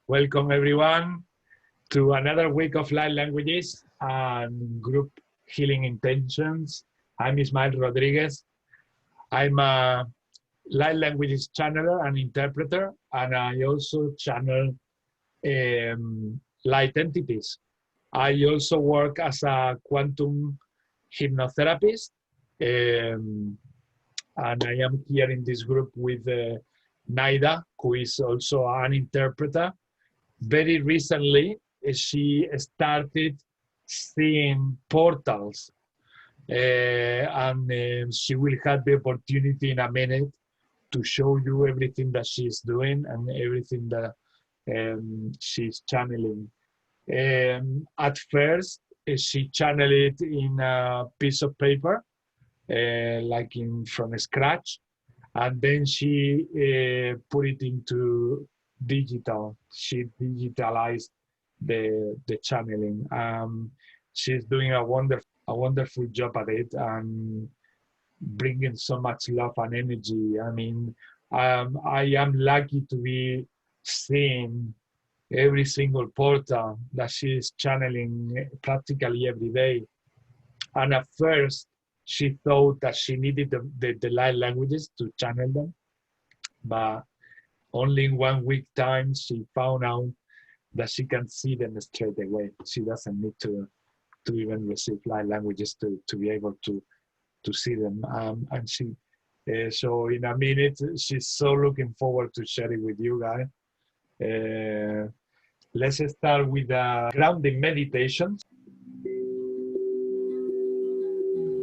Welcome everyone to another week of light languages and group healing intentions. I'm Ismael Rodriguez. I'm a light languages channeler and interpreter, and I also channel light entities. I also work as a quantum hypnotherapist, and I am here in this group with Naida, who is also an interpreter. Very recently, she started seeing portals, and she will have the opportunity in a minute to show you everything that she's doing and everything that she's channeling. At first, she channeled it in a piece of paper, like from scratch, and then she put it into digital. She digitalized the channeling. She's doing a wonderful job at it and bringing so much love and energy. I mean, I am lucky to be seeing every single portal that she's channeling practically every day. And at first, she thought that she needed the light languages to channel them, but only in 1 week time, she found out that she can see them straight away. She doesn't need to even receive light languages to be able to see them. And she, so in a minute, she's so looking forward to share it with you guys. Let's start with a grounding meditation.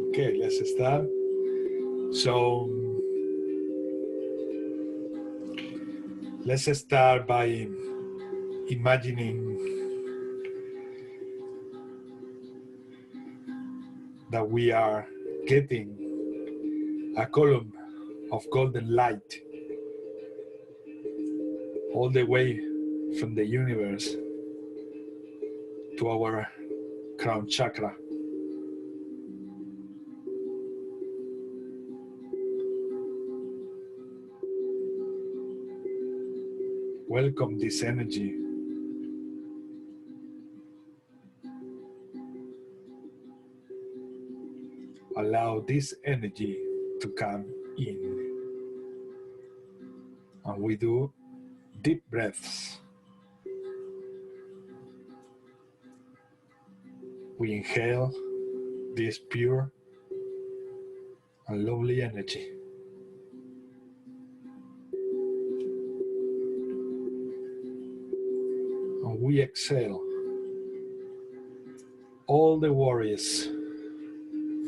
Okay, let's start. So let's start by imagining that we are getting a column of golden light all the way from the universe to our crown chakra. Welcome this energy. Allow this energy to come in. And we do deep breaths. We inhale this pure and lovely energy. And we exhale all the worries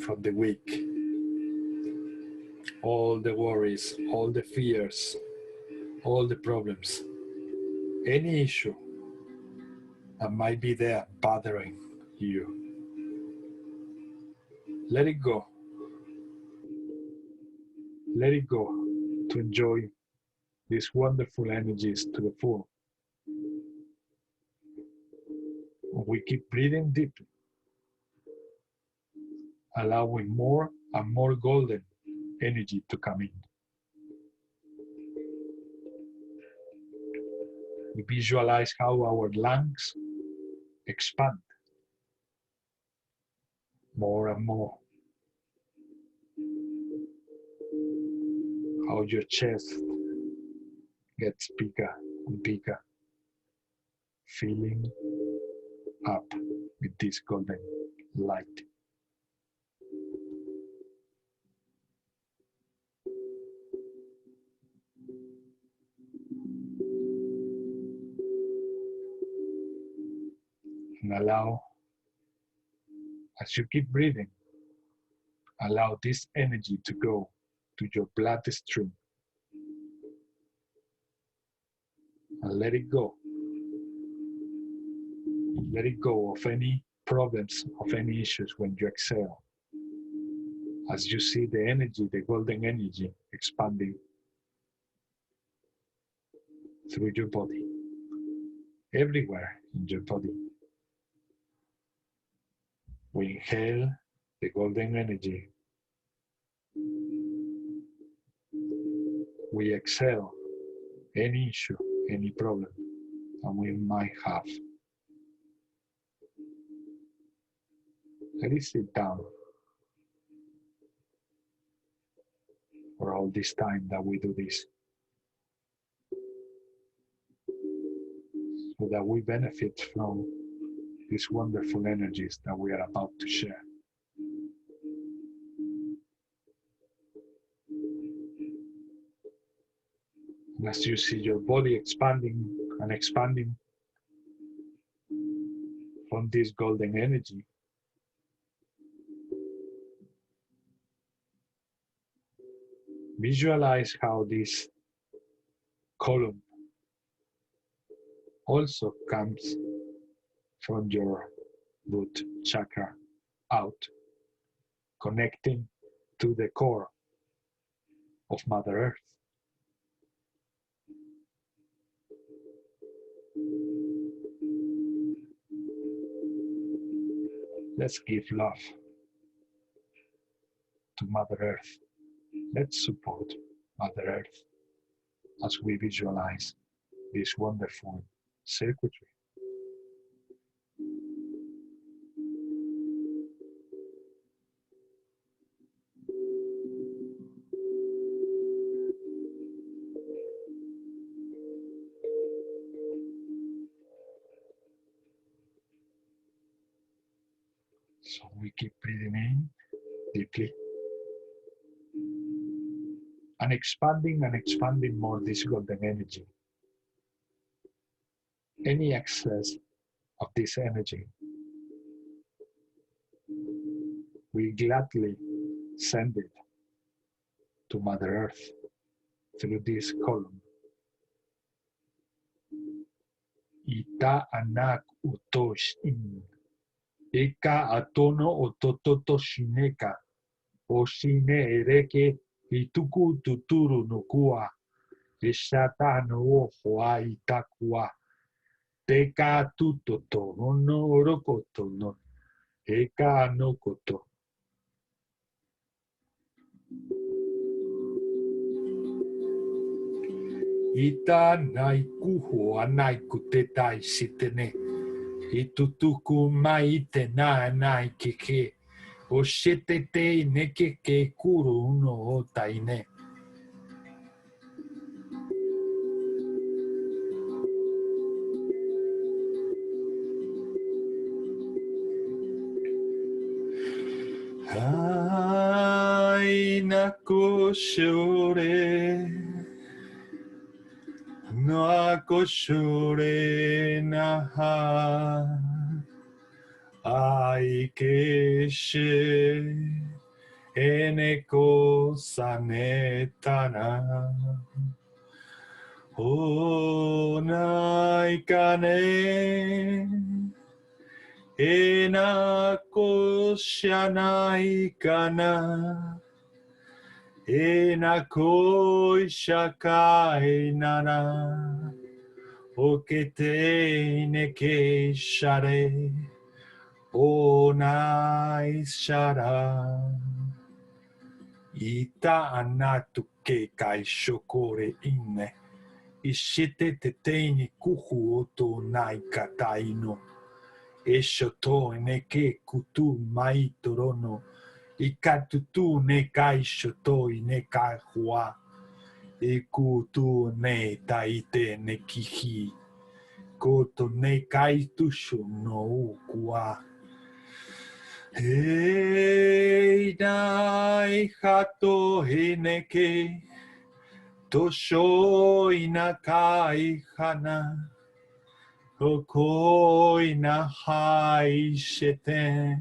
from the week, all the worries, all the fears, all the problems, any issue that might be there bothering you. Let it go. Let it go to enjoy these wonderful energies to the full. We keep breathing deeply, allowing more and more golden energy to come in. We visualize how our lungs expand more and more. How your chest gets bigger and bigger, filling up with this golden light. And allow, as you keep breathing, allow this energy to go to your bloodstream. And let it go. Let it go of any problems, of any issues when you exhale. As you see the energy, the golden energy expanding through your body, everywhere in your body. We inhale the golden energy. We exhale any issue, any problem. that we might have. Let us sit down for all this time that we do this, so that we benefit from these wonderful energies that we are about to share. And as you see your body expanding and expanding from this golden energy, visualize how this column also comes from your root chakra out, connecting to the core of Mother Earth. Let's give love to Mother Earth. Let's support Mother Earth as we visualize this wonderful circuitry. So we keep breathing in deeply and expanding more this golden energy. Any excess of this energy, we gladly send it to Mother Earth through this column. Ita anak utosh in. Eka atono otototo shineka. Oshine ereke ituku tuturu nukua. Ishata no hoa itakua. Teka tutoto no orokoto no. Eka no koto. Ita nai kuho anai kutetai sitene. Itutuku mai te na nai keke. O shetete neke ke kuru no o taine. Ai nako shore. No ako shore na ha. Ai ke she. Eneko sanetana. O nai kane. Enako shanai kana. Enako shakai nana. Okete neke share. O nai shara. Ita anatu ke kai shokore ine. Ishite teteini kuhu oto nai kataino. Eshoto neke kutu mai torono. Ikatutu ne kai shoto ne kai hua. Ikutu ne taite ne kihi. Koto ne kai tusho no ukua. Hei nai hato hineke. Tosho ina kai hana. Koko ina hai shete.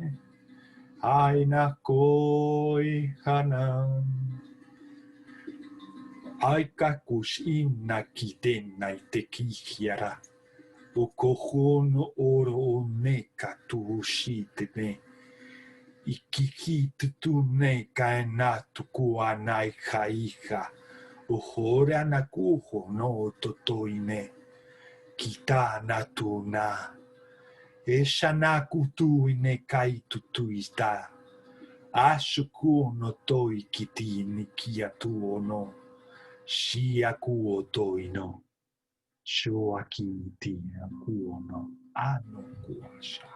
Aina koi hana. Aikakush ina kite naite kihiara. Okoho no oro ne katushite ne. Ikiki tutu ne kaenatu kuanai haiha. Ohora nakuho no totoine. Kita natuna. Eshana kutu ine kai tutu ista. Ashuku no toi kiti ni kia tu ono. Shiaku o toi no. Shuakiti Kuono Ano Kuasha.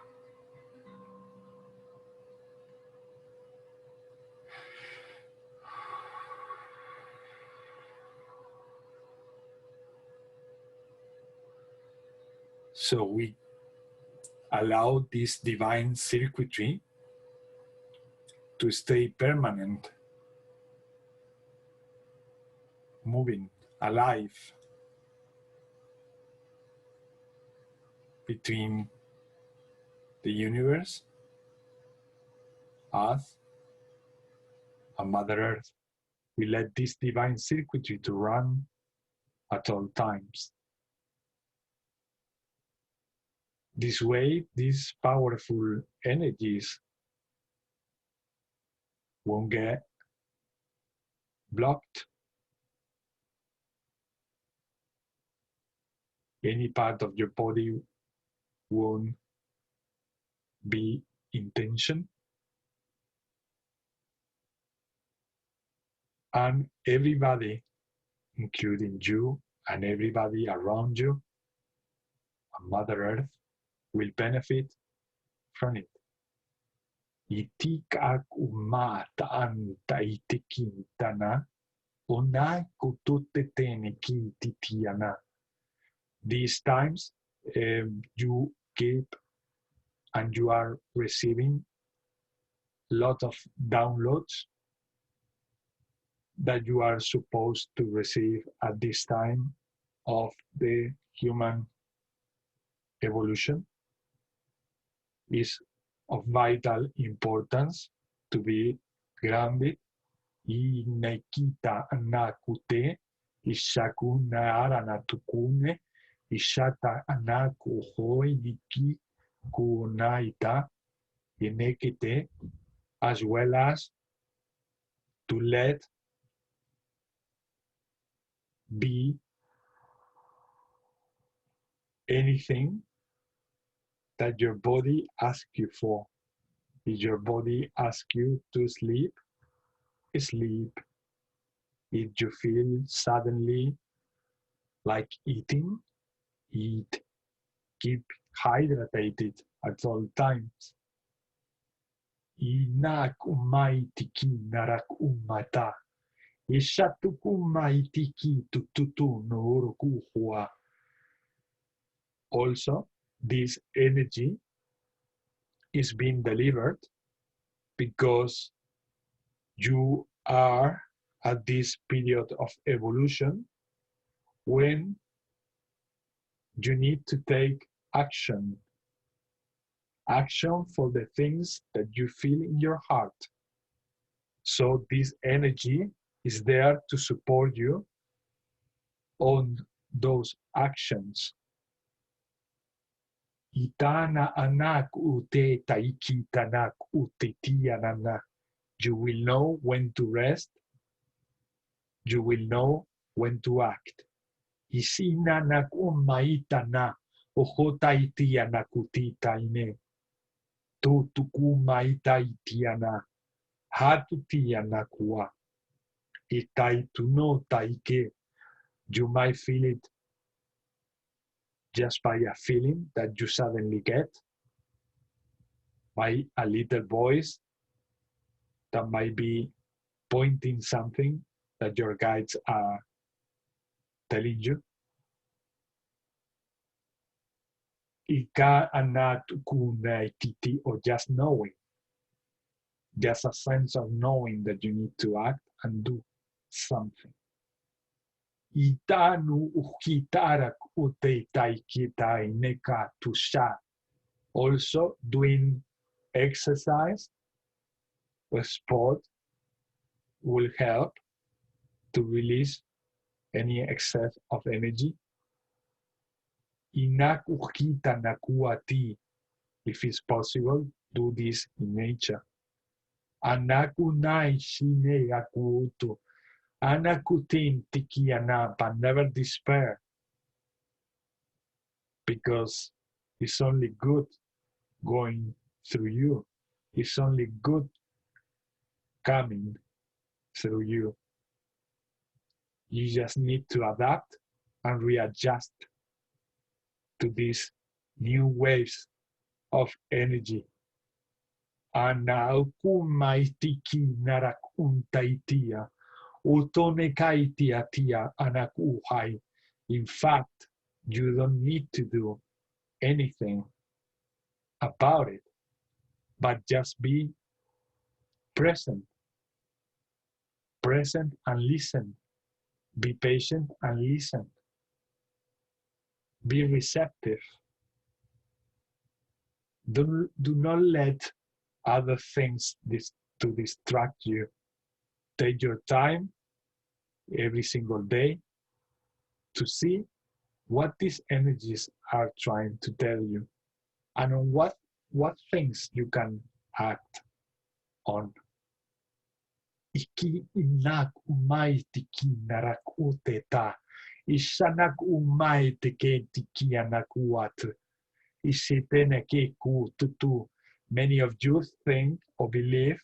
So we allow this divine circuitry to stay permanent, moving, alive between the universe, us, and Mother Earth. We let this divine circuitry to run at all times. This way, these powerful energies won't get blocked. Any part of your body won't be in tension. And everybody, including you and everybody around you, and Mother Earth, will benefit from it. Itikak umata anta itikintana, onai kututetene kintitiana. These times you give and you are receiving a lot of downloads that you are supposed to receive at this time of the human evolution. Is of vital importance to be grounded. Inekita anakute, ishakuna aranatukune, ishata anakuhoi niki kunaita, inekite, as well as to let be anything that your body asks you for. If your body asks you to sleep, sleep. If you feel suddenly like eating, eat. Keep hydrated at all times. Inak umaitiki narak umata. Ishatukumaitiki tututu norukuhua. Also, this energy is being delivered because you are at this period of evolution when you need to take action for the things that you feel in your heart. So this energy is there to support you on those actions. Itana anak ute taiki tanak utetianana. You will know when to rest. You will know when to act. Isina nak umaitana ohotaitiana nakutitaine. Tutukumaitaitiana hatutiana kua. Itaituno taike. You might feel it just by a feeling that you suddenly get, by a little voice that might be pointing something that your guides are telling you. Ika anatukunaititi, or just knowing, just a sense of knowing that you need to act and do something. Itanu ukitarak uteitaikitai neka tusha. Also doing exercise or sport will help to release any excess of energy. Inak ukita nakuati, if it's possible, do this in nature. Anakunai shine akuto. Anakutin tikiana, but never despair, because it's only good going through you. It's only good coming through you. You just need to adapt and readjust to these new waves of energy. Anaukumaitiki narakuntaitia, utonekaitia anakuhai. In fact, you don't need to do anything about it, but just be present. Present and listen. Be patient and listen. Be receptive. Do not let other things to distract you. Take your time every single day to see what these energies are trying to tell you and on what things you can act on. Iki inak umai tiki narak uteta, isanak umai teke tiki anakuat, isitene ke ku tutu. Many of you think or believe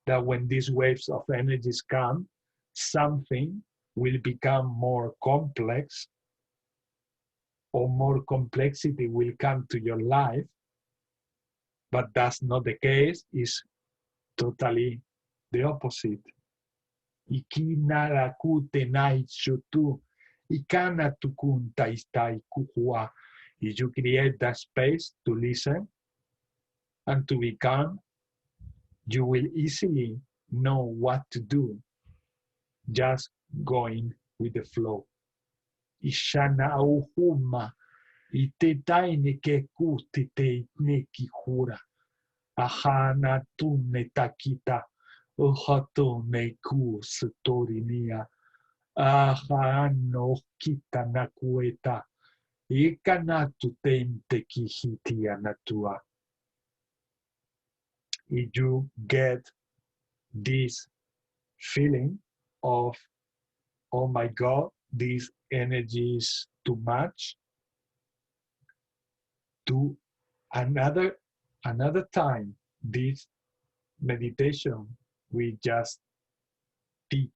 that when these waves of energies come, something will become more complex or more complexity will come to your life, but that's not the case. It's totally the opposite. Ikinara kutenai shutu, ikana tukun taistai kuhua. If you create that space to listen and to be calm, you will easily know what to do, just going with the flow. Ishana auhuma, itetai neke kutite neki hura, ahana tunne takita, uhato neku sutorinia, ahano kita nakueta, ikanatu tente kihitia natua. If you get this feeling of, oh my God, this energy is too much, do another time this meditation we just did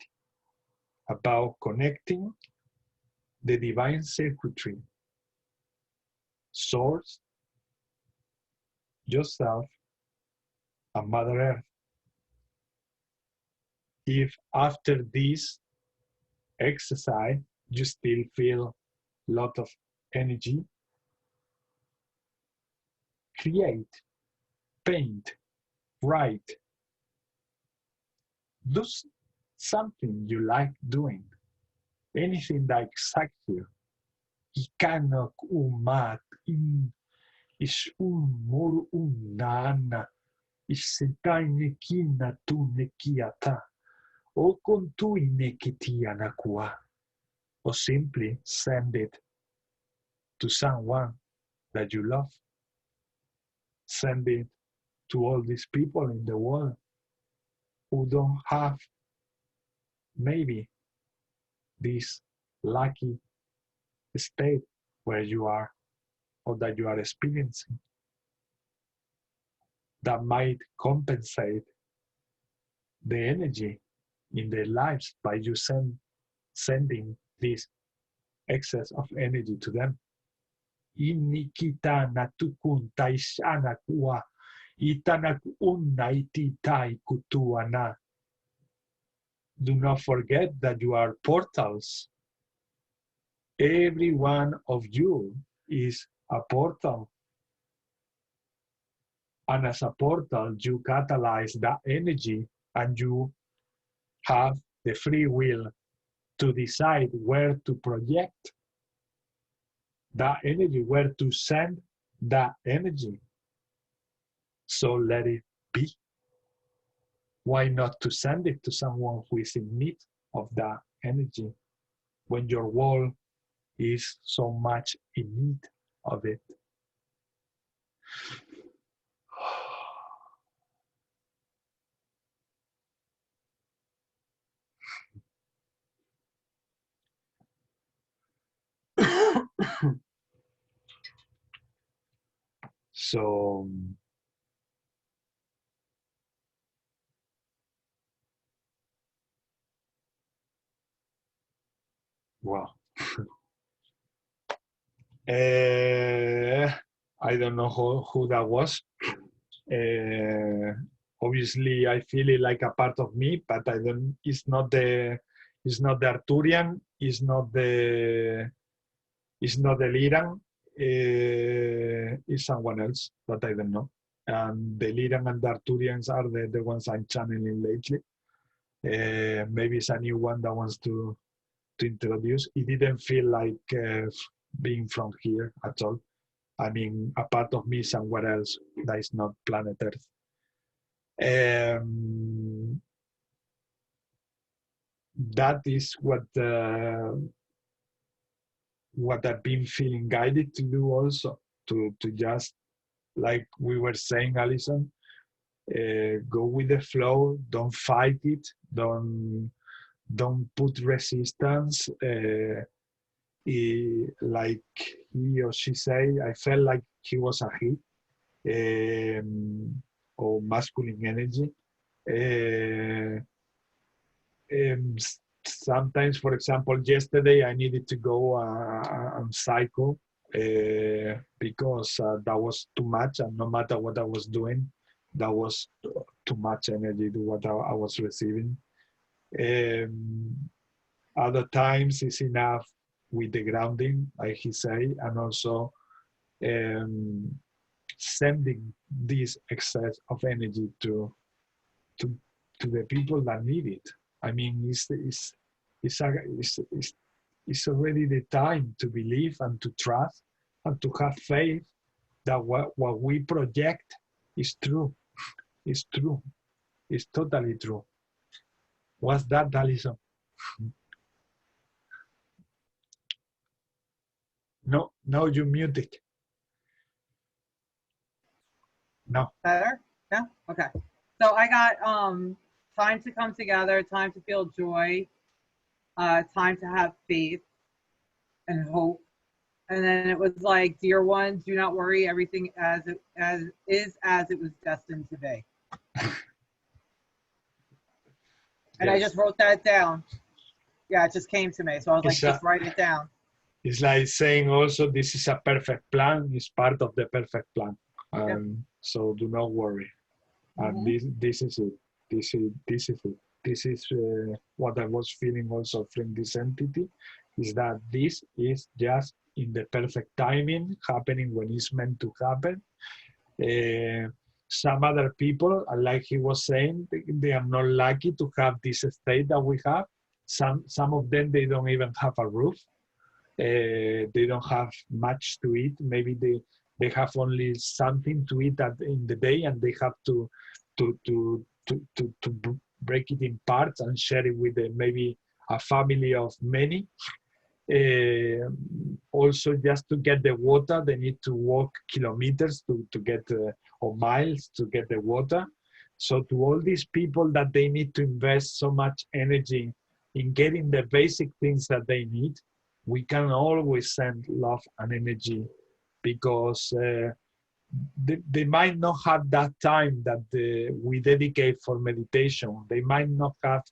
about connecting the divine circuitry, source, yourself, and Mother Earth. If after this exercise you still feel a lot of energy, create, paint, write, do something you like doing, anything that excites you. Ikanak umat in is mur unana is nekina tu nekiata o kontui nekitianakua, or simply send it to someone that you love. Send it to all these people in the world who don't have maybe this lucky state where you are or that you are experiencing, that might compensate the energy in their lives by you sending this excess of energy to them. Inikita natukun taishana kuwa itanak unnaititai kutuana. Do not forget that you are portals. Every one of you is a portal. And as a portal, you catalyze that energy and you have the free will to decide where to project that energy, where to send that energy. So let it be. Why not to send it to someone who is in need of that energy when your world is so much in need of it? So, wow. I don't know who that was. Obviously, I feel it like a part of me, but I don't. It's not the Arturian. It's not the Liran. It's someone else that I don't know. And the Liran and the Arturians are the ones I'm channeling lately. Maybe it's a new one that wants to introduce. It didn't feel like being from here at all. I mean, a part of me somewhere else that is not planet Earth. That is what I've been feeling guided to do also, to just, like we were saying, Alison, go with the flow, don't fight it, don't put resistance. Like he or she say, I felt like he was a he, or masculine energy. Sometimes, for example, yesterday I needed to go on cycle because that was too much, and no matter what I was doing, that was too much energy to what I was receiving. Other times it's enough with the grounding, like he say, and also sending this excess of energy to the people that need it. I mean, it's already the time to believe and to trust and to have faith that what we project is true. It's true. It's totally true. What's that, Alison? No, you muted. No. Better? Yeah? Okay. So I got time to come together, time to feel joy, time to have faith and hope. And then it was like, dear one, do not worry, everything as it was destined to be. And yes. I just wrote that down. Yeah, it just came to me. So I was like, just write it down. It's like saying also, this is a perfect plan. It's part of the perfect plan. Yep. So do not worry. And this is it. This is it. This is what I was feeling also from this entity, is that this is just in the perfect timing, happening when it's meant to happen. Some other people, like he was saying, they are not lucky to have this state that we have. Some of them, they don't even have a roof. They don't have much to eat. Maybe they have only something to eat in the day, and they have to break it in parts and share it with maybe a family of many. Also, just to get the water, they need to walk kilometers to get, or miles to get the water. So to all these people that they need to invest so much energy in getting the basic things that they need, we can always send love and energy, because they might not have that time that we dedicate for meditation. They might not have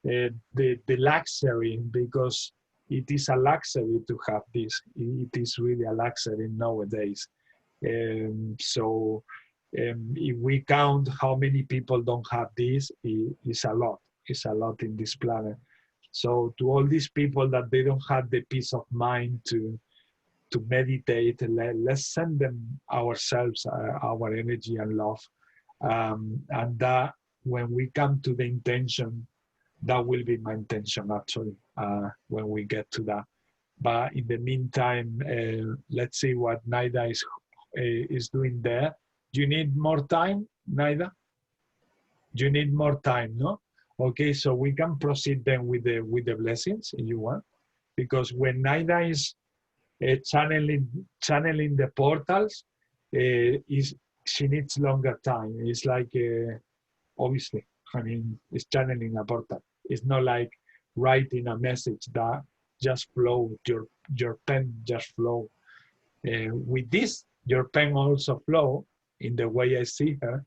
the luxury, because it is a luxury to have this. It is really a luxury nowadays. So if we count how many people don't have this, it's a lot. It's a lot in this planet. So to all these people that they don't have the peace of mind to meditate, let's send them ourselves, our energy and love. And that, when we come to the intention, that will be my intention actually, when we get to that. But in the meantime, let's see what Naida is doing there. Do you need more time, Naida? Do you need more time, no? Okay, so we can proceed then with the blessings if you want, because when Naida is channeling the portals, she needs longer time. It's like obviously, I mean, it's channeling a portal. It's not like writing a message that just flow. Your pen just flow. With this, your pen also flow in the way I see her,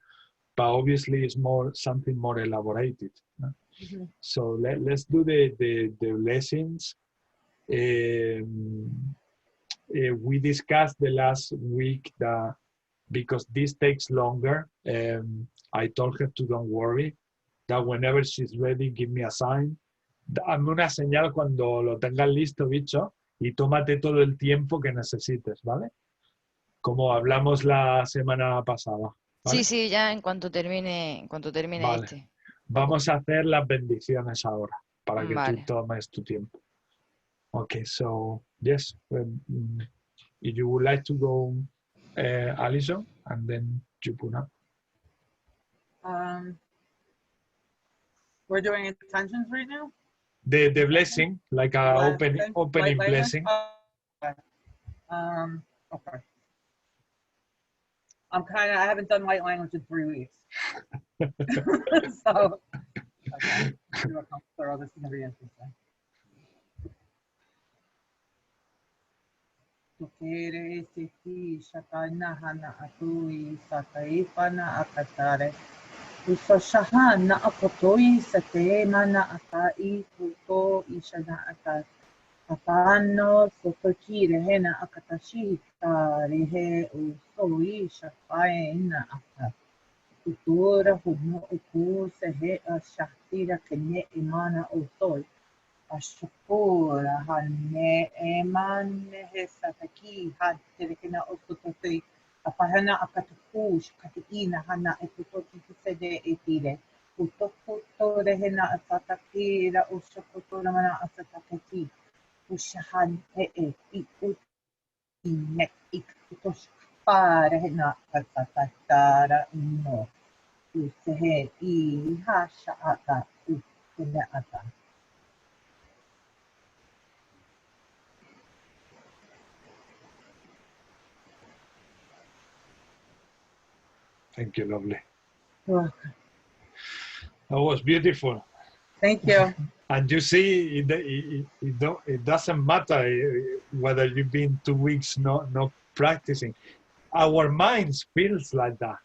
but obviously it's something more elaborated. So let's do the lessons. we discussed the last week that because this takes longer, I told her to don't worry, that whenever she's ready, give me a sign. Dame una señal cuando lo tengas listo, bicho, y tómate todo el tiempo que necesites, ¿vale? Como hablamos la semana pasada. ¿Vale? Sí, sí, ya en cuanto termine Vale. este. Vamos a hacer las bendiciones ahora, para que Vale. tú tomes tu tiempo. Okay, so, yes, if you would like to go, Alison, and then you put up. We're doing intentions right now? The blessing, like a opening blessing. Okay. Okay. I haven't done light language in 3 weeks. So, okay. This is gonna be interesting. Tukere siti shakana hana atui sataifana akatare. Usoshahana akotoi sate mana akai kuto ishana akai. Apano sotokire hena akatashita rehe usoi shafaina akai. Utura humo uku sehe ashahtira kene imana usoi. Ashukura hane emane hesataki haterekena osutote apahana akatukush katiina hana etutoki sede etire utokuto rehena asatakira ushukutura mana asatakati ushahan i utine ikutosh parehena asatakara no usehe I hasha ata usene ata. Thank you, lovely. You're welcome. That was beautiful. Thank you. And you see, it doesn't matter whether you've been 2 weeks not practicing. Our minds feels like that.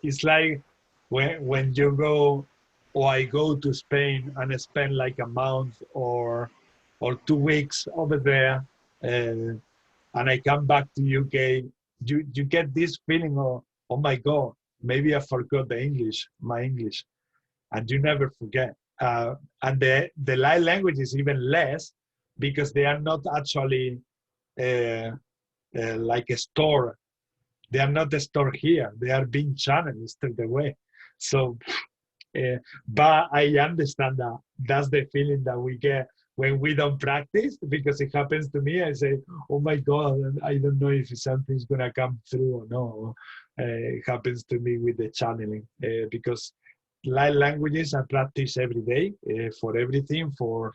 It's like when you go, or I go to Spain and spend like a month or 2 weeks over there, and I come back to UK, you get this feeling of, oh my God, maybe I forgot my English, and you never forget. And the light language is even less because they are not actually like a store. They are not a store here. They are being channeled straight away. So, but I understand that that's the feeling that we get when we don't practice, because it happens to me. I say, oh my God, I don't know if something's gonna come through or no. It happens to me with the channeling because light languages I practice every day for everything, for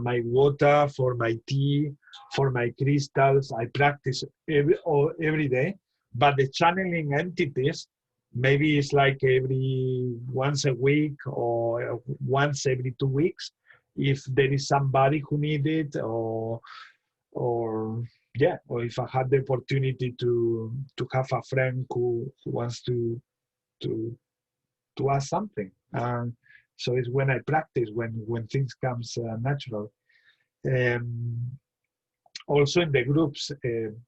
my water, for my tea, for my crystals. I practice every day, but the channeling entities, maybe it's like once a week or once every 2 weeks, if there is somebody who needs it, or if I had the opportunity to have a friend who wants to ask something. So it's when I practice, when things comes natural. Also in the groups,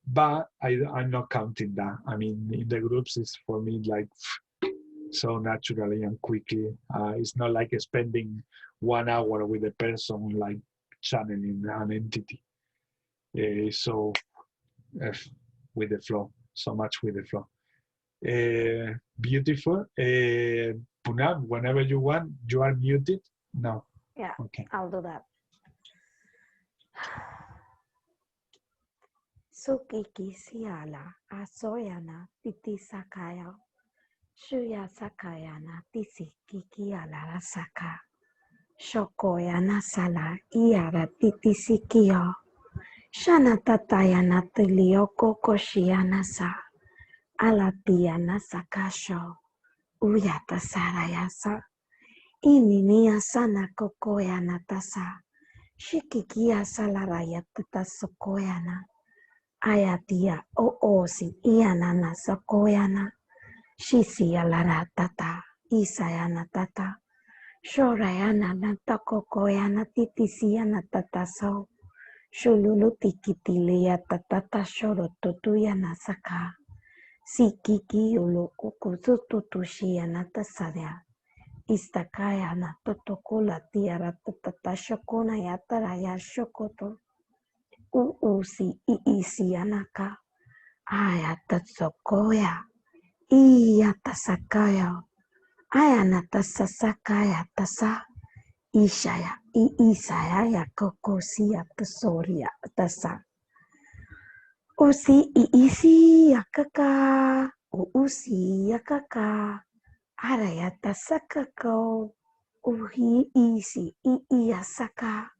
but I'm not counting that. I mean, in the groups, it's for me like so naturally and quickly. It's not like spending 1 hour with a person, like channeling an entity. So with the flow, so much with the flow. Beautiful. Poonam, whenever you want, you are muted. No. Yeah, okay. I'll do that. Sukiki siala asoyana titi sakaya. Shuya sakayana tisi kiki alara saka. Shokoyana sala iara titi sikio. Shana tatayana tilioko koshiana sa. Alatiana sakasho. Uyata sarayasa. Ininia sana kokoyana tasa. Shikikia salaraya tata sokoyana. Ayatia oosi ianana sokoyana. Shisia lara tata. Isayana tata. Shorayana natakokoyana titisiana tata so. Shululu tikitilia tatata shoro tutuyana saka. Sikiki yulu kukuzu tutushiana tasaria. Istakaya na totokula tiara tatata shokona yataraya shokoto. Uusi iisianaka. Ayatatsokoya. Iyatasakaya. Ayanatasasakaya tasa. Ishaya isaya ya kokosia tesoria tasa. Usi isi ya kaka. Usi ya kaka. Araya tasakako. Uhi isi iya saka.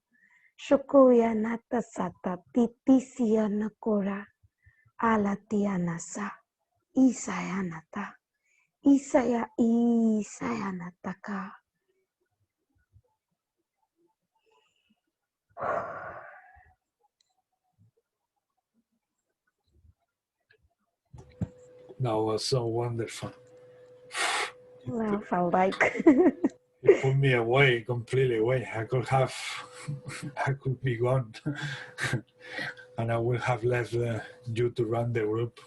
Shokoya natasata titisia nakora. Alatia nasa. Isaya nata. Isaya nataka. That was so wonderful. Well, felt like. It put me away, completely away. I could be gone. And I would have left you to run the group.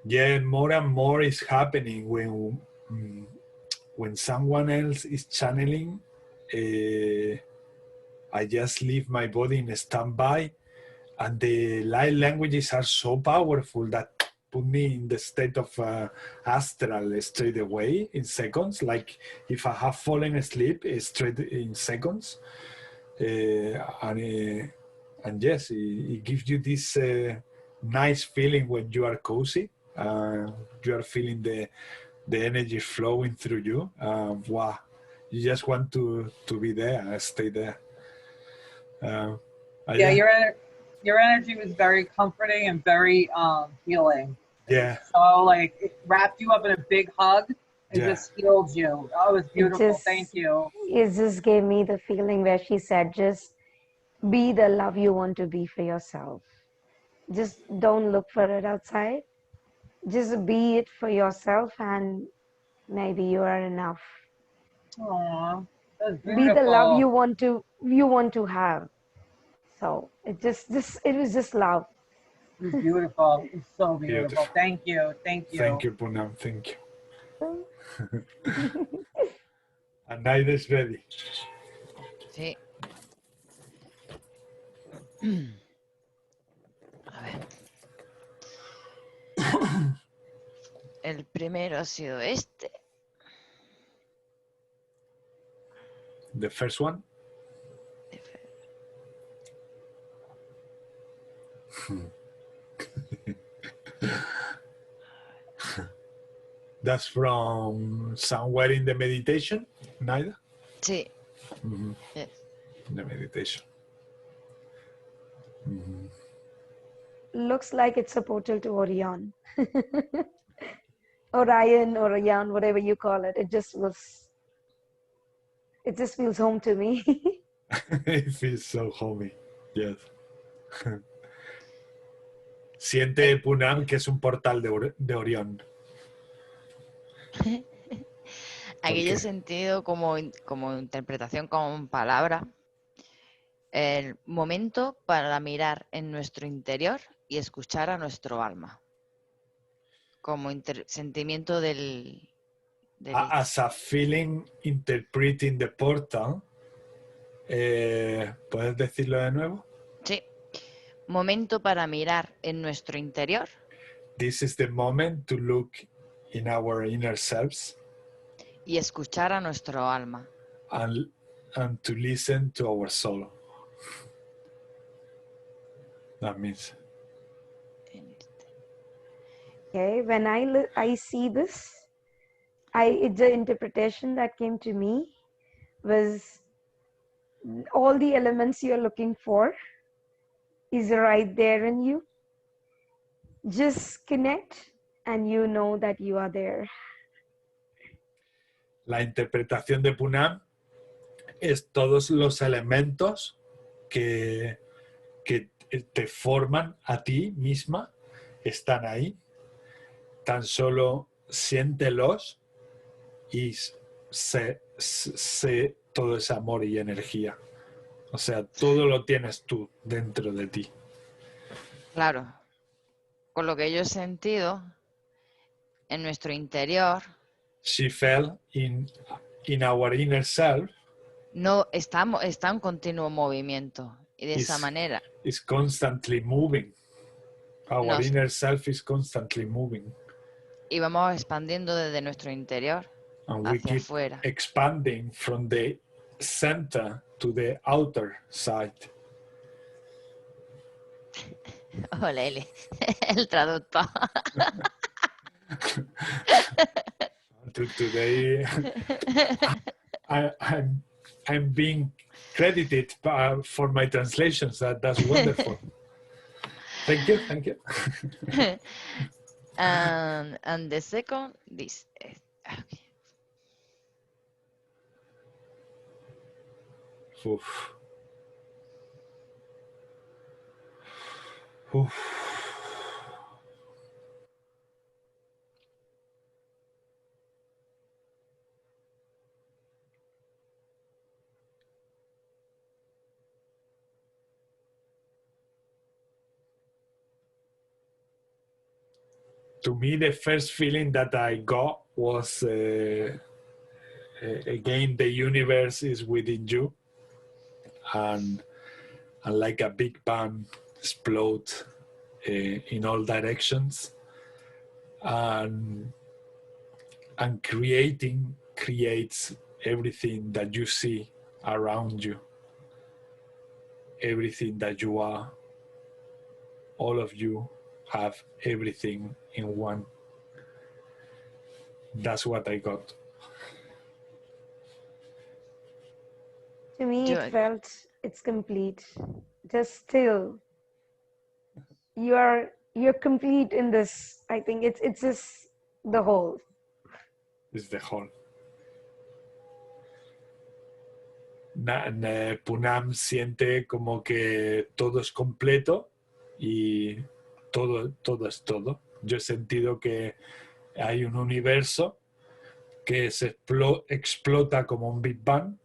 Yeah, more and more is happening when someone else is channeling. I just leave my body in standby, and the light languages are so powerful that put me in the state of astral straight away in seconds. Like if I have fallen asleep, straight in seconds. And yes, it gives you this nice feeling when you are cozy. You are feeling the energy flowing through you. Wow, you just want to be there, stay there. Yeah, your energy was very comforting and very healing. Yeah. So like it wrapped you up in a big hug and Yeah. just healed you. Oh, it was beautiful. Thank you. It just gave me the feeling where she said, just be the love you want to be for yourself. Just don't look for it outside. Just be it for yourself, and maybe you are enough. Aww, that's beautiful. Be the love you want to have. So it was just love. It was beautiful. It's so beautiful. Beautiful. Thank you. Thank you. Thank you, Poonam. Thank you. And Naida is ready. Sí. A ver. El primero ha sido este. The first one. That's from somewhere in the meditation, Naida? Sí. Mm-hmm. Yes. The meditation. Mm-hmm. Looks like it's a portal to Orion. Orion, whatever you call it. It just feels home to me. It feels so homey. Yes. Siente Poonam que es un portal de Orión. Aquí yo he sentido como interpretación con palabra el momento para mirar en nuestro interior y escuchar a nuestro alma. Como sentimiento del As a feeling interpreting the portal. ¿Puedes decirlo de nuevo? Sí. Momento para mirar en nuestro interior. This is the moment to look in our inner selves. Y escuchar a nuestro alma. And to listen to our soul. That means. Okay, when I see this, the interpretation that came to me was all the elements you're looking for is right there in you. Just connect and you know that you are there. La interpretación de Poonam es todos los elementos que te forman a ti misma, están ahí. Tan solo siéntelos y todo ese amor y energía. O sea, todo lo tienes tú dentro de ti. Claro. Con lo que yo he sentido en nuestro interior, She felt in our inner self no está en continuo movimiento. Y de esa manera is constantly moving. Our inner self is constantly moving. Y vamos expandiendo desde nuestro interior And we hacia keep afuera. expanding from the center to the outer side. Olele, el traductor. Today, I'm being credited for my translations. That's wonderful. Thank you, thank you. And the second, this. Okay. Oof. Oof. To me, the first feeling that I got was, again, the universe is within you. And like a big bang explode in all directions. And creating creates everything that you see around you. Everything that you are. All of you have everything in one. That's what I got. To me, it felt it's complete. Just still, you're complete in this. I think it's just the whole. It's the whole. Poonam siente como que todo es completo y todo es todo. Yo he sentido que hay un universo que se explota como un Big Bang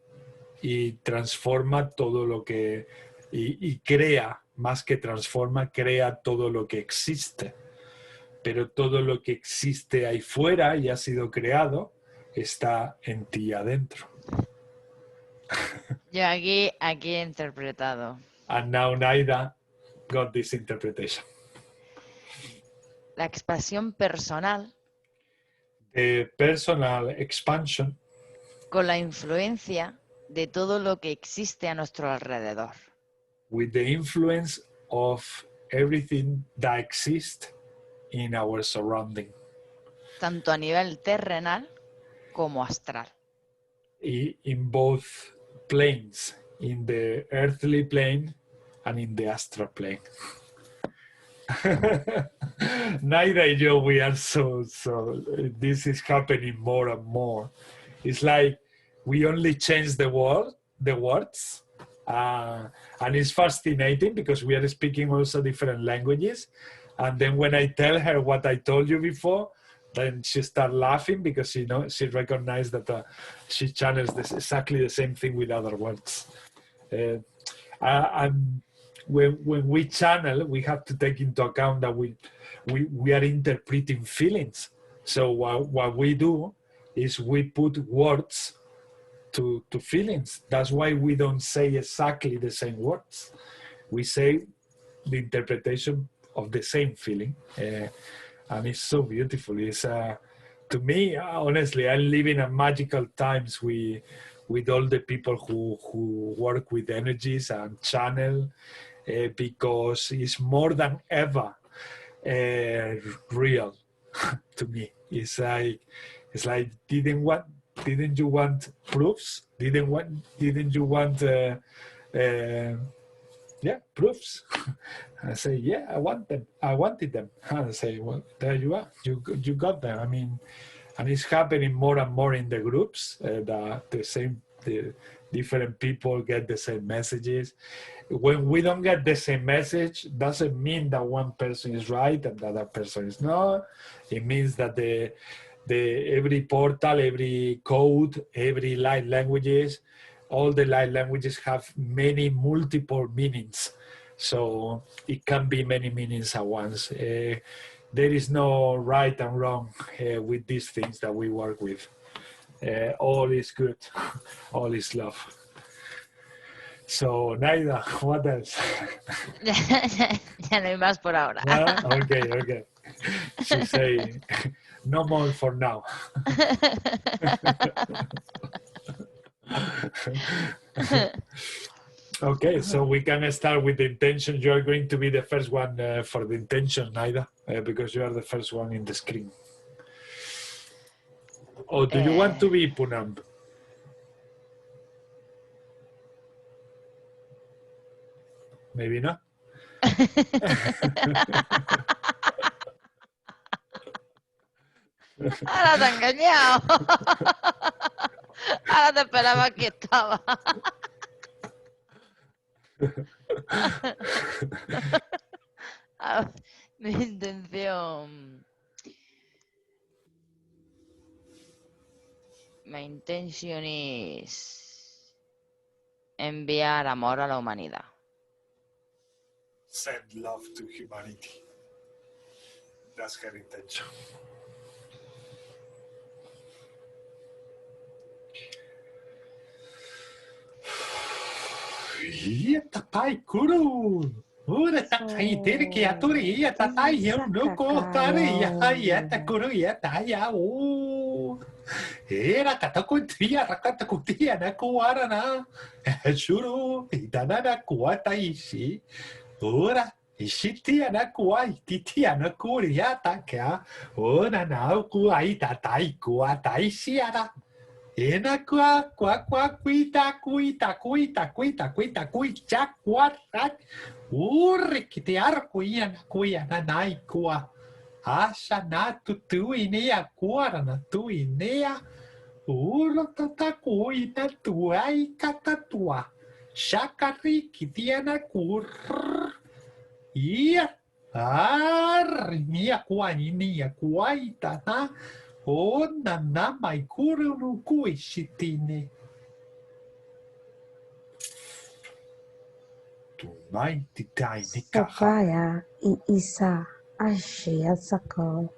y transforma todo lo que... y crea, más que transforma, crea todo lo que existe. Pero todo lo que existe ahí fuera y ha sido creado está en ti adentro. Yo aquí he interpretado. And now Naida got this interpretation. La expansión personal. The personal expansion. Con la influencia de todo lo que existe a nuestro alrededor. With the influence of everything that exists in our surrounding. Tanto a nivel terrenal como astral. In both planes, in the earthly plane and in the astral plane. Naida and yo, we are so this is happening more and more. It's like we only change the words, and it's fascinating because we are speaking also different languages. And then when I tell her what I told you before, then she starts laughing because she recognized that she channels exactly the same thing with other words. And when we channel, we have to take into account that we are interpreting feelings. So what we do is we put words to feelings. That's why we don't say exactly the same words. We say the interpretation of the same feeling. And it's so beautiful. It's to me, honestly, I'm living a magical times with all the people who work with energies and channel, because it's more than ever real to me. It's like didn't you want proofs? Didn't you want proofs? I say, yeah, I wanted them. And I say, well, there you are. You got them. I mean, and it's happening more and more in the groups. The different people get the same messages. When we don't get the same message, doesn't mean that one person is right and the other person is not. It means that every portal, every code, every light languages, all the light languages have many multiple meanings. So it can be many meanings at once. There is no right and wrong with these things that we work with. All is good. All is love. So, Naida, what else? Ya no hay más por ahora. No? Okay. She say, no more for now. Okay, so we can start with the intention. You are going to be the first one for the intention, Naida, because you are the first one in the screen. Or do you want to be Poonam? Maybe not. Ahora te he engañado. Ahora te esperaba que estaba. Mi intención. My intention is enviar amor a la humanidad. Send love to humanity. That's her intention. Ia tapai kuru. Ura takai tere ki aturi ia tatai eu no kotare ia ta kuru ia taia o. Era katakutia rakatakutia na kuara na. Shuru itana na kuata ishi. Ora ishitia na kuai titia na kuria takia. Ora na kuai tatai kuata ishiara. Ena qua cuita chacuarat urri que te arcuia na nai qua asha na tu inea cuara na tu inea uro tata cuita tuai catatua shakari que tiana cur ia arri mia cuaninia cuaita na o nana mai kuru no kuishitine. Tu mai titai ni kaha. Sakaya I isa ashia sako.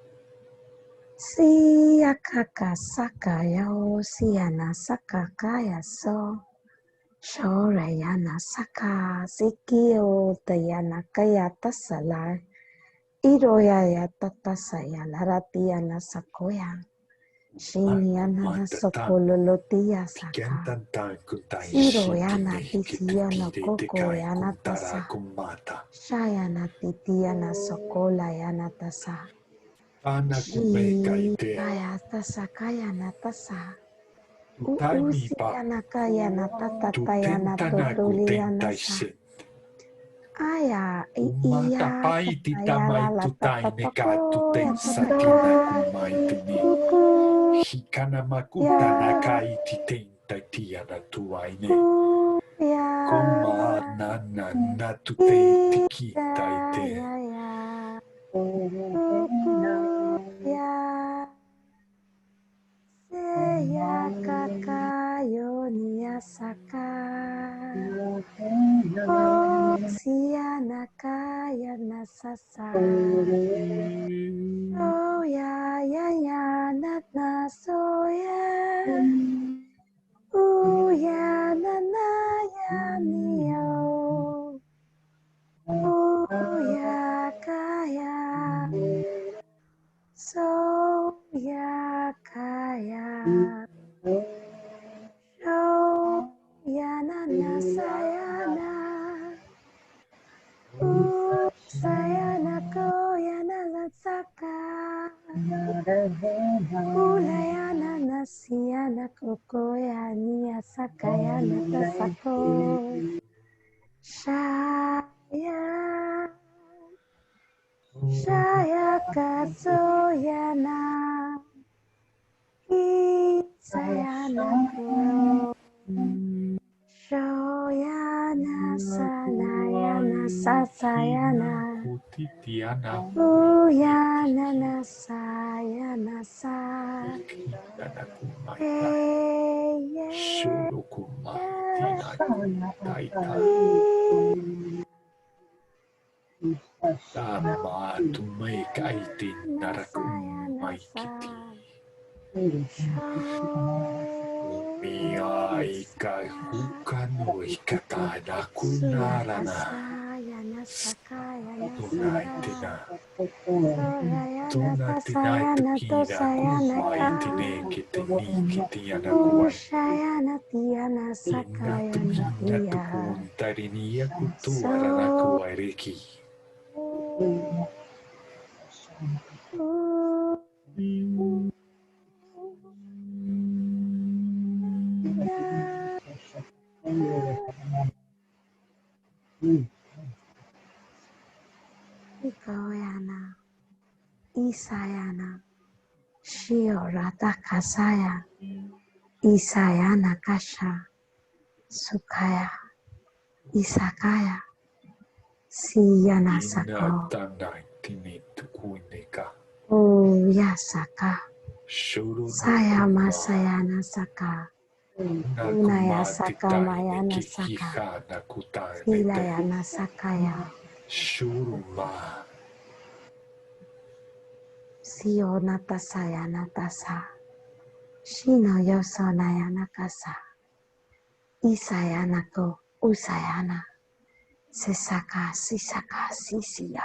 Si akaka sakaya o siana sakakaya so. Shorayana saka sikio tayana kaya tasalai. Iroya tatasaya laratiana sakoya. Shiniana na sokololotia saka. Iroyana tisiana kokoyana tasa. Shayana titiana sokolayana tasa. Shikaya tasa kayana tasa. Usiana kayana tatatayana totuliana sa. Aya, iya, Matapai titamai tutai nekai tuten sakina kumai tini. Hikana makuta nakai titen taitiana tuaine. Kuma na tuten tikita ite. Seya kakayo niyasaka. Siana kaya nasasa. Oh ya na soya. Ya na ya niyo. Ya kaya. So ya kaya. Oh ya na sayana. Sayana ko yana latsaka. Ulayana nasiyana koko yani asakayana tasako. Shaya kasoyana. Sayana ko. Shoyana sanayana sasayana. kuti tiana Uyana nasaya nasa. tiana kumai shuru kumai tina taita tama tumai kaiti narakumai kiti Mia ika hukano ikatada kunarana tunaitina tunatina tukina kumai tine kitini kitiana kuai Inna tukun tarinia kutu aranaku REIKI Ikoyana, Isayana, Shiorata Kasaya, Isayana Kasha, Sukaya, Isakaya, Siyana Sako, Tini tukunika Yasaka, Saya Masayana Saka, Unaya Saka Mayana Saka, Silayana Sakaya, Shuruma Sio Natasaya Natasa, Shino Yosonaya Nakasa, Isayana Ko, Usayana, Sisaka, Sisaka, Sisia.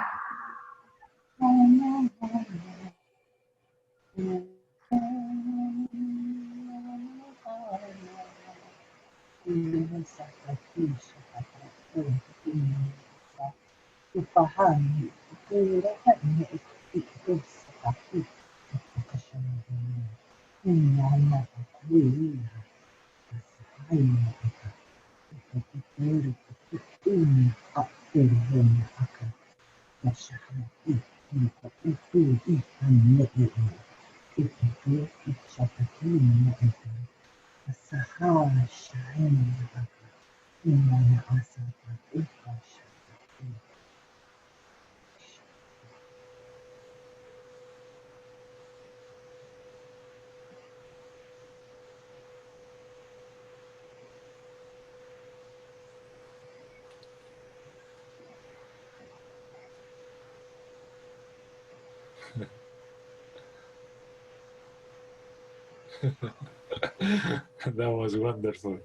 That was wonderful.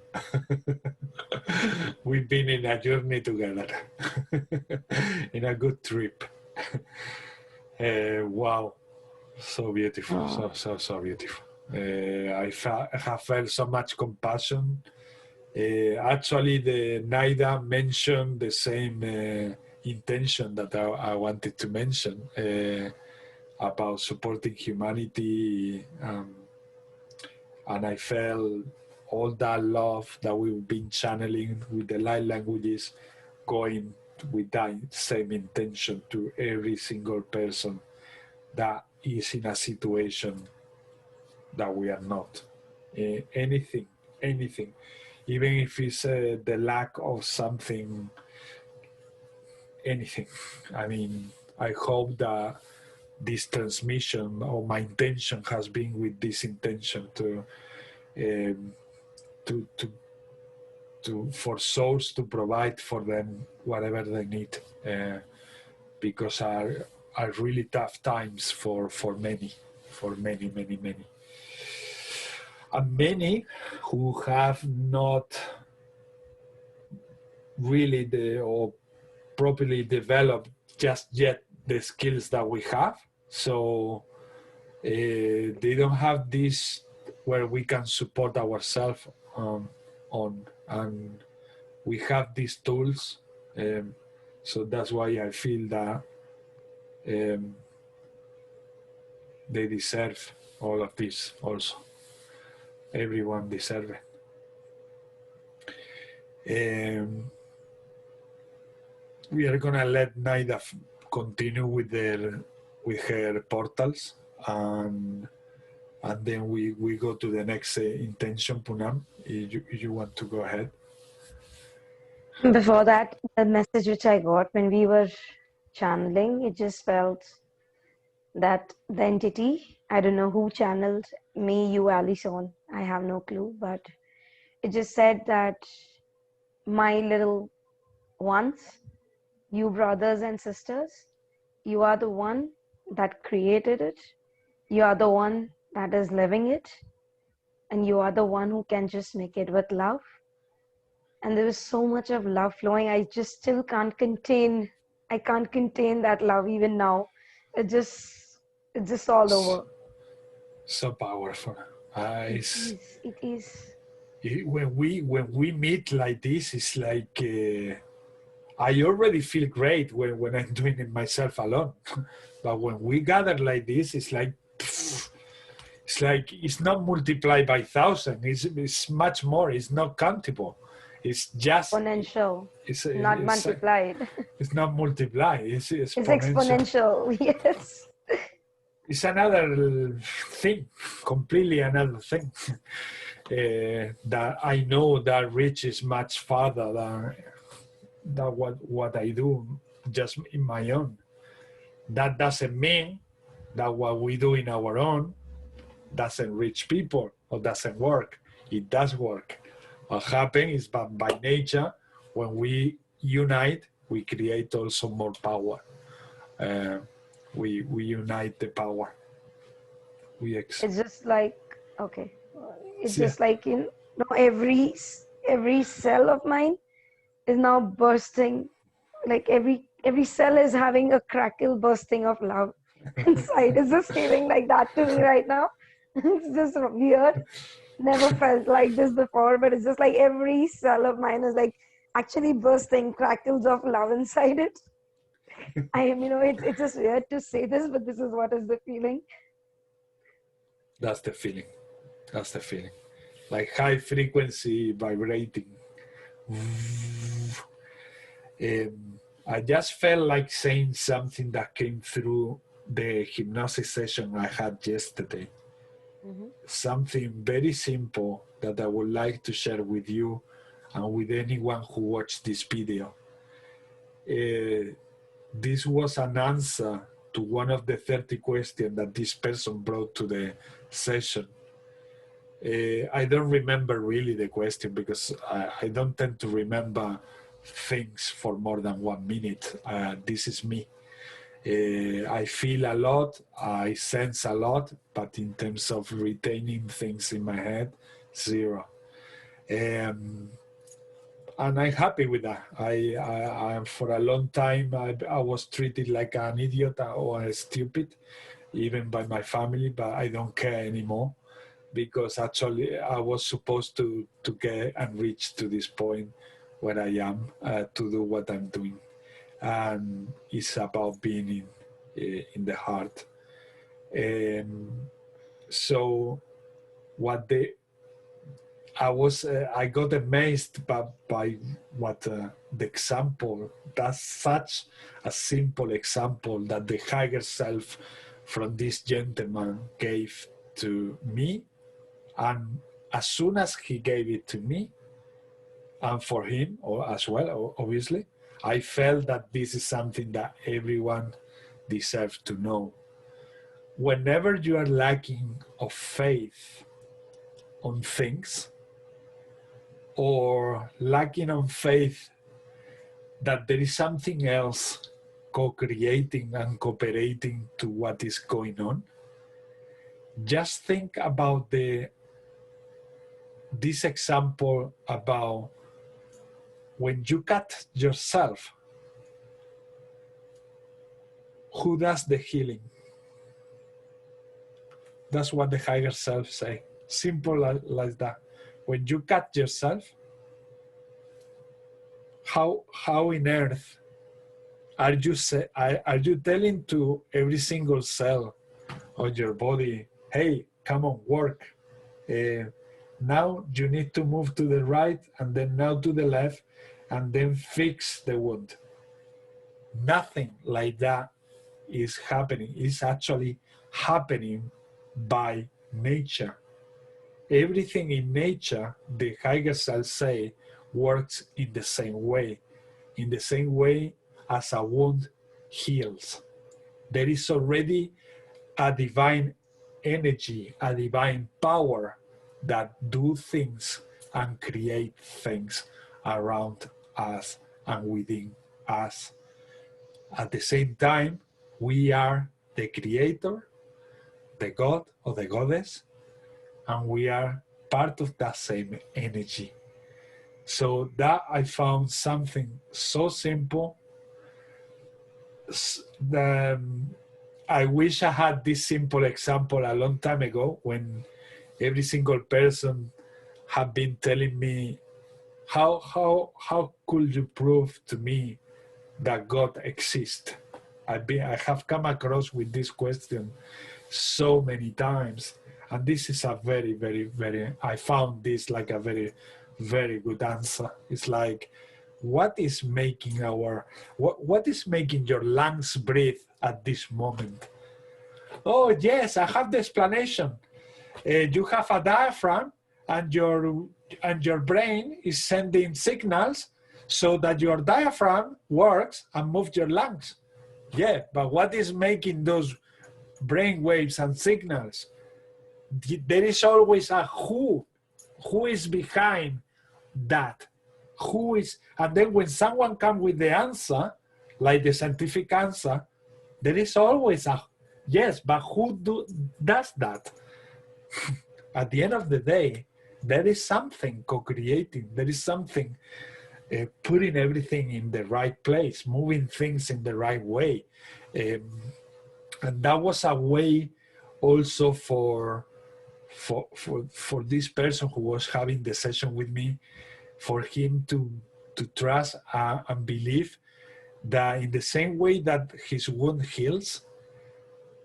We've been in a journey together, in a good trip. Wow, so beautiful, so beautiful. I have felt so much compassion. Actually, the Naida mentioned the same intention that I wanted to mention about supporting humanity. And I felt all that love that we've been channeling with the light languages going with that same intention to every single person that is in a situation that we are not. Anything, even if it's the lack of something, anything. I mean, I hope that this transmission, or my intention has been with this intention for souls to provide for them whatever they need, because are really tough times for many, and many who have not really or properly developed just yet the skills that we have. So they don't have this where we can support ourselves on, and we have these tools. So that's why I feel that they deserve all of this also. Everyone deserves it. We are gonna let Naida continue with her portals, and then we go to the next intention, Poonam. If you want to go ahead. Before that, the message which I got when we were channeling. It just felt that the entity, I don't know who channeled me, you, Alison, I have no clue, but it just said that my little ones, you brothers and sisters, you are the one that created it. You are the one that is living it. And you are the one who can just make it with love. And there was so much of love flowing. I just still can't contain, I can't contain that love even now. It's just all over. So powerful. It is. When we meet like this, it's like I already feel great when I'm doing it myself alone. But when we gather like this, it's like it's not multiplied by 1,000. It's much more. It's not countable. It's just exponential. It's not multiplied. It's not multiplied. It's exponential. It's exponential. Yes. It's another thing, completely another thing. That I know that reaches much farther than what I do just in my own. That doesn't mean that what we do in our own doesn't reach people or doesn't work. It does work. What happens is that by nature, when we unite, we create also more power. We unite the power. It's just like, okay. It's just like, you know, every cell of mine is now bursting. Like every cell is having a crackle bursting of love inside. It's just feeling like that to me right now. It's just weird. Never felt like this before, but it's just like every cell of mine is like actually bursting crackles of love inside it. It's just weird to say this, but this is what is the feeling. That's the feeling. That's the feeling. Like high frequency vibrating. I just felt like saying something that came through the hypnosis session I had yesterday. Mm-hmm. Something very simple that I would like to share with you and with anyone who watched this video. This was an answer to one of the 30 questions that this person brought to the session. I don't remember really the question because I don't tend to remember things for more than 1 minute. This is me. I feel a lot, I sense a lot, but in terms of retaining things in my head, zero. And I'm happy with that. I for a long time, I was treated like an idiot or stupid, even by my family, but I don't care anymore because actually I was supposed to get and reach to this point where I am to do what I'm doing. And it's about being in the heart. So what I got amazed by what the example, that's such a simple example that the higher self from this gentleman gave to me. And as soon as he gave it to me, and for him as well, obviously, I felt that this is something that everyone deserves to know. Whenever you are lacking of faith on things, or lacking on faith that there is something else co-creating and cooperating to what is going on, just think about this example about when you cut yourself, who does the healing? That's what the higher self say. Simple like that. When you cut yourself, how in earth are you telling to every single cell of your body, hey, come on, work. Now you need to move to the right and then now to the left and then fix the wound. Nothing like that is happening. It's actually happening by nature. Everything in nature, the higher self say, works in the same way as a wound heals. There is already a divine energy, a divine power that do things and create things around us and within us. At the same time, we are the creator, the God or the goddess, and we are part of that same energy. So that I found something so simple. I wish I had this simple example a long time ago, when every single person had been telling me, how could you prove to me that God exists? I have come across with this question so many times, and this is a very, I found this like a very good answer. It's like, what is making what is making your lungs breathe at this moment? Oh yes, I have the explanation. You have a diaphragm, and your brain is sending signals so that your diaphragm works and moves your lungs. Yeah, but what is making those brain waves and signals? There is always a who is behind that. Who is, and then when someone comes with the answer, like the scientific answer, there is always a yes, but who does that? At the end of the day, there is something co-creating, there is something putting everything in the right place, moving things in the right way. And that was a way also for this person who was having the session with me, for him to trust and believe that in the same way that his wound heals,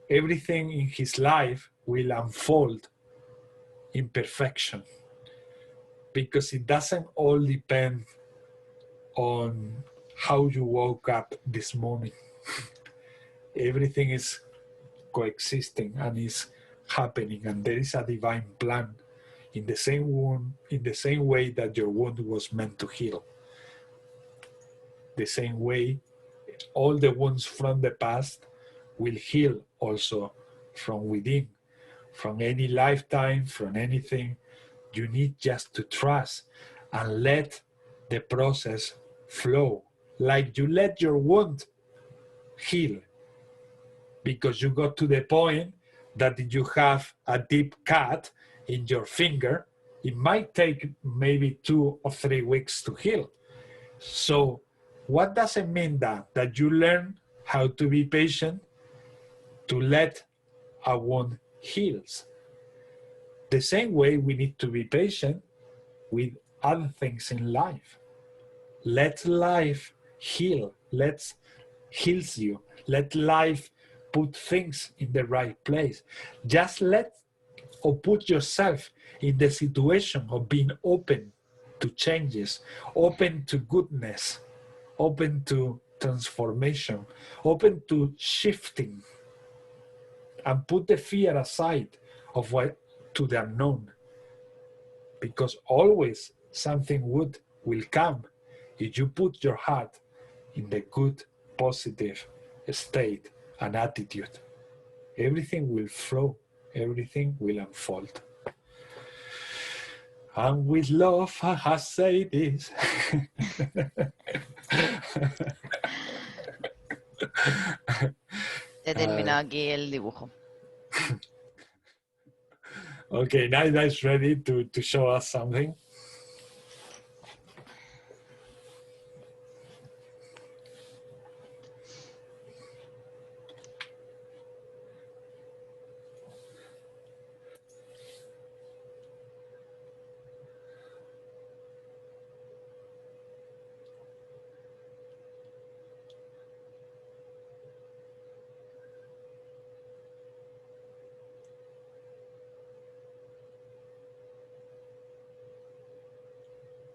everything in his life will unfold in perfection, because it doesn't all depend on how you woke up this morning. Everything is coexisting and is happening, and there is a divine plan in the same way that your wound was meant to heal. The same way all the wounds from the past will heal also from within, from any lifetime, from anything. You need just to trust and let the process flow, like you let your wound heal, because you got to the point that if you have a deep cut in your finger, it might take maybe 2 or 3 weeks to heal. So what does it mean that you learn how to be patient, to let a wound heals? The same way we need to be patient with other things in life. Let life heal. Let heals you. Let life put things in the right place. Just let or put yourself in the situation of being open to changes, open to goodness, open to transformation, open to shifting, and put the fear aside of what to the unknown, because always something good will come if you put your heart in the good, positive state and attitude. Everything will flow, everything will unfold. And with love, I have said this. He terminado aquí el dibujo. Okay, Naida is ready to show us something.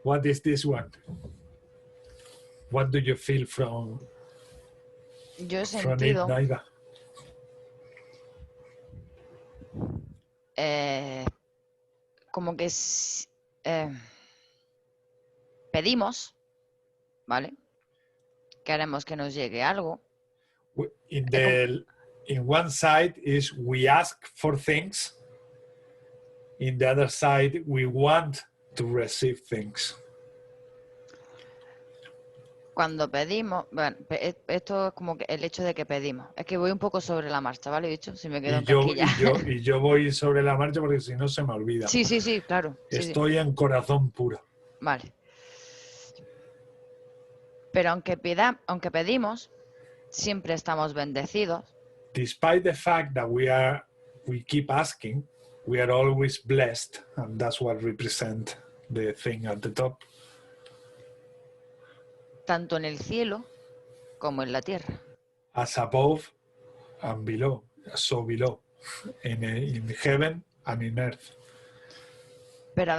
What is this one? What do you feel from Yo he it, sentido Naida? Como que pedimos, ¿vale? Queremos que nos llegue algo. In one side is we ask for things. In the other side, we want to receive things. Cuando pedimos, bueno, esto es como que el hecho de que pedimos. Es que voy un poco sobre la marcha, ¿vale, bicho? Si me quedo en casquilla. Y yo voy sobre la marcha porque si no se me olvida. Sí, claro. Estoy en corazón puro. Vale. Pero aunque pedimos, siempre estamos bendecidos. Despite the fact that we keep asking, we are always blessed, and that's what represents the thing at the top. Tanto en el cielo como en la tierra. As above and below, so below, in heaven and in earth. Pero a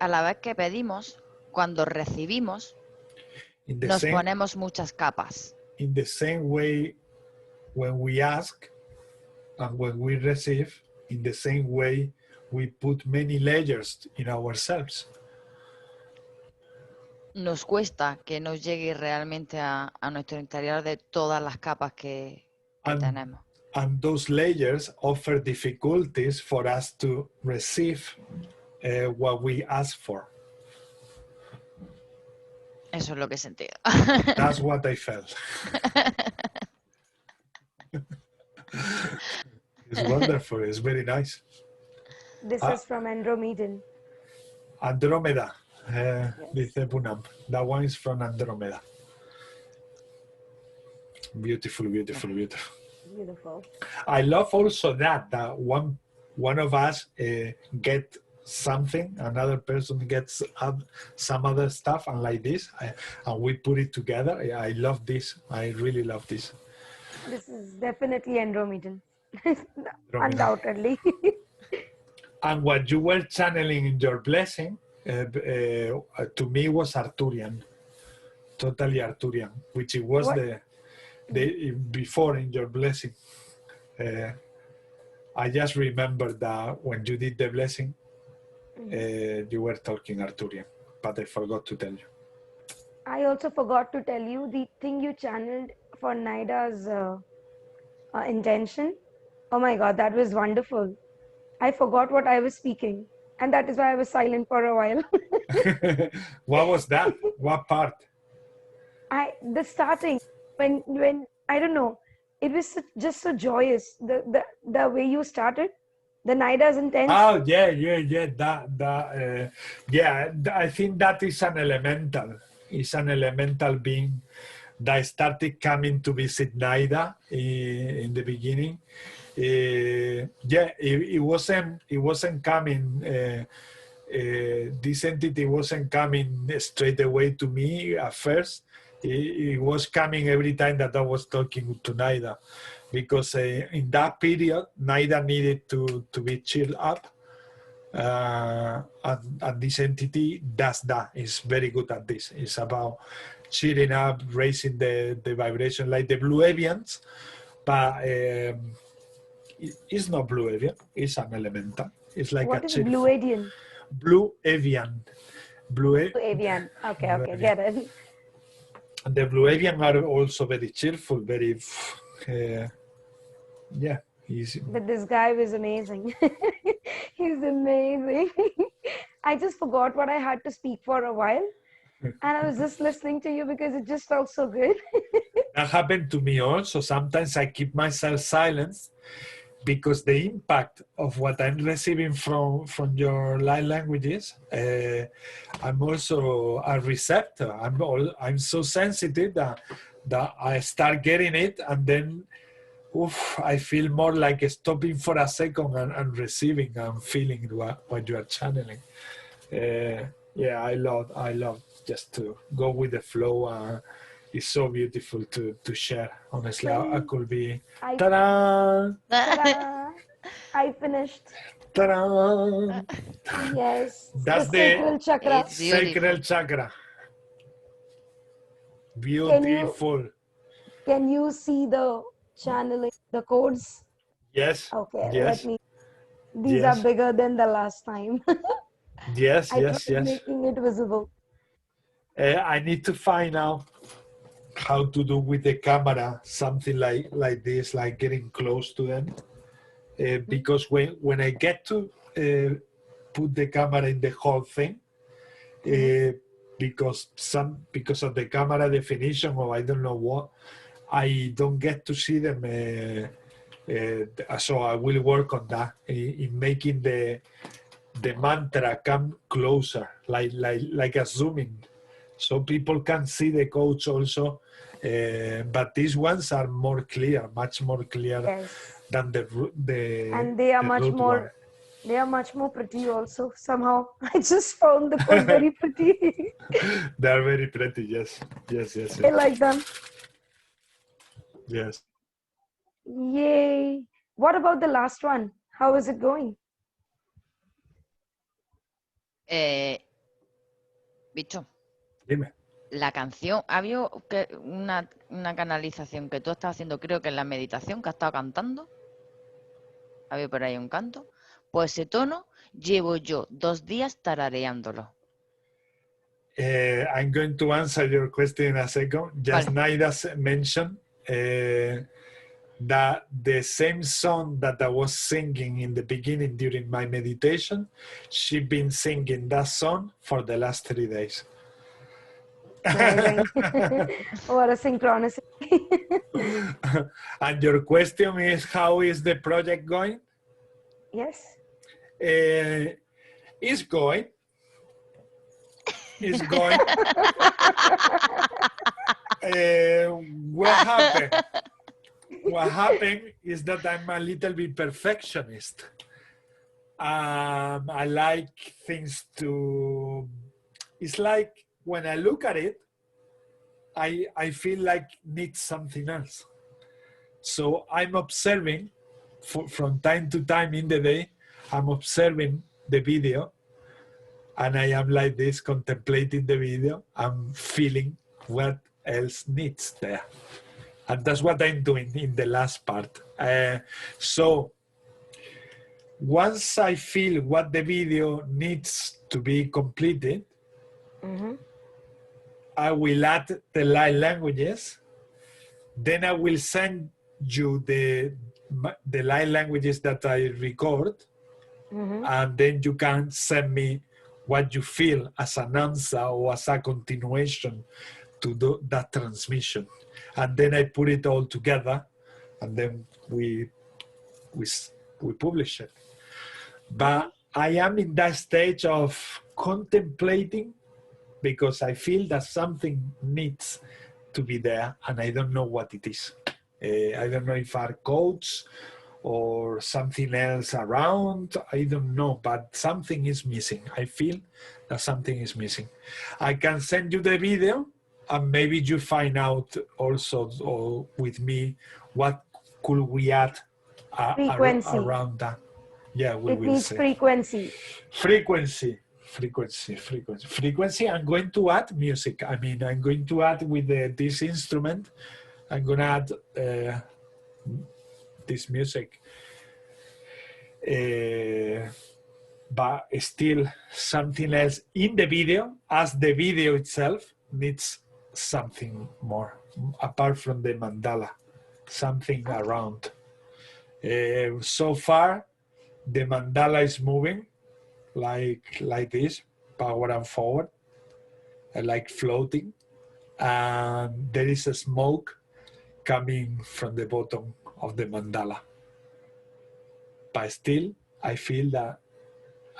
la vez que pedimos, cuando recibimos, nos ponemos muchas capas. In the same way, when we ask and when we receive, in the same way, we put many layers in ourselves. Nos cuesta que nos llegue realmente a nuestro interior de todas las capas que tenemos. And those layers offer difficulties for us to receive what we ask for. Eso es lo que he sentido. That's what I felt. It's wonderful. It's very nice. This is from Andromedan. Andromeda. Dice Punam. That one is from Andromeda. Beautiful, beautiful, beautiful. Beautiful. I love also that one of us get something, another person gets some other stuff, and like this, and we put it together. I love this. I really love this. This is definitely Andromedan. Undoubtedly. And what you were channeling in your blessing, to me, was Arthurian, totally Arthurian, which it was the before in your blessing. I just remember that when you did the blessing, you were talking Arthurian, but I forgot to tell you. I also forgot to tell you the thing you channeled for Naida's intention. Oh my God, that was wonderful. I forgot what I was speaking, and that is why I was silent for a while. What was that? What part? The starting, when I don't know, it was just so joyous. The way you started, the Naida's intention. Oh yeah. I think that is an elemental. It's an elemental being that started coming to visit Naida in the beginning. It wasn't coming. This entity wasn't coming straight away to me at first. It was coming every time that I was talking to Naida, because in that period, Naida needed to be chilled up. And this entity does that. It's very good at this. It's about cheering up, raising the vibration, like the blue avians, but it's not blue avian. It's an elemental. It's like what a is blue avian? Blue avian. Blue avian. Okay, get it. The blue avian are also very cheerful, very easy. But this guy was amazing. He's amazing. I just forgot what I had to speak for a while, and I was just listening to you because it just felt so good. That happened to me also. Sometimes I keep myself silent because the impact of what I'm receiving from your light languages, I'm also a receptor. I'm so sensitive that I start getting it, and then I feel more like stopping for a second and receiving and feeling what you are channeling. I love just to go with the flow. It's so beautiful to share. Honestly, I could be. Ta-da! Ta-da! I finished. Ta-da! Yes. That's the sacral chakra. Sacral chakra. Beautiful. Can you see the channeling, the codes? Yes. Okay. Yes. These are bigger than the last time. Yes. I tried making it visible. I need to find out how to do with the camera something like this, like getting close to them. Because when I get to put the camera in the whole thing, because of the camera definition or I don't know what, I don't get to see them. So I will work on that in making the mantra come closer, like a zooming, so people can see the codes also. But these ones are more clear, much more clear. Yes. Than And they are the much root more one. they are much more pretty also somehow. I just found the code very pretty. They are very pretty, yes. I like them. Yes. Yay. What about the last one? How is it going? Bicho, Dime. la canción, había una canalización que tú estabas haciendo, creo que en la meditación que has estado cantando. Había por ahí un canto. Pues ese tono llevo yo 2 días tarareándolo. I'm going to answer your question in a second. Just Naida mentioned that the same song that I was singing in the beginning during my meditation, she's been singing that song for the last 3 days. Amazing. What a synchronicity. And your question is, how is the project going? Yes. It's going. It's going. What happened? What happened is that I'm a little bit perfectionist. I like things to. It's like when I look at it, I feel like needs something else. So I'm observing from time to time in the day, I'm observing the video and I am like this, contemplating the video. I'm feeling what else needs there. And that's what I'm doing in the last part. So once I feel what the video needs to be completed, I will add the light languages. Then I will send you the light languages that I record. And then you can send me what you feel as an answer or as a continuation to that transmission. And then I put it all together and then we publish it. But I am in that stage of contemplating because I feel that something needs to be there and I don't know what it is. I don't know if are codes or something else around. I don't know, but something is missing. I feel that something is missing. I can send you the video and maybe you find out also with me what could we add around that. Yeah, we will needs see. Frequency. Frequency. I'm going to add music. I mean, I'm going to add with this instrument. I'm going to add this music. But still something else in the video, as the video itself needs something more, apart from the mandala, something around. So far, the mandala is moving like this, power and forward, like floating. And there is a smoke coming from the bottom of the mandala. But still, I feel that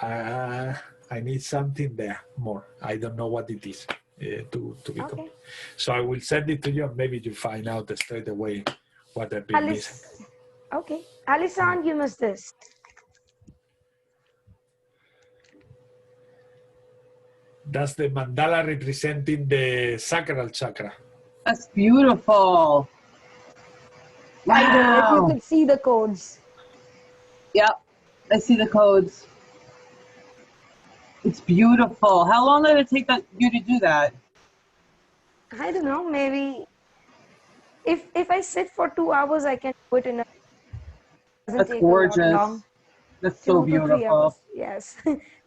I need something there more. I don't know what it is to become. Okay. So I will send it to you and maybe you find out straight away what I've been missing. Okay. Alison, you must this. That's the mandala representing the sacral chakra. That's beautiful. Wow. You could see the codes. Yep, I see the codes. It's beautiful. How long did it take you to do that? I don't know, maybe if I sit for 2 hours, I can do it in a. That's gorgeous. That's so beautiful. Yes.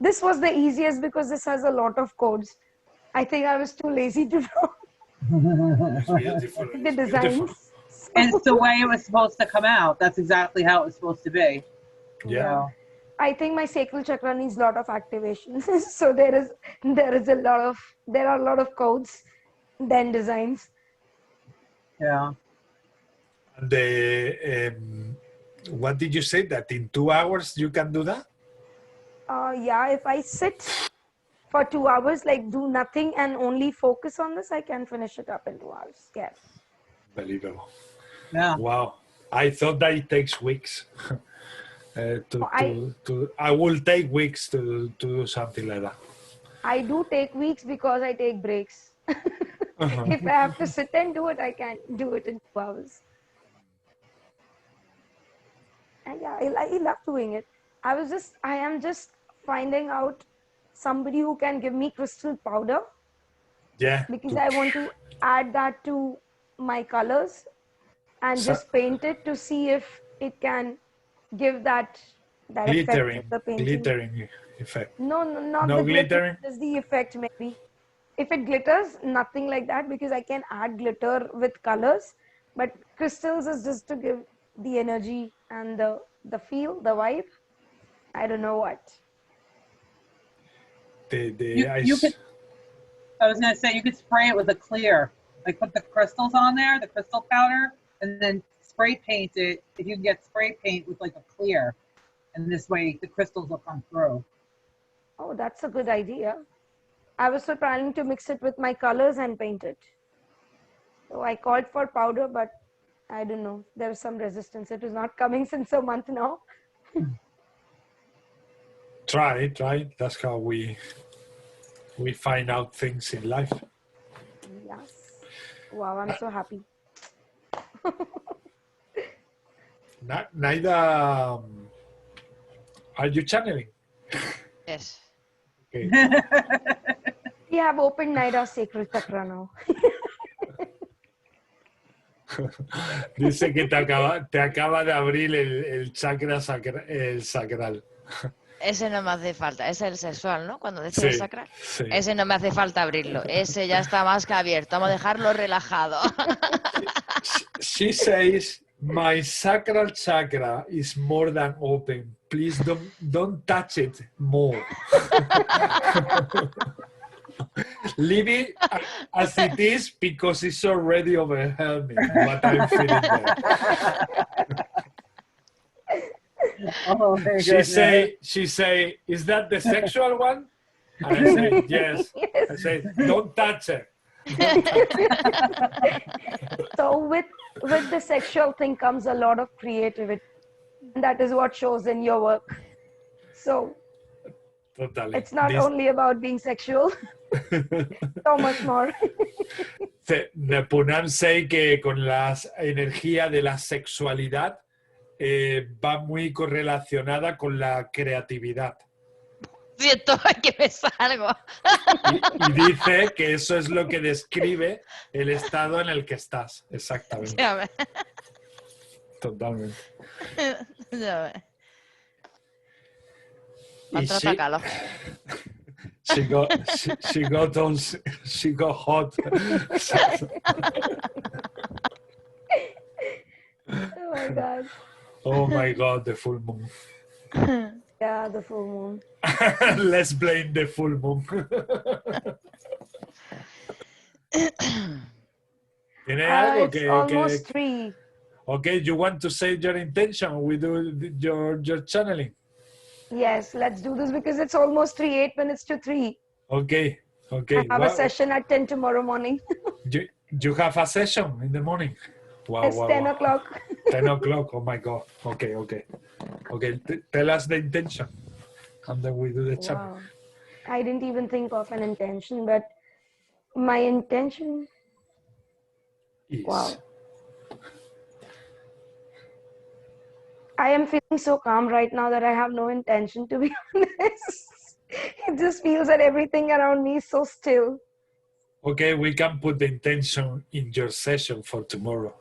This was the easiest because this has a lot of codes. I think I was too lazy to draw. It's beautiful. The It's beautiful. designs. It's the way it was supposed to come out. That's exactly how it was supposed to be. Yeah. I think my sacral chakra needs a lot of activation. So there are a lot of codes, then designs. Yeah. And what did you say, that in 2 hours you can do that? Yeah, if I sit for 2 hours, like do nothing and only focus on this, I can finish it up in 2 hours. Yes. Unbelievable. Yeah. Wow. I thought that it takes weeks. I will take weeks to do something like that. I do take weeks because I take breaks. If I have to sit and do it, I can do it in 2 hours. And yeah, I love doing it. I am just finding out somebody who can give me crystal powder. Yeah. Because I want to add that to my colors and just paint it to see if it can give that glittering, effect of the painting. glittering effect. No, not no the glittering. Just the effect maybe. If it glitters, nothing like that, because I can add glitter with colors, but crystals is just to give the energy and the feel, the vibe. I don't know what. I was gonna say you could spray it with a clear, like put the crystals on there, the crystal powder, and then spray paint it. If you can get spray paint with like a clear, and this way the crystals will come through. Oh, that's a good idea. I was planning to mix it with my colors and paint it. So I called for powder, but I don't know. There was some resistance. It was not coming since a month now. Try. That's how we find out things in life. Yes. Wow, I'm so happy. Naida, are you channeling? Yes. Okay. We have opened Naida's sacral chakra now. Dice que te acaba de abrir el chakra sacral. Ese no me hace falta, ese es el sexual, ¿no? Cuando decía Sí, sacral. sí. Ese no me hace falta abrirlo, ese ya está más que abierto, vamos a dejarlo relajado. She says, my sacral chakra is more than open. Please don't touch it more. Leave it as it is because it's already overwhelming what I'm feeling there. Oh, she say, is that the sexual one? And I say, yes. I say, don't touch it. So with the sexual thing comes a lot of creativity. And that is what shows in your work. So Totally. it's not only about being sexual. So much more. Punam say que con la energía de la sexualidad va muy correlacionada con la creatividad. Siento que me salgo. Y dice que eso es lo que describe el estado en el que estás. Exactamente. Ya ves. Totalmente. Ya ves. Otro tacalo. She got hot. Oh my God. Oh my God, the full moon. Yeah, the full moon. Let's blame the full moon. ¿Tiene algo It's almost 3. Okay, you want to say your intention? We do your channeling. Yes, let's do this because it's almost 3, 8 minutes to 3. Okay. I have a session at 10 tomorrow morning. You have a session in the morning? Wow, it's 10 o'clock. 10 o'clock, oh my God. Okay. Tell us the intention and then we do the channel. Wow. I didn't even think of an intention, but my intention Yes. Wow. I am feeling so calm right now that I have no intention, to be honest. It just feels that everything around me is so still. Okay, we can put the intention in your session for tomorrow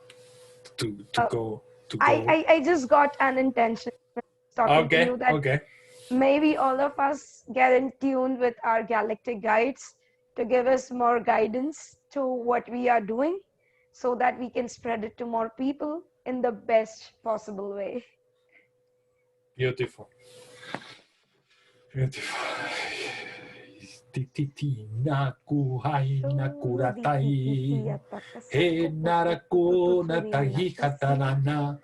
to go. I just got an intention talking to you that maybe all of us get in tune with our galactic guides to give us more guidance to what we are doing so that we can spread it to more people in the best possible way. Beautiful. Beautiful. Titi naku hai nakuratai. He naraku natahi katarana.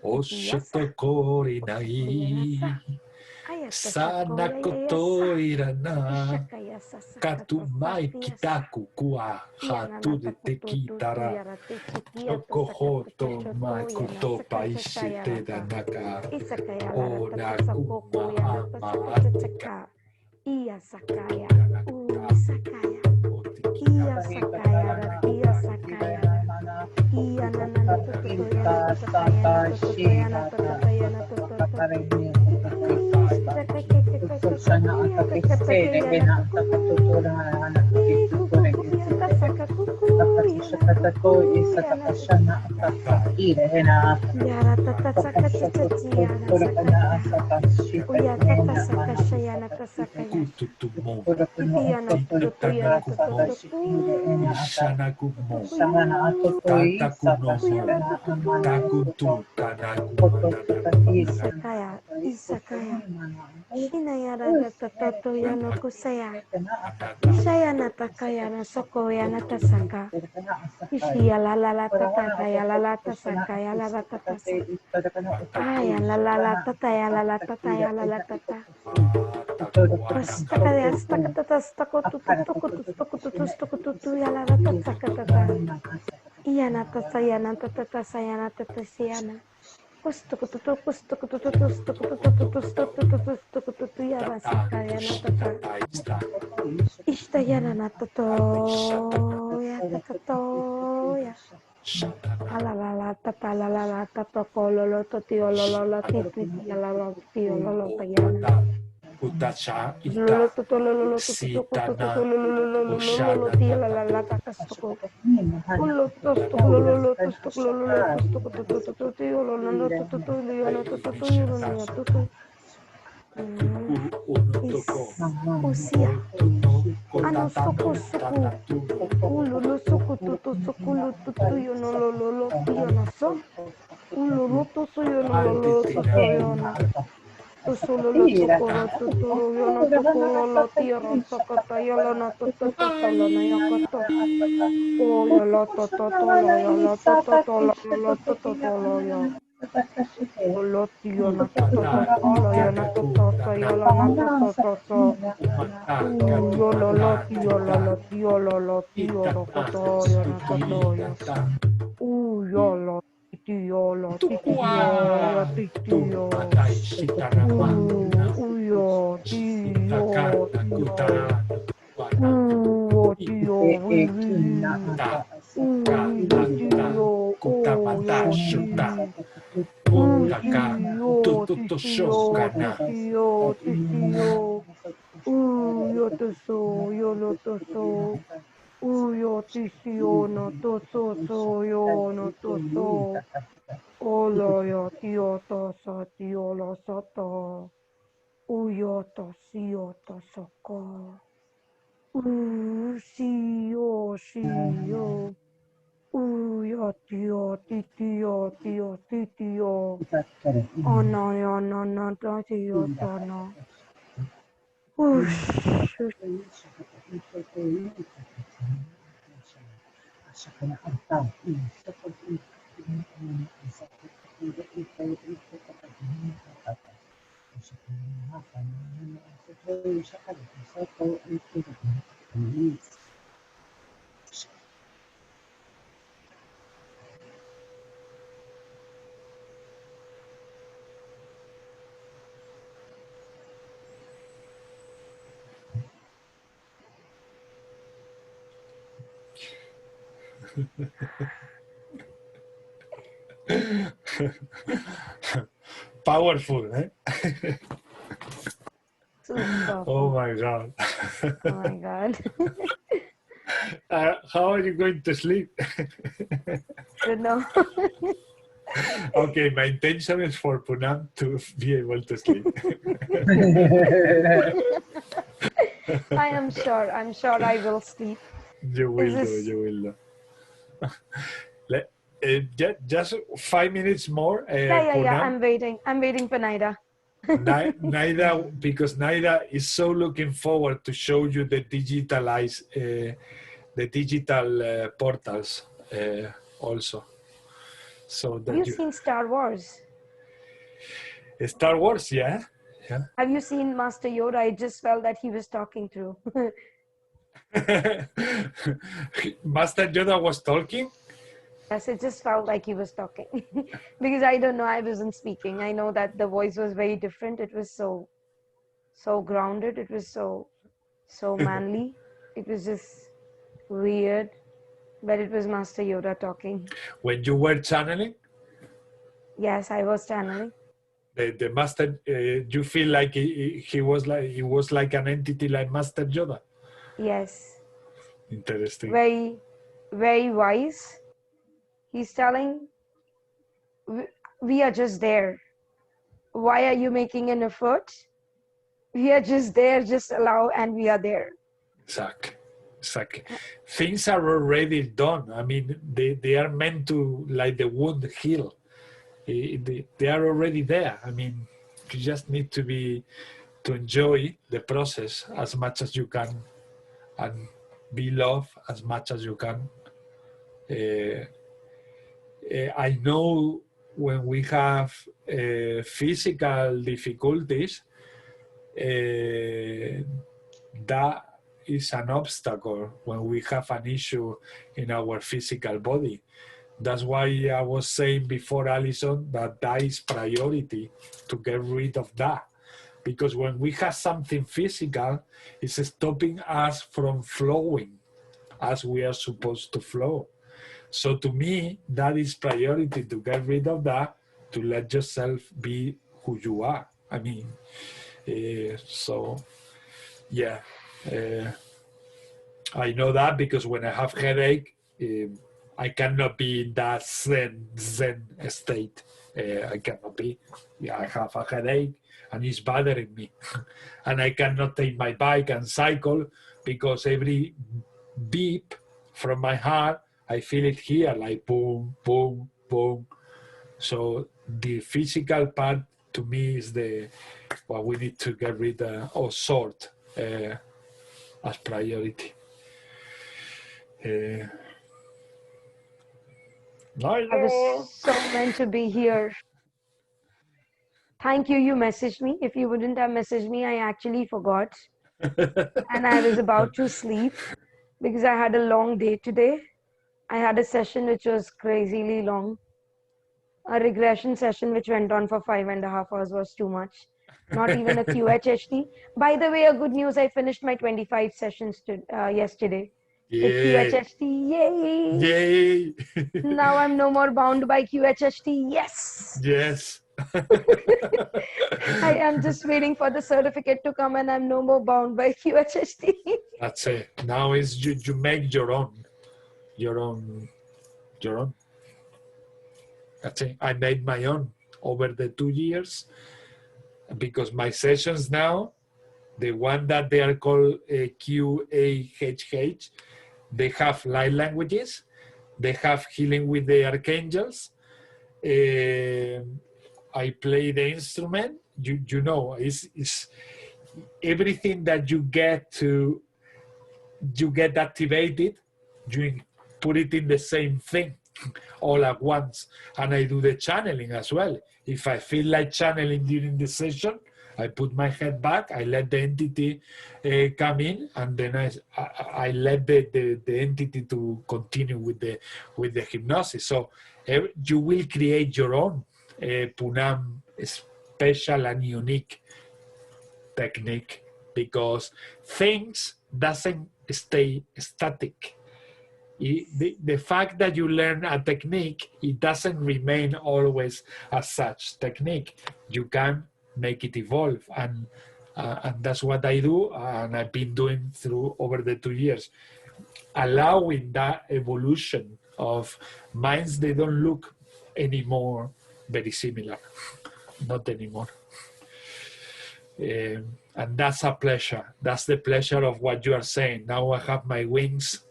Oshotokori nai. Sanakoto irana. Katumai kitaku kua hatu de tekitara. Yokohoto makuto paishite da nakara. Ona kuma amatika. Iya sakaya, sakaya, iya sakaya, iya sakaya, iya nana tutu yana tutu yana tutu yana tutu Isakaya, Shinayara Tatoto Yanokusaya, Ishayana Takayana Sokoyana Tasaka, Ishia la Tataya la Tasakaya la Tatasa, Aya la Tataya la Tataya la Tata. Stakaya Stakatata Stakotutu Yala Tatsakatata, Iana Tasayana Tata Sayana Tatasiana. Utacha ita sitana oshana Usia, ano suku ululu suku tutu yono tiona so, ululu tusu yono tuyona. Tusululu tukuro tuturu yono tukulolo tioro sokota yolono tututolo na yokoto. O yolo totolo yolo totolo yo. Olo tiona totolo yona tototo yolono tototo. Yololo tiolo koto yona toto yo. Yolo titiolo titio titio. Uyo tio Uyoto siyoto soko. Siyo. Uyo tio titio. Oh no, tio no. Powerful, eh? Oh my God. Oh my God. How are you going to sleep? Don't know. Okay, my intention is for Punam to be able to sleep. I'm sure I will sleep. You will do, this- you will do. Just 5 minutes more, yeah. Poonam. I'm waiting for Naida. Naida, because Naida is so looking forward to show you the digital portals also. So that Have you seen Star Wars? Star Wars, yeah. Have you seen Master Yoda? I just felt that he was talking through. Master Yoda was talking. Yes, it just felt like he was talking. Because I don't know, I wasn't speaking. I know that the voice was very different. It was so grounded. It was so manly. It was just weird. But it was Master Yoda talking. When you were channeling, Yes, I was channeling. the master, you feel like he was like an entity like Master Yoda. Yes. Interesting. Very, very wise. He's telling, we are just there. Why are you making an effort? We are just there, just allow, and we are there. Exactly. Things are already done. I mean, they are meant to, like the wound, heal. They are already there. I mean, you just need to enjoy the process as much as you can and be loved as much as you can. I know when we have physical difficulties, that is an obstacle when we have an issue in our physical body. That's why I was saying before, Alison, that is priority to get rid of that. Because when we have something physical, it's stopping us from flowing as we are supposed to flow. So to me, that is priority, to get rid of that, to let yourself be who you are. I mean, so yeah. I know that because when I have headache, I cannot be in that zen state. I cannot be. Yeah, I have a headache and it's bothering me. And I cannot take my bike and cycle because every beep from my heart, I feel it here, like boom, boom, boom. So the physical part to me is what we need to get rid of or sort as priority. I was so meant to be here. Thank you, you messaged me. If you wouldn't have messaged me, I actually forgot. And I was about to sleep because I had a long day today. I had a session which was crazily long. A regression session which went on for 5.5 hours was too much. Not even a QHHT. By the way, a good news, I finished my 25 sessions yesterday. Yeah. With QHHT, yay! Yay! Now I'm no more bound by QHHT, yes! Yes. I am just waiting for the certificate to come and I'm no more bound by QHHT. That's it. Now is you make your own. That's it. I made my own over the 2 years because my sessions now, the one that they are called QHHT, they have light languages, they have healing with the archangels. I play the instrument. You know, it's everything that you get activated, you put it in the same thing all at once. And I do the channeling as well. If I feel like channeling during the session, I put my head back, I let the entity come in, and then I let the entity to continue with the hypnosis. So you will create your own Poonam special and unique technique, because things doesn't stay static. The fact that you learn a technique, it doesn't remain always as such technique. You can make it evolve, and that's what I do, and I've been doing through over the 2 years, allowing that evolution of minds. They don't look anymore very similar, not anymore. And that's a pleasure. That's the pleasure of what you are saying. Now I have my wings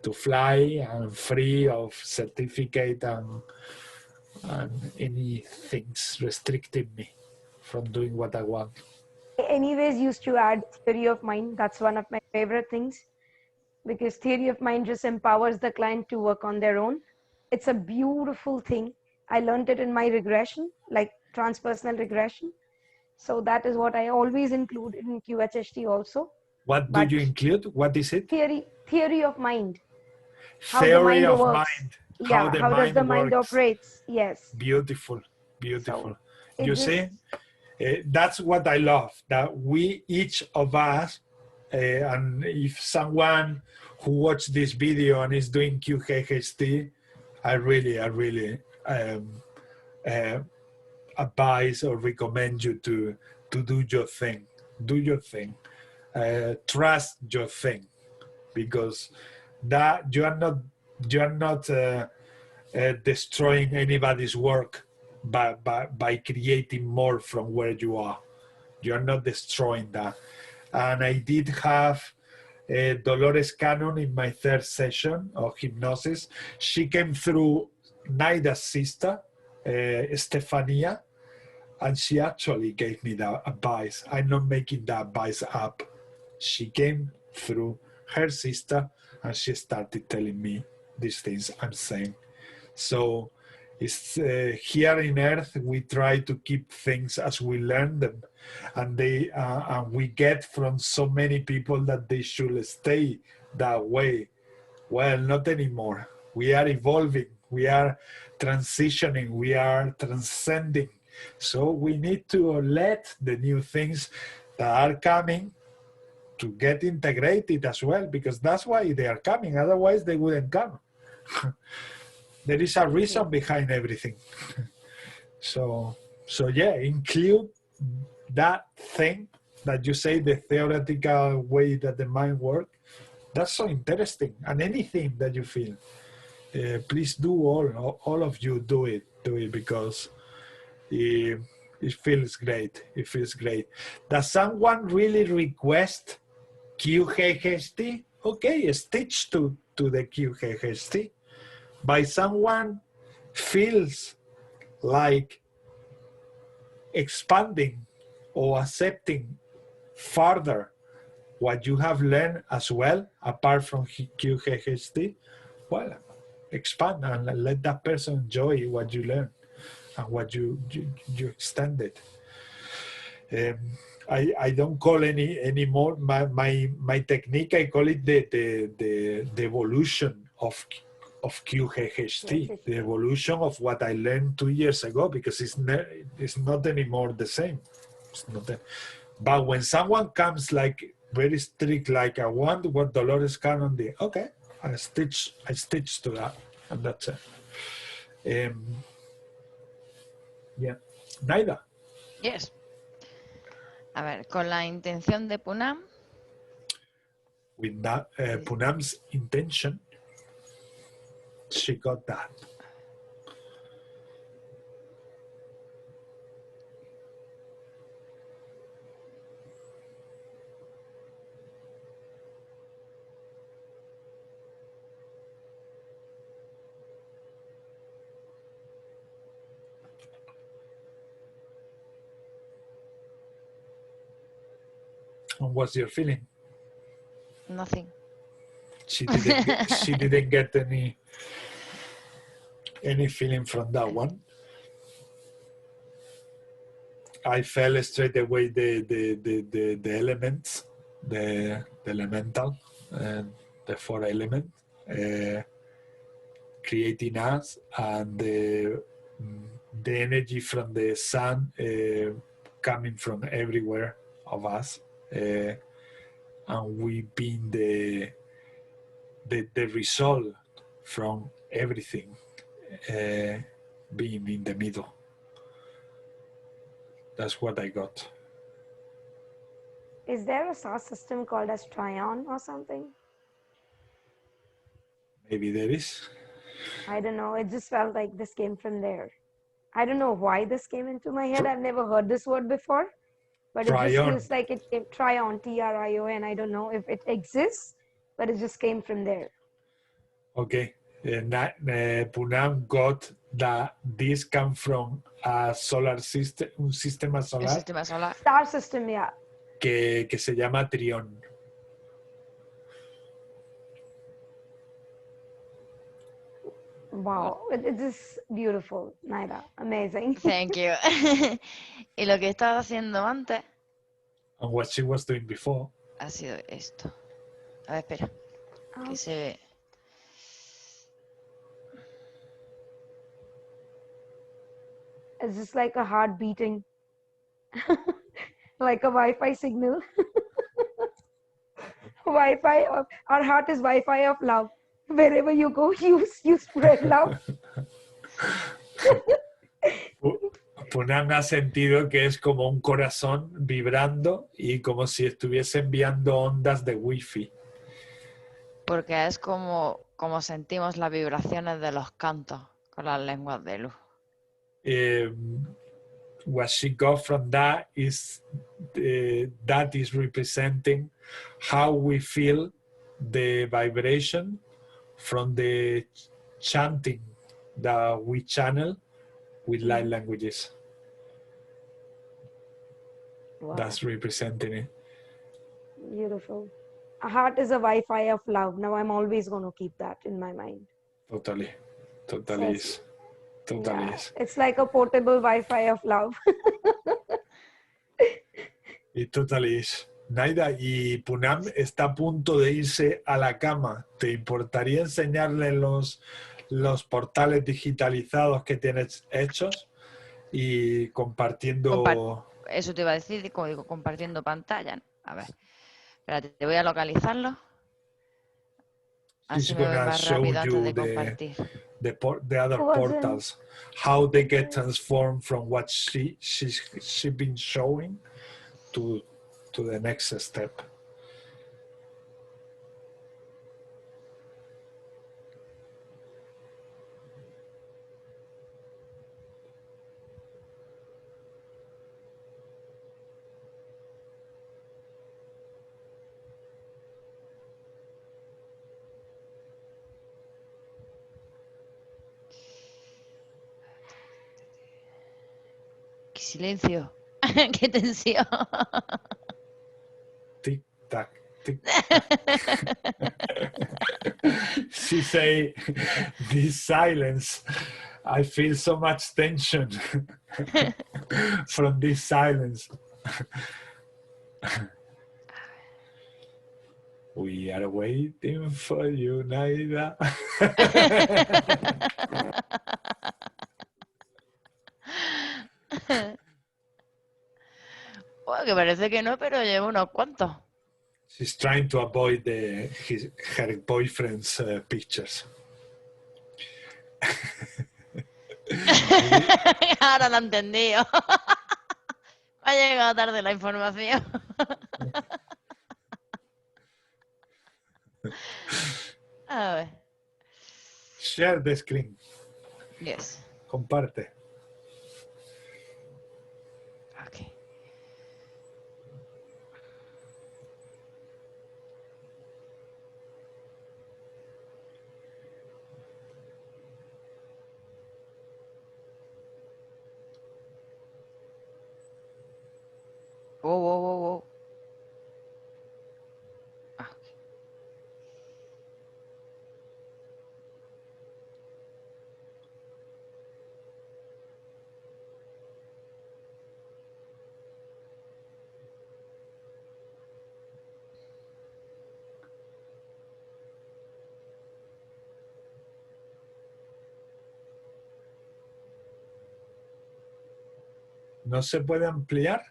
to fly and free of certificate and any things restricting me from doing what I want. Anyways, used to add theory of mind. That's one of my favorite things, because theory of mind just empowers the client to work on their own. It's a beautiful thing. I learned it in my regression, like transpersonal regression. So that is what I always include in QHHT also. What do you include? What is it? Theory of mind. How Theory the mind of works. mind. Yeah, how does the mind operates? Yes. Beautiful, beautiful. So you see, that's what I love, that we, each of us, and if someone who watched this video and is doing QHHT, I really advise or recommend you to do your thing. Do your thing. Trust your thing, because that you are not destroying anybody's work by creating more from where you are. You are not destroying that. And I did have Dolores Cannon in my third session of hypnosis. She came through Naida's sister, Stefania, and she actually gave me that advice. I'm not making that advice up. She came through her sister and she started telling me these things I'm saying. So it's here in Earth, we try to keep things as we learn them, and we get from so many people that they should stay that way. Well, not anymore. We are evolving, we are transitioning, we are transcending. So we need to let the new things that are coming to get integrated as well, because that's why they are coming. Otherwise, they wouldn't come. There is a reason behind everything. So yeah, include that thing that you say, the theoretical way that the mind works. That's so interesting. And anything that you feel, please do all of you do it because it feels great. It feels great. Does someone really request QHHT? Okay, stitch to the QHHT. By someone feels like expanding or accepting further what you have learned as well, apart from QHHT, well, expand and let that person enjoy what you learn and what you extended. I don't call anymore my technique. I call it the evolution of QHHT, the evolution of what I learned 2 years ago, because it's not anymore the same. It's not but when someone comes like very strict, like I want what Dolores Cannon did, okay, I stitch to that, and that's it. Yeah, Naida. Yes. A ver, con la intención de Punam. With that, Punam's intention, she got that. And what's your feeling? Nothing. She didn't get any feeling from that one. I felt straight away the elements, the elemental, and the 4 elements creating us, and the energy from the sun coming from everywhere of us, and we being the result from everything being in the middle. That's what I got. Is there a star system called as Tryon or something? Maybe there is. I don't know. It just felt like this came from there. I don't know why this came into my head. I've never heard this word before, but it just feels like it came, Tryon, T-R-I-O-N. I don't know if it exists, but it just came from there. Okay. Poonam got that this come from a solar system, un sistema El solar sistema solar. Star system, yeah. que se llama Trión. Wow, it is beautiful, Naida. Amazing. Thank you. Y lo que estaba haciendo antes And what she was doing before. ha sido esto. A ver, espera. Que se ve. It's just like a heart beating, like a Wi-Fi signal. Wi-Fi, our heart is Wi-Fi of love. Wherever you go, you spread love. Poonam ha sentido que es como un corazón vibrando y como si estuviese enviando ondas de wifi. Porque es como sentimos las vibraciones de los cantos con las lenguas de luz. What she got from that is representing how we feel the vibration from the chanting that we channel with light languages. Wow. That's representing it. Beautiful. A heart is a Wi-Fi of love. Now I'm always going to keep that in my mind. Totally Yes. is. Totally Yeah. is. It's like a portable Wi-Fi of love. It totally is. Naida, y Poonam está a punto de irse a la cama. ¿Te importaría enseñarle los portales digitalizados que tienes hechos y compartiendo? Eso te iba a decir, como digo, compartiendo pantalla, ¿no? A ver, espérate, te voy a localizarlo. Así me voy más rápido antes de compartir. The other portals, how they get transformed from what she been showing to the next step. ¡Qué silencio! ¡Qué tensión! Tic tac, tic tac. She say, this silence, I feel so much tension from this silence. We are waiting for you, Naida. Bueno, que parece que no, pero llevo unos cuantos. She's trying to avoid her boyfriend's pictures. Ahora lo he entendido. Ha llegado tarde la información. A ver. Share the screen. Yes. Comparte. Ok. Wow. Ah, ok. ¿No se puede ampliar?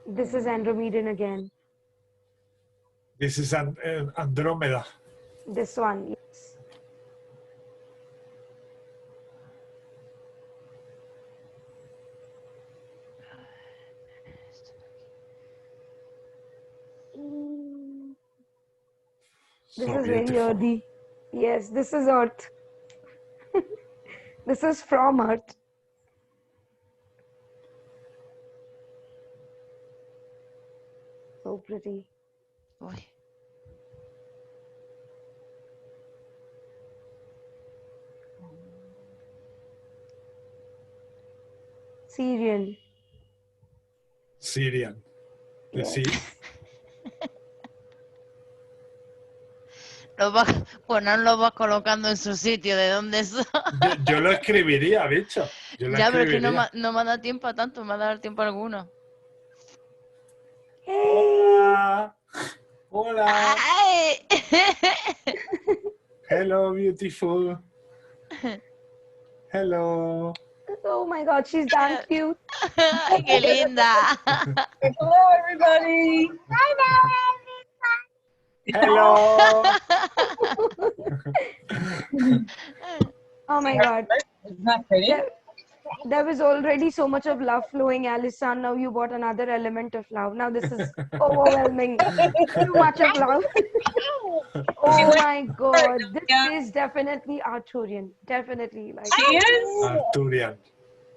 This is Andromedan again. This is Andromeda. This one, yes. This So is very beautiful. earthy. Yes, this is Earth. This is from Earth. So pretty. Uy. Syrian. Syrian. Yeah. Sí. Pues no lo vas colocando en su sitio, ¿de dónde son? Yo lo escribiría, bicho. Yo lo Ya, pero es que escribiría. no me ha dado tiempo a tanto, me ha dado tiempo a alguno. Hola. Hola. ¡Ay! Hello, beautiful. Hello. Oh my God, she's damn cute. ¡Ay, qué linda! Hello, everybody. Hello. Oh my God. Isn't that pretty? There was already so much of love flowing, Alison. Now you brought another element of love. Now this is overwhelming. Too much of love. Oh my God. This is definitely Arthurian. Definitely. Like, She is? Arturian.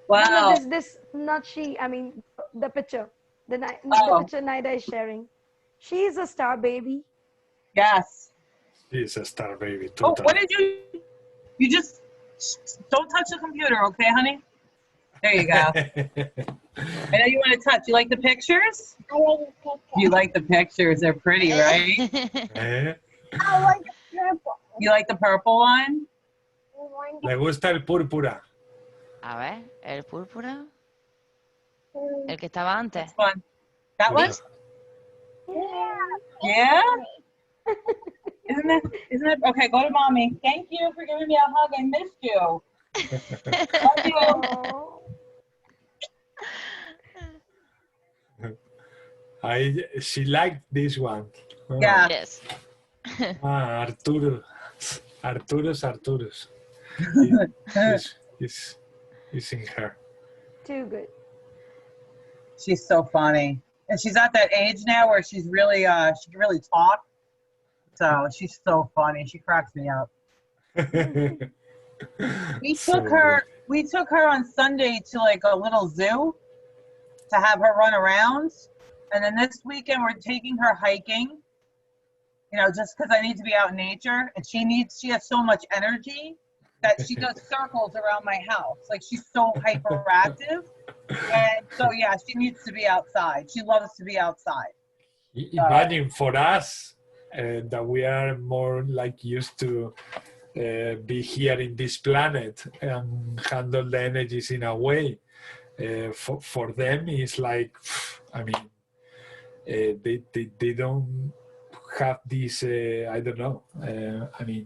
Wow. this not she. I mean, the picture. The Oh. picture Naida is sharing. She is a star baby. Yes. She's a star baby. Oh, Totally. what did you just, don't touch the computer, okay, honey? There you go. I know you want to touch. You like the pictures? I like the picture. You like the pictures. They're pretty, right? ¿Eh? I like the purple. You like the purple one? Le gusta el púrpura. A ver, el púrpura. El que estaba antes. This one. That one? Yeah? Isn't it? Okay, go to mommy. Thank you for giving me a hug. I missed you. Love you. She liked this one. Oh. Yeah. Yes. Arturus. Arturus. He's in her. Too good. She's so funny. And she's at that age now where she's really, she can really talk. So she's so funny. She cracks me up. We took her on Sunday to like a little zoo to have her run around. And then this weekend we're taking her hiking, you know, just because I need to be out in nature. And she has so much energy that she does circles around my house. Like she's so hyperactive. And so, yeah, she needs to be outside. She loves to be outside. Imagine for us that we are more like used to be here in this planet and handle the energies in a way. For them, it's like, I mean, they don't have this, I don't know, I mean,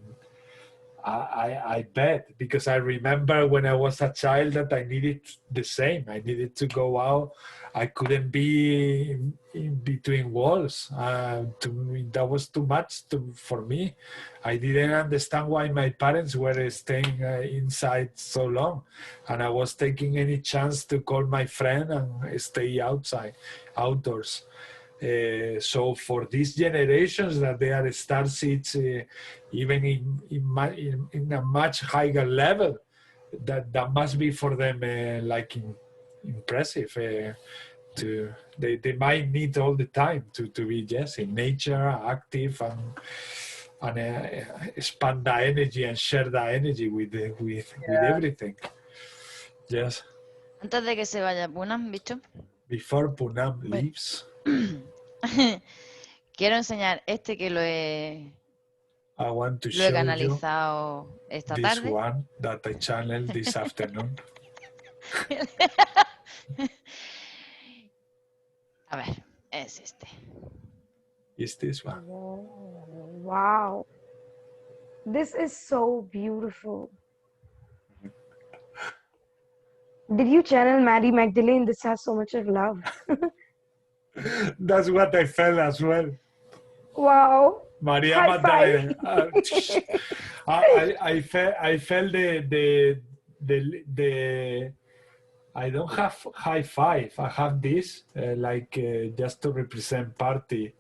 I bet, because I remember when I was a child that I needed the same. I needed to go out. I couldn't be in between walls. That was too much for me. I didn't understand why my parents were staying inside so long. And I was taking any chance to call my friend and stay outdoors. So for these generations that they are starseeds, even in a much higher level, that must be for them like impressive. They might need all the time to be in nature, active, and expand the energy and share the energy with everything. Yes. Antes de que se vaya Punam, bicho. Before Punam leaves. Quiero enseñar este que lo he canalizado esta this tarde. one that I channeled this afternoon. A ver, es este. Is this one? Oh, wow. This is so beautiful. Did you channel Mary Magdalene? This has so much of love. That's what I felt as well. Wow. Maria High Magdalene. five. I felt the I don't have high five. I have this just to represent party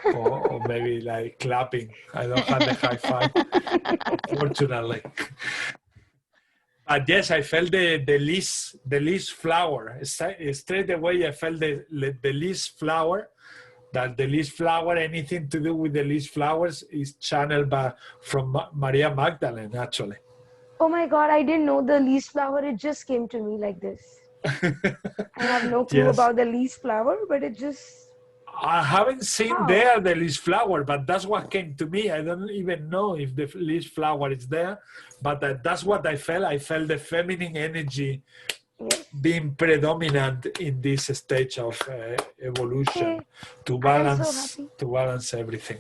or maybe like clapping. I don't have the high five, unfortunately. But yes, I felt the leaf flower. Straight away, I felt the leaf flower. That the leaf flower, anything to do with the leaf flowers, is channeled from Maria Magdalene, actually. Oh my God, I didn't know the leaf flower. It just came to me like this. I have no clue Yes. about the leaf flower, but it just, I haven't seen Wow. there the leaf flower, but that's what came to me. I don't even know if the leaf flower is there, but that's what I felt. I felt the feminine energy yes. being predominant in this stage of evolution Okay. to I am so balance everything.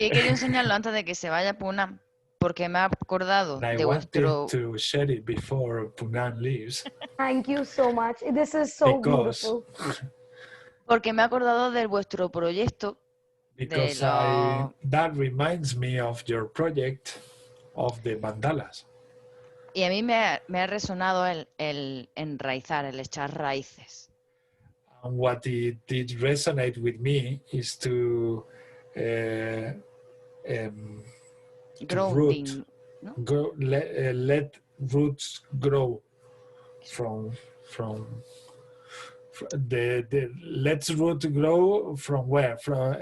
Y he querido enseñarlo antes de que se vaya Punam, porque me ha acordado And I de wanted vuestro... to share it before Punan leaves Thank you so much. This is so because beautiful. Porque me ha acordado de vuestro proyecto. because lo- that reminds me of your project of the mandalas. Y a mí me ha resonado el enraizar, el echar raíces. And what it did resonate with me is to Grounding, ¿no? let roots grow from the let's root grow from where, from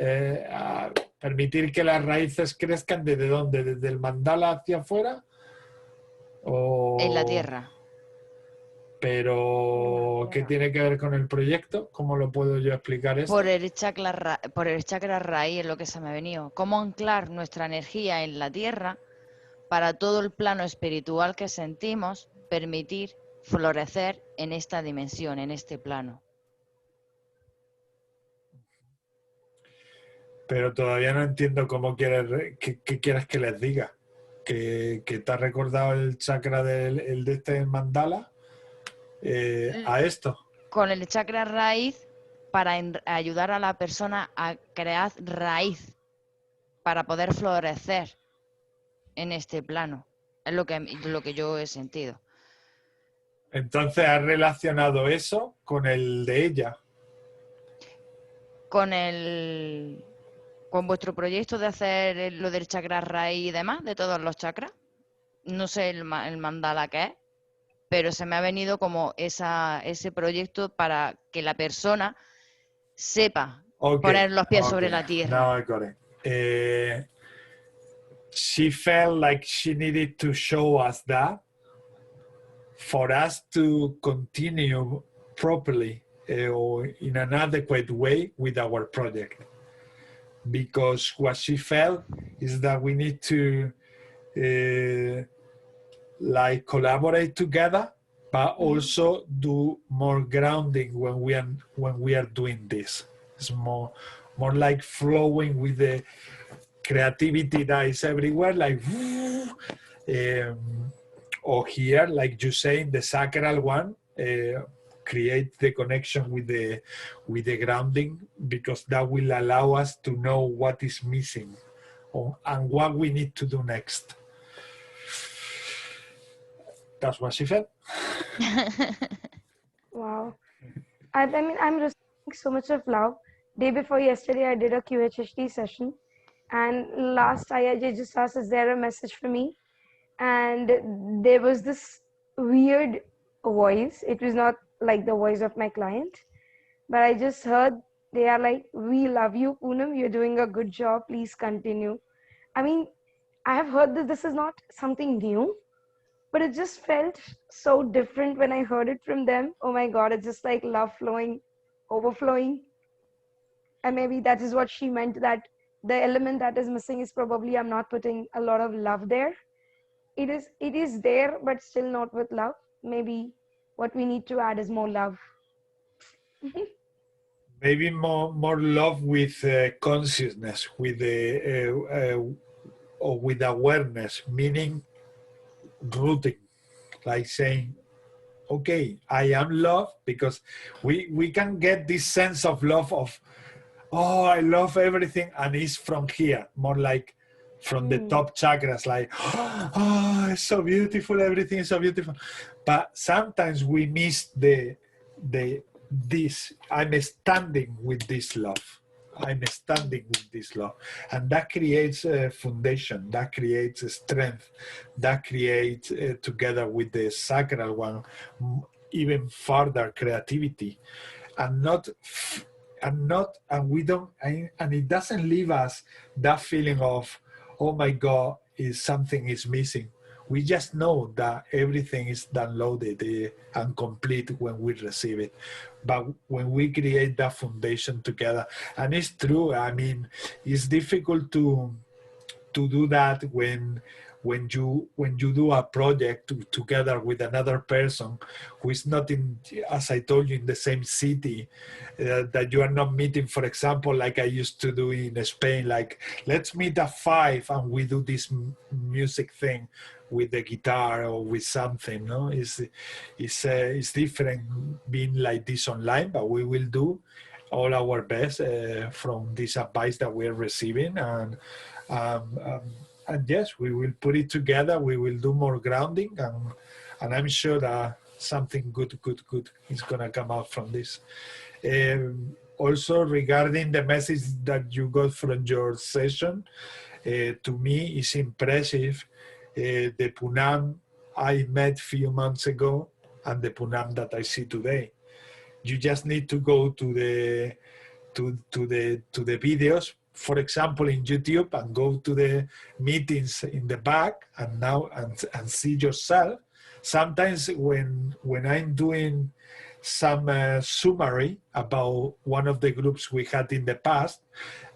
permitir que las raíces crezcan desde dónde, desde el mandala hacia afuera o En la tierra. pero ¿qué tiene que ver con el proyecto? ¿Cómo lo puedo yo explicar esto? Por el chakra raíz es lo que se me ha venido. Cómo anclar nuestra energía en la tierra para todo el plano espiritual que sentimos, permitir florecer en esta dimensión, en este plano. Pero todavía no entiendo cómo quieres, qué quieres que les diga. Que te ha recordado el chakra de este mandala a esto. Con el chakra raíz para ayudar a la persona a crear raíz para poder florecer en este plano. Es lo que yo he sentido. Entonces has relacionado eso con el de ella. Con vuestro proyecto de hacer lo del chakra raíz y demás, de todos los chakras. No sé el mandala que es, pero se me ha venido como ese proyecto para que la persona sepa poner los pies sobre la tierra. Now I got it. She felt like she needed to show us that for us to continue properly or in an adequate way with our project. Because what she felt is that we need to like collaborate together, but also do more grounding when we are doing this. It's more like flowing with the creativity that is everywhere, like or here, like you say, in the sacral one, create the connection with the grounding, because that will allow us to know what is missing and what we need to do next. That's what she felt. Wow. I mean, I'm receiving so much of love. Day before yesterday, I did a QHHT session. And last I just asked, is there a message for me? And there was this weird voice. It was not like the voice of my client, but I just heard they are like, we love you, Poonam, you're doing a good job, please continue. I mean, I have heard that this is not something new, but it just felt so different when I heard it from them. Oh my God, it's just like love flowing, overflowing. And maybe that is what she meant, that the element that is missing is probably I'm not putting a lot of love there. It is there, but still not with love. Maybe what we need to add is more love. Maybe more love with consciousness, with or with awareness, meaning rooting, like saying, okay, I am love, because we can get this sense of love of, oh, I love everything, and it's from here, more like from the top chakras, like, oh, it's so beautiful, everything is so beautiful. But sometimes we miss this, I'm standing with this love. I'm standing with this love. And that creates a foundation, that creates a strength, that creates, together with the sacral one, even further creativity. And it doesn't leave us that feeling of, oh my God, something is missing. we just know that everything is downloaded and complete when we receive it. But when we create that foundation together, and it's true, I mean, it's difficult to do that when you do a project together with another person who is not in, as I told you, in the same city, that you are not meeting, for example, like I used to do in Spain, like let's meet at 5 and we do this music thing with the guitar or with something. No, it's different being like this online, but we will do all our best from this advice that we're receiving, and yes, we will put it together. We will do more grounding, and I'm sure that something good is gonna come out from this. Also, regarding the message that you got from your session, to me, it's impressive. The Punam I met a few months ago and the Punam that I see today. You just need to go to the videos, for example, in YouTube, and go to the meetings in the back and see yourself. Sometimes when I'm doing some summary about one of the groups we had in the past,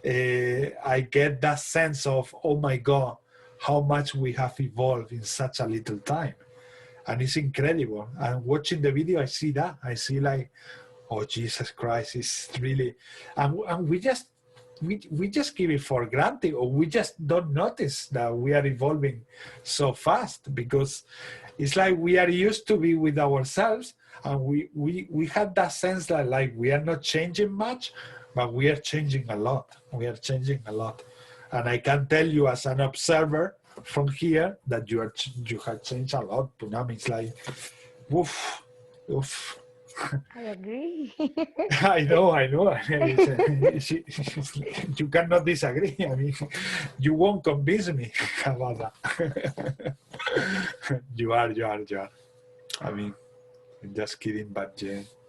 I get that sense of, oh my God, how much we have evolved in such a little time. And it's incredible. And watching the video, I see that. I see like, oh, Jesus Christ, it's really, and we just give it for granted, or we just don't notice that we are evolving so fast, because it's like we are used to be with ourselves, and we have that sense that like we are not changing much, but we are changing a lot. We are changing a lot. And I can tell you as an observer from here that you have changed a lot. Punam, it's like, woof, woof. I agree. I know. You cannot disagree. I mean, you won't convince me about that. You are. I mean, I'm just kidding, but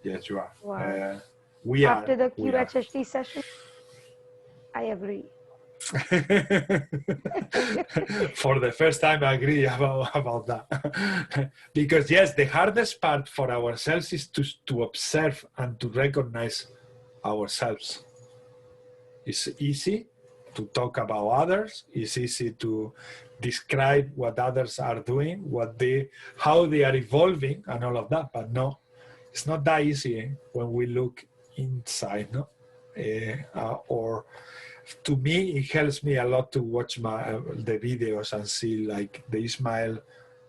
yes, you are. Wow. We are. After the QHHT session, I agree. For the first time, I agree about that. Because yes, the hardest part for ourselves is to observe and to recognize ourselves. It's easy to talk about others. It's easy to describe what others are doing, how they are evolving, and all of that. But no, it's not that easy when we look inside, no? Or to me, it helps me a lot to watch the videos and see like the Ismael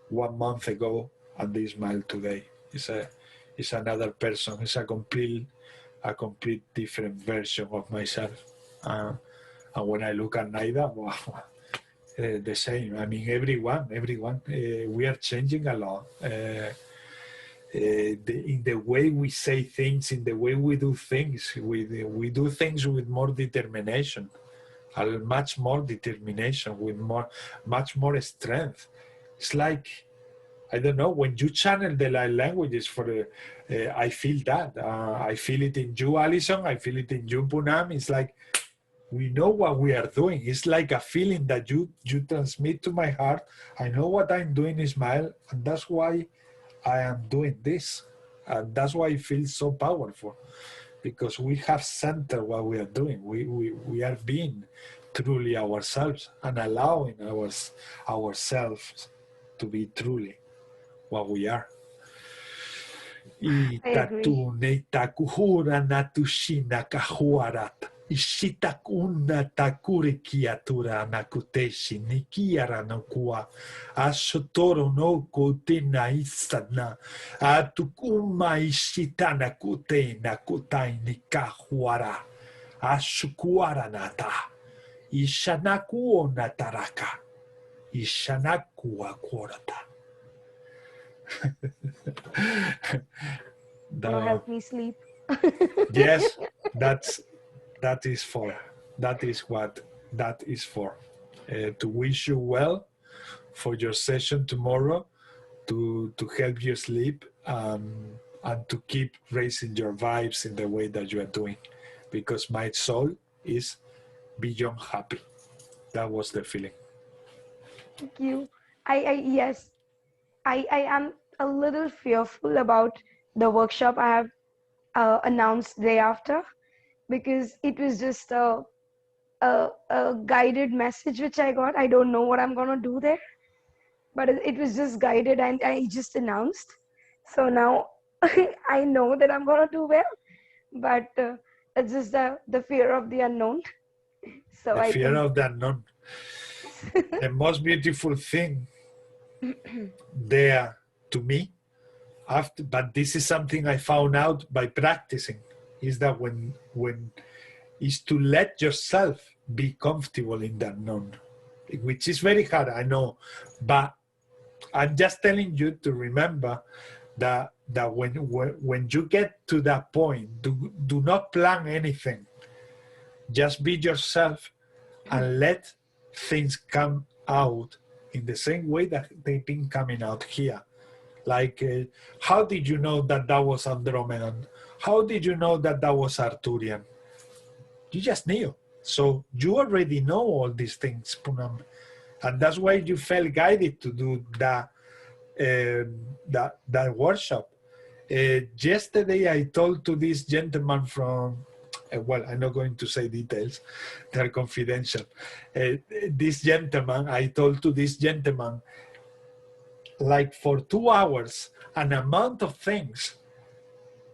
1 month ago and the Ismael today. It's another person. It's a complete different version of myself. And when I look at Naida, wow, the same. I mean, everyone. We are changing a lot. In the way we say things, in the way we do things, we do things with more determination, much more determination, with much more strength. It's like, I don't know, when you channel the light languages I feel that. I feel it in you, Alison. I feel it in you, Punam. It's like, we know what we are doing. It's like a feeling that you transmit to my heart. I know what I'm doing, Ismael, and that's why I am doing this. And that's why it feels so powerful, because we have centered what we are doing. We are being truly ourselves and allowing ourselves to be truly what we are. Ishitakuna takuri kiatura nakuteshi nikiara no kwa ashotoro no kotena isana atukuma ishitana kute nakutai nikahuara ashukuara nata ishanaku nataraka ishanaku akorata. Help me sleep. Yes, that is what that is for. To wish you well for your session tomorrow, to help you sleep, and to keep raising your vibes in the way that you are doing, because my soul is beyond happy. That was the feeling. Thank you. Yes, I am a little fearful about the workshop I have announced day after, because it was just a guided message which I got. I don't know what I'm gonna do there, but it was just guided and I just announced. So now I know that I'm gonna do well, but it's just the fear of the unknown. So The I fear think of the unknown. The most beautiful thing there to me, but this is something I found out by practicing, is that when is to let yourself be comfortable in the unknown, which is very hard, I know, but I'm just telling you to remember that when you get to that point, do not plan anything. Just be yourself and let things come out in the same way that they've been coming out here. Like, how did you know that that was Andromedan? How did you know that that was Arcturian? You just knew. So you already know all these things, Poonam. And that's why you felt guided to do that workshop. Yesterday, I told to this gentleman from, well, I'm not going to say details, they're confidential. This gentleman, I told to this gentleman, like for 2 hours, an amount of things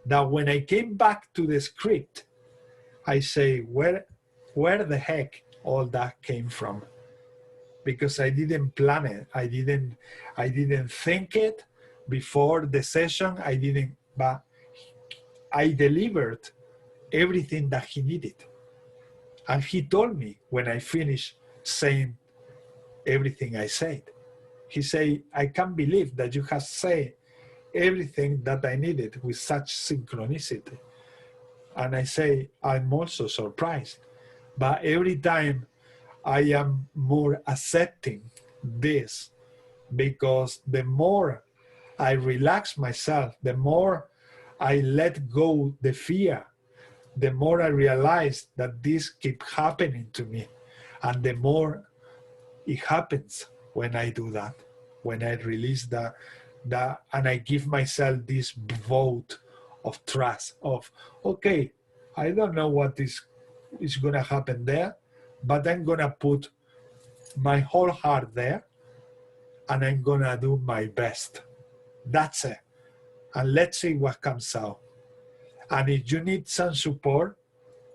that when I came back to the script, I say, where the heck all that came from? Because I didn't plan it. I didn't think it before the session. But I delivered everything that he needed. And he told me when I finished saying everything I said, he said, I can't believe that you have said everything that I needed with such synchronicity. And I say, I'm also surprised. But every time I am more accepting this, because the more I relax myself, the more I let go the fear, the more I realize that this keeps happening to me. And the more it happens when I do that, when I release that and I give myself this vote of trust of, okay, I don't know what is going to happen there, but I'm going to put my whole heart there and I'm going to do my best. That's it. And let's see what comes out. And if you need some support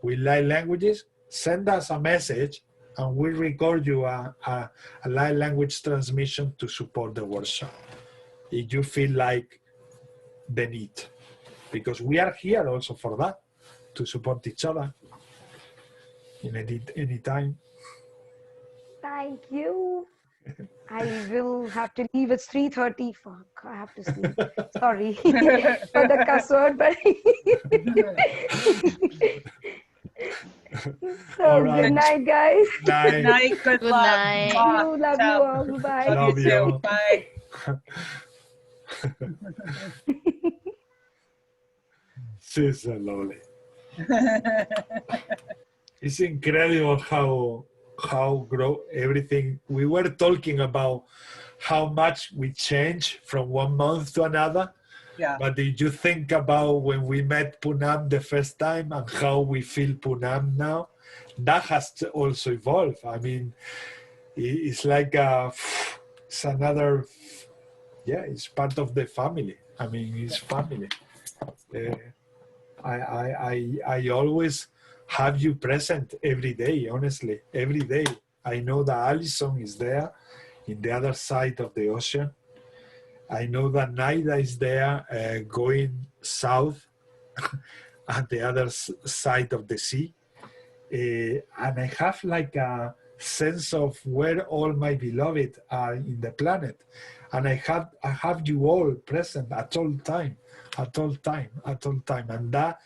with light languages, send us a message and we'll record you a light language transmission to support the workshop if you feel like the need. Because we are here also for that, to support each other in any time. thank you. I will have to leave. It's 3:30. Fuck, I have to sleep. Sorry for the cuss word, but so All right. good night, guys. Night. Night. Good Good luck. night. Love you all. Bye. Love You you. too. Bye. She's so lovely. It's incredible how grow everything. We were talking about how much we change from one month to another. Yeah. But did you think about when we met Poonam the first time and how we feel Poonam now? That has to also evolved. I mean, it's like it's another, yeah, it's part of the family. I mean, it's family. I always have you present every day, honestly, every day. I know that Alison is there in the other side of the ocean. I know that Naida is there going south at the other side of the sea. And I have like a sense of where all my beloved are in the planet. And I have you all present at all time. And that,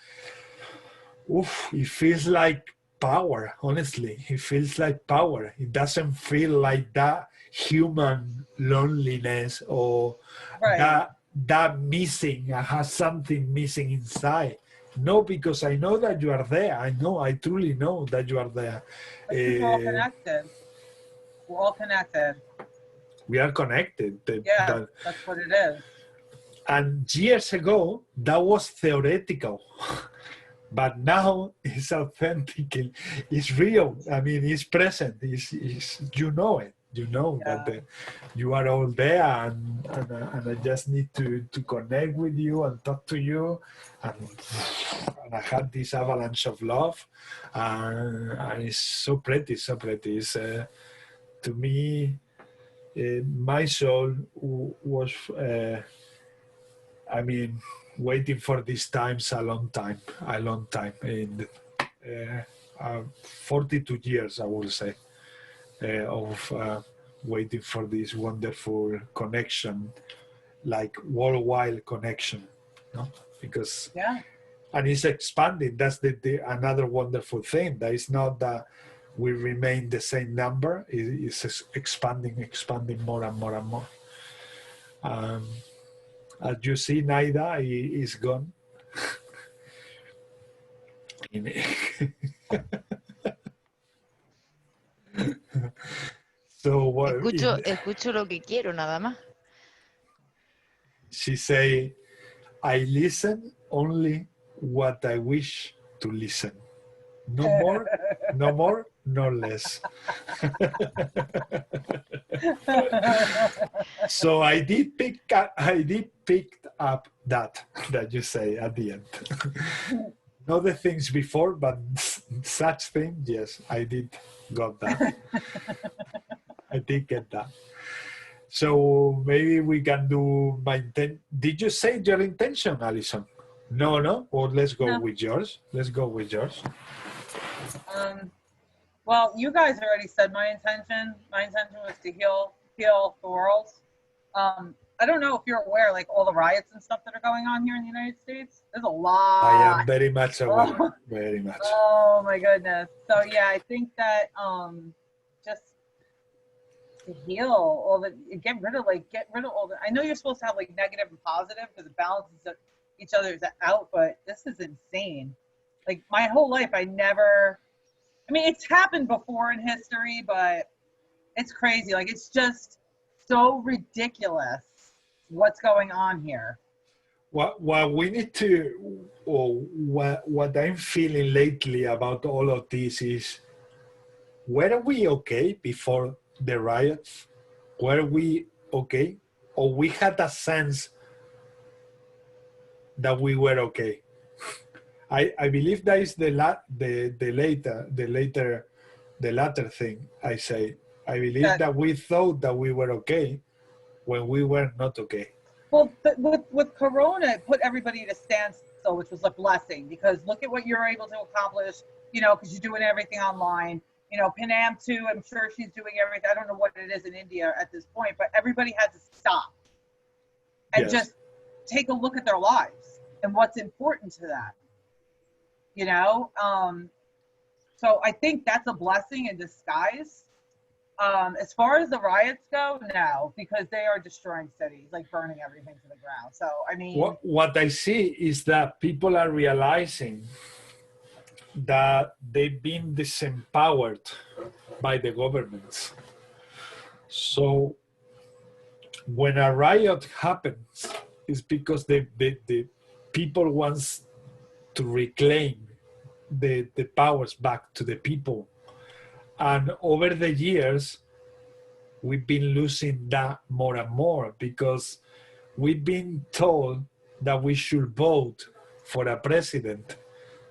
it feels like power, honestly. It feels like power. It doesn't feel like that human loneliness or that missing. I have something missing inside. No, because I know that you are there. I truly know that you are there. We're all connected. We're all connected. We are connected. Yeah, that's what it is. And years ago, that was theoretical. But now it's authentic, it's real. I mean, it's present. You know it. You know that you are all there, and I just need to connect with you and talk to you, and I had this avalanche of love, and it's so pretty, so pretty. It's, to me, my soul was, I mean, waiting for these times a long time. In 42 years, I will say, of waiting for this wonderful connection, like worldwide connection, no? Because and it's expanding. That's another wonderful thing. That is not that we remain the same number. It's expanding more and more and more. As you see, Naida is gone. So what? Escucho lo que quiero, nada más. She say, I listen only what I wish to listen. No more, no more, no less. So I did pick up that you say at the end. Not the things before, but such things, yes, I did got that. I did get that. So maybe we can do my intent. Did you say your intention, Alison? No? Or let's go with yours. Let's go with yours. Well, you guys already said my intention. My intention was to heal the world. I don't know if you're aware, like all the riots and stuff that are going on here in the United States. There's a lot. I am very much aware. Very much. Oh my goodness. So yeah, I think that just to heal all the, get rid of all the. I know you're supposed to have like negative and positive because it balances each other's out, but this is insane. Like my whole life, I mean, it's happened before in history, but it's crazy. Like it's just so ridiculous what's going on here. What we need to, or what I'm feeling lately about all of this is, were we okay before the riots? Were we okay? Or we had a sense that we were okay? I believe that is the latter thing I say. I believe that we thought that we were okay when we were not okay. Well, with Corona, it put everybody to standstill, which was a blessing, because look at what you're able to accomplish, you know, because you're doing everything online. You know, Panam too, I'm sure she's doing everything. I don't know what it is in India at this point, but everybody had to stop and just take a look at their lives and what's important to them. You know, so I think that's a blessing in disguise. As far as the riots go, no, because they are destroying cities, like burning everything to the ground. So, I mean, what I see is that people are realizing that they've been disempowered by the governments. So when a riot happens, it's because the people wants to reclaim the powers back to the people. And over the years, we've been losing that more and more, because we've been told that we should vote for a president,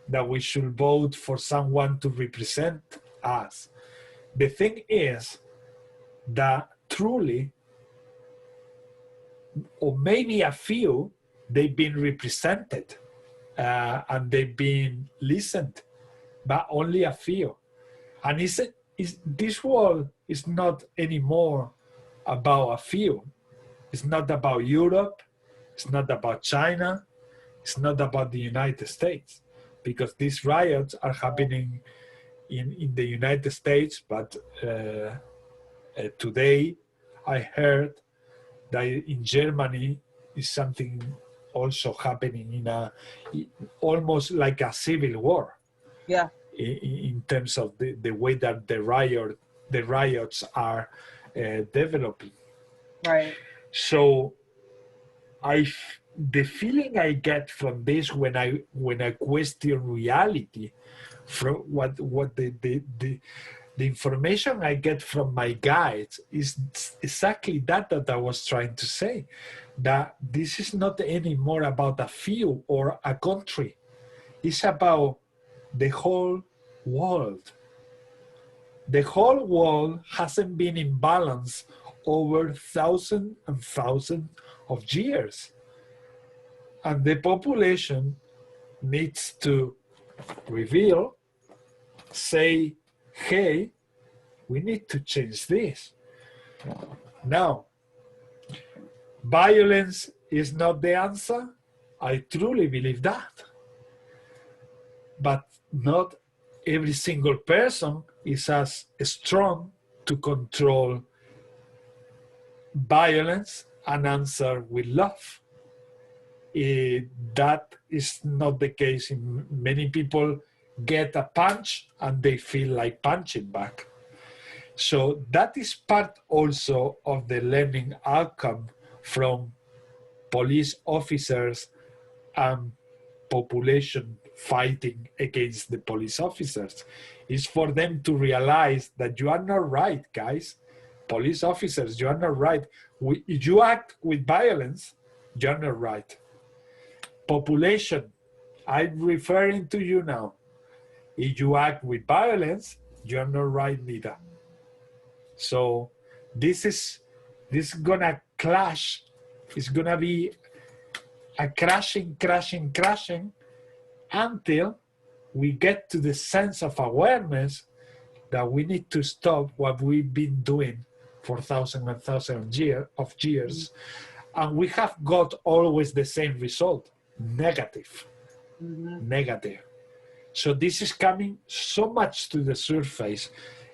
that we should vote for someone to represent us. The thing is that truly, or maybe a few, they've been represented and they've been listened, but only a few. And this world is not anymore about a few. It's not about Europe. It's not about China. It's not about the United States, because these riots are happening in the United States. But today I heard that in Germany is something also happening in almost like a civil war. Yeah. In terms of the way that the riots are developing. Right. So the feeling I get from this when I question reality, from what the information I get from my guides is exactly that I was trying to say, that this is not anymore about a few or a country. It's about the whole world. The whole world hasn't been in balance over thousands and thousands of years. And the population needs to reveal, say, hey, we need to change this. Now, violence is not the answer. I truly believe that. But not every single person is as strong to control violence and answer with love. That is not the case. Many people get a punch and they feel like punching back. So that is part also of the learning outcome from police officers and population fighting against the police officers. Is for them to realize that you are not right, guys. Police officers, you are not right. If you act with violence, you're not right. Population, I'm referring to you now. If you act with violence, you're not right neither. So this is gonna clash. It's gonna be a crashing until we get to the sense of awareness that we need to stop what we've been doing for thousands and thousands of years. And we have got always the same result, negative. Negative. So this is coming so much to the surface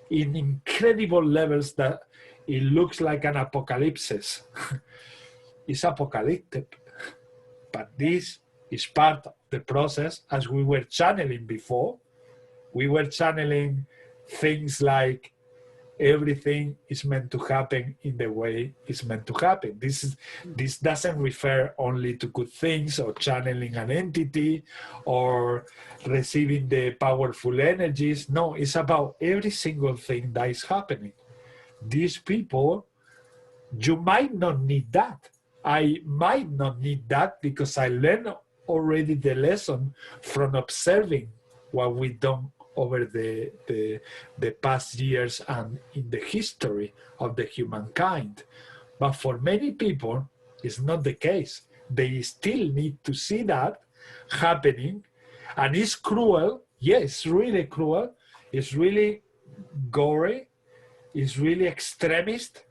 in incredible levels that it looks like an apocalypse. It's apocalyptic, but this is part of the process. As we were channeling before, we were channeling things like everything is meant to happen in the way it's meant to happen. This doesn't refer only to good things or channeling an entity or receiving the powerful energies. No, it's about every single thing that is happening. These people, you might not need that. I might not need that because I learned already the lesson from observing what we've done over the past years and in the history of the humankind. But for many people, it's not the case. They still need to see that happening. And it's cruel. Yes, it's really cruel. It's really gory. It's really extremist.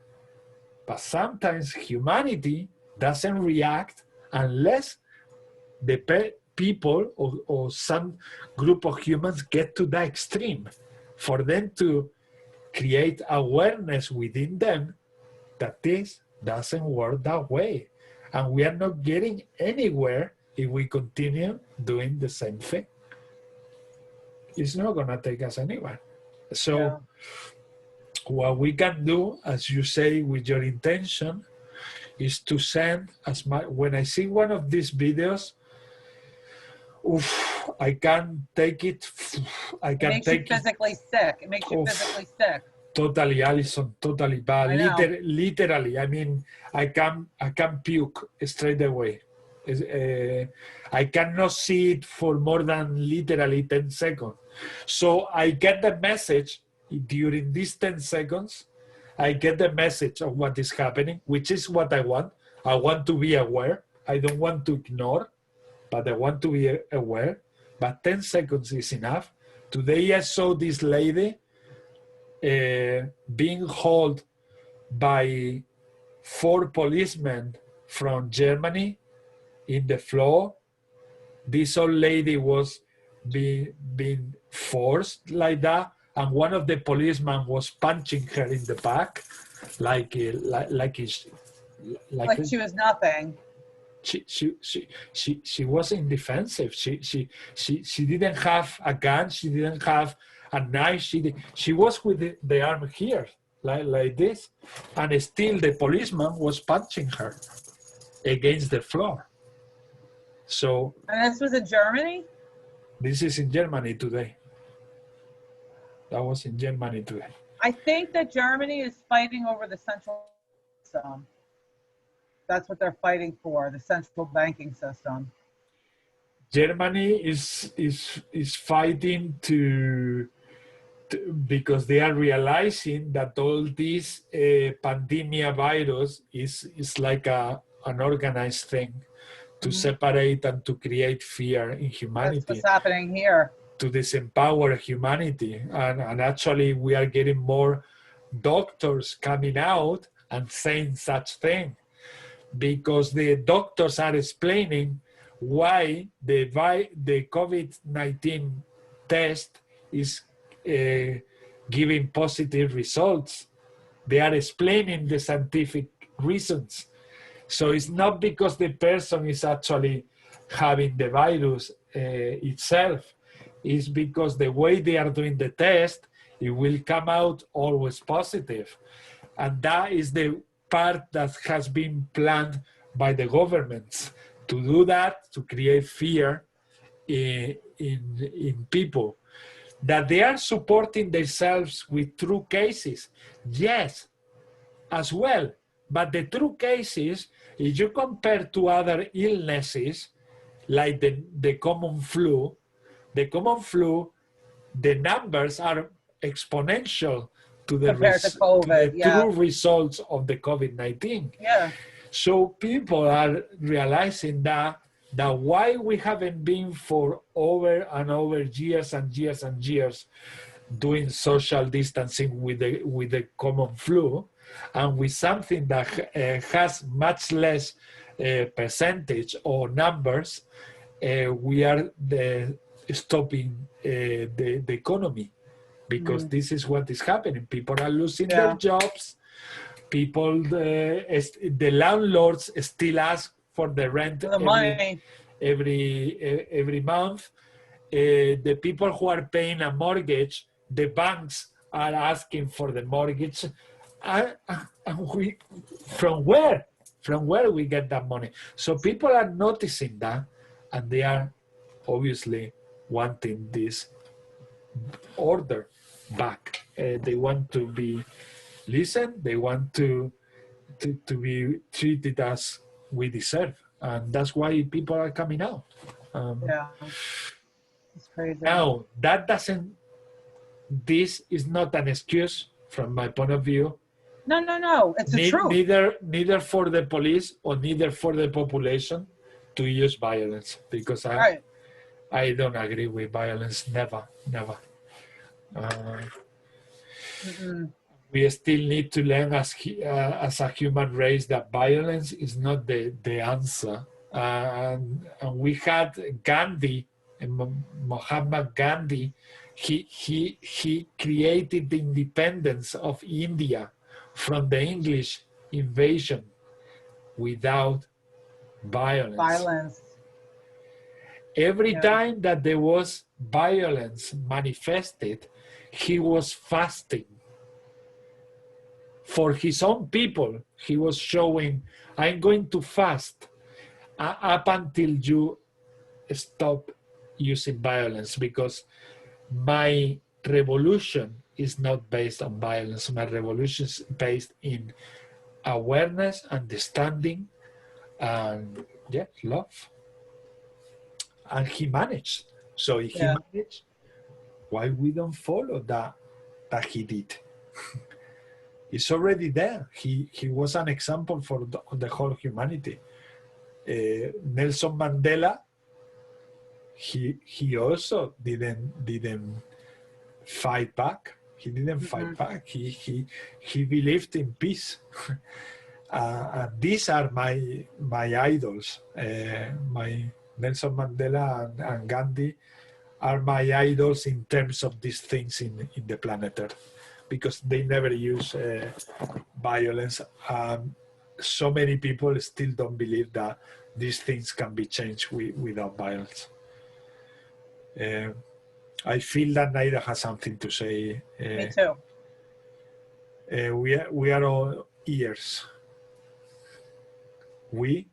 But sometimes humanity doesn't react unless the people or some group of humans get to that extreme, for them to create awareness within them that this doesn't work that way. And we are not getting anywhere if we continue doing the same thing. It's not going to take us anywhere. So what we can do, as you say, with your intention, is to send as much. When I see one of these videos, I can't take it. I can It makes take you physically sick. It makes you physically sick. Totally, Alison, totally. But literally, I mean, I can puke straight away. I cannot see it for more than literally 10 seconds. So I get the message during these 10 seconds. I get the message of what is happening, which is what I want. I want to be aware. I don't want to ignore, but I want to be aware. But 10 seconds is enough. Today I saw this lady being held by 4 policemen from Germany in the floor. This old lady was being forced like that, and one of the policemen was punching her in the back, like she was nothing. She was indefensive. She didn't have a gun. She didn't have a knife. She was with the arm here, like this, and still the policeman was punching her against the floor. So, And this was in Germany? this is in Germany today. That was in Germany today. I think that Germany is fighting over the central system. That's what they're fighting for, the central banking system. Germany is fighting because they are realizing that all this pandemia virus is like an organized thing to separate and to create fear in humanity. That's what's happening here. To disempower humanity. And actually we are getting more doctors coming out and saying such thing, because the doctors are explaining why the COVID-19 test is giving positive results. They are explaining the scientific reasons. So it's not because the person is actually having the virus itself. It's because the way they are doing the test, it will come out always positive. And that is the part that has been planned by the governments, to do that, to create fear in people. That they are supporting themselves with true cases, yes, as well. But the true cases, if you compare to other illnesses, like the common flu, the numbers are exponential to the, true results of the COVID-19. Yeah. So people are realizing that why we haven't been for over and over years and years and years doing social distancing with the common flu, and with something that has much less percentage or numbers, we are stopping the economy, because this is what is happening. People are losing their jobs. People, the landlords still ask for the rent every month. The people who are paying a mortgage, the banks are asking for the mortgage. And we, from where we get that money? So people are noticing that, and they are obviously wanting this order back. They want to be listened. They want to be treated as we deserve, and that's why people are coming out. It's crazy. Now this is not an excuse from my point of view. No, it's the truth. Neither for the police or neither for the population to use violence, because I don't agree with violence. Never. We still need to learn as a human race that violence is not the answer. And we had Gandhi, Mahatma Gandhi. He created the independence of India from the English invasion without violence. Every time that there was violence manifested, he was fasting. For his own people, he was showing, I'm going to fast up until you stop using violence, because my revolution is not based on violence. My revolution is based in awareness, understanding, and love. And he managed. So if he managed, why we don't follow that he did? It's already there. He was an example for the whole humanity. Nelson Mandela, he also didn't fight back. He didn't fight back. He believed in peace. And these are my idols. My Nelson Mandela and Gandhi are my idols in terms of these things in the planet Earth, because they never use violence. So many people still don't believe that these things can be changed without violence. I feel that Naida has something to say. Me too. We are all ears. We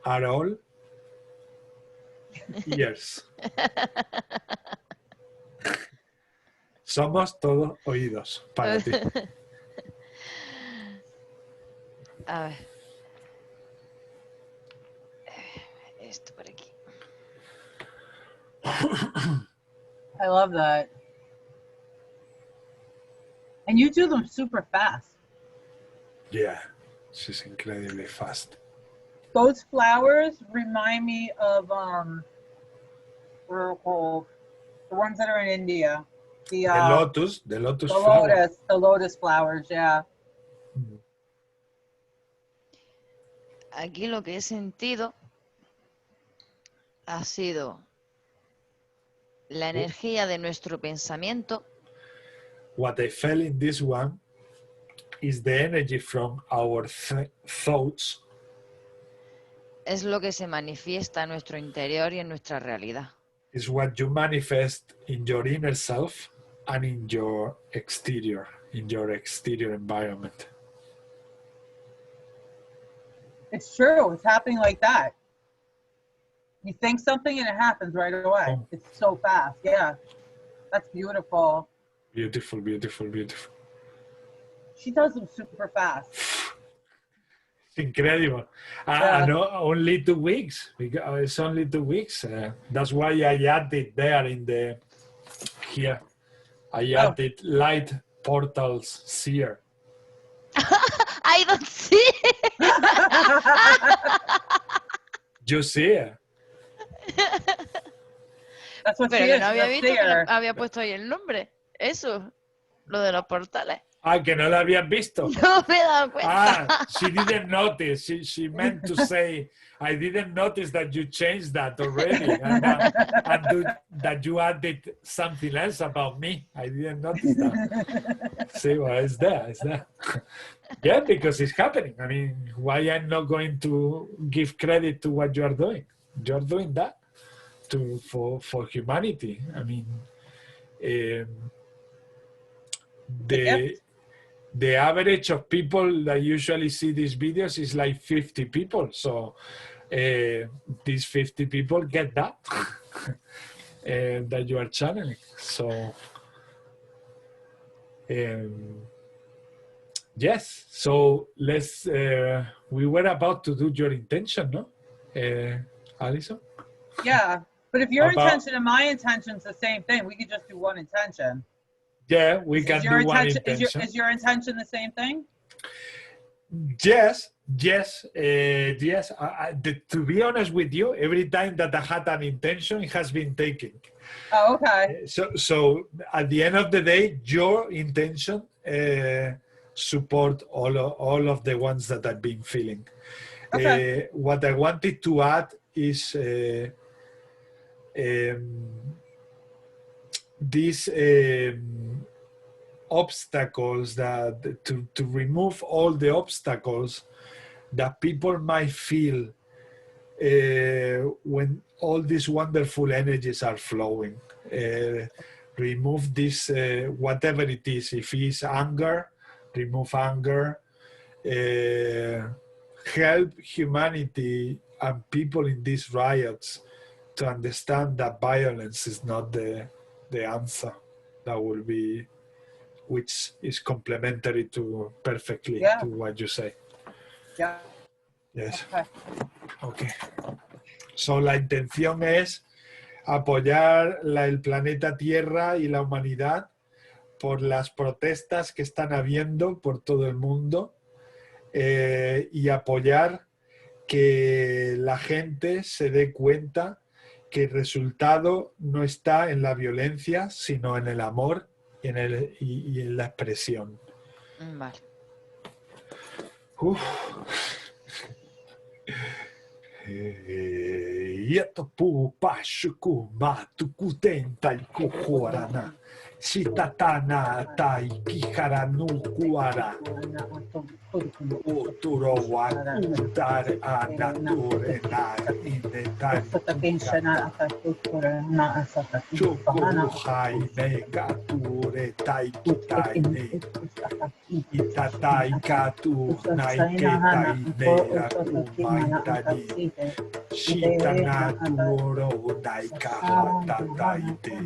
are all ears. Somos todos oídos para ti. A ver. Esto por aquí. I love that. And you do them super fast. Yeah, she's incredibly fast. Those flowers remind me of what are called? The ones that are in India. The lotus flower. The lotus flowers, yeah. Aquí lo que he sentido ha sido la energía de nuestro pensamiento. What I felt in this one is the energy from our thoughts. Es lo que se manifiesta en nuestro interior y en nuestra realidad. Is what you manifest in your inner self and in your exterior environment. It's true. It's happening like that. You think something and it happens right away. Oh. It's so fast. Yeah. That's beautiful. Beautiful, beautiful, beautiful. She does them super fast. It's incredible. Yeah. And only 2 weeks. It's only 2 weeks. That's why I added there in the here. I added light portals seer. I don't see. You see it. That's what Pero she que is. no había She's a visto que seer. había puesto ahí el nombre. Eso, lo de los portales. Ah, que no lo habías visto. No me he dado cuenta. Ah, she didn't notice. She meant to say, I didn't notice that you changed that already, and that you added something else about me. I didn't notice that. See, well, it's there. It's there. Yeah, because it's happening. I mean, why I'm not going to give credit to what you are doing? You're doing that for humanity. I mean, the average of people that usually see these videos is like 50 people. So these 50 people get that that you are channeling. So yes. So let's. We were about to do your intention, no, Alison? Yeah. But if your About- intention and my intention's the same thing, we could just do one intention. Yeah, we can Is your do one intention intention. is your intention the same thing? Yes. To be honest with you, every time that I had an intention, it has been taken. Oh, okay. So at the end of the day, your intention support all of the ones that I've been feeling. Okay. What I wanted to add is these obstacles, that to remove all the obstacles that people might feel when all these wonderful energies are flowing. Remove this, whatever it is. If it's anger, remove anger. Help humanity and people in these riots to understand that violence is not the answer. That will be, which is complementary to perfectly to what you say. Yeah. Yes. Okay. Okay. So la intención es apoyar el planeta Tierra y la humanidad por las protestas que están habiendo por todo el mundo, y apoyar que la gente se dé cuenta que el resultado no está en la violencia, sino en el amor y en la expresión. Vale. Uf. Yeto pu pashuku matuku tentai kuhorana. Shitatana tai kiharanu kuara. Uturo wa kutar anature na inetari kukata. Chukuru hai ne kature tai kitai ne. Itatai katu naiketai ne rakumaitani. Shitanatu oro daika hatataite.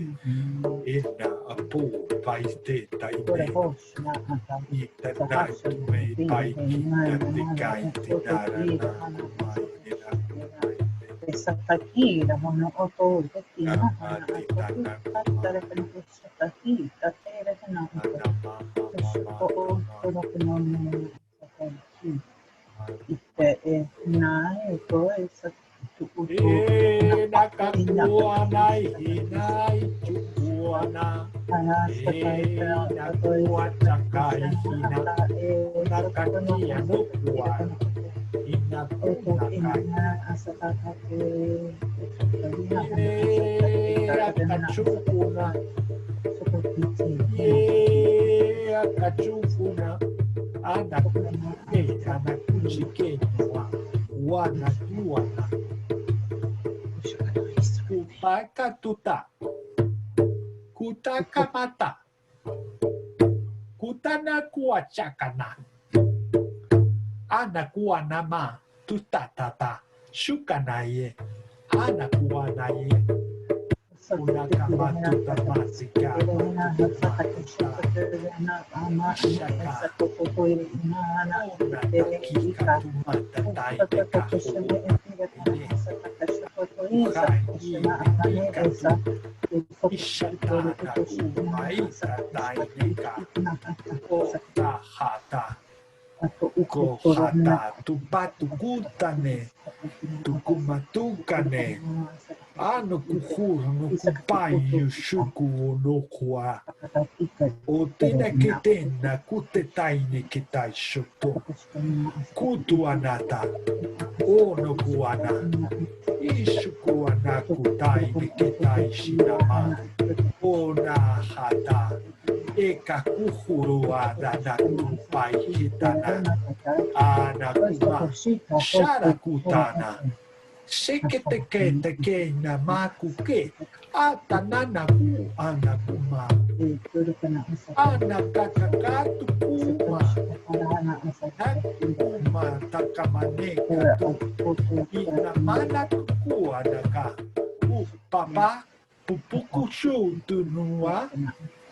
Ina apu paiste taine. Itanatu me paiki tatikai tinarana kumainina. Sakakira mono oto tekina hana tatara kana sakakita tere kana ko todo kono sakaki ite na ko esa tu Nakakuana hinai chukuana. Nakuatakai hina. Nakakia nukuana. Akachukuna, akachukuna, anakuchikenywa, wanatuana, kupakatuta, kutakamata, kutana kuachakana. Anakuanama tutatata shukanaye anakuanaye unakamatuta masika Kohata, tupatukutane, tukumatukane, ano kuhuru no kupai yushuku no kwa. Otena ketena kutetaine ketai shoto. Kutu anata, ono kuana. Ishuku anakutai ketai shinama. Ona hata. Eka kuhuru adanaku pai hitana. Anakuma. Sharakutana. Sekete ke na makuke. Atananaku anakuma. Anakakakatu kuma. Nakuma takamaneka tu. Inamana kuku anaka. Papa pupukushu tunua.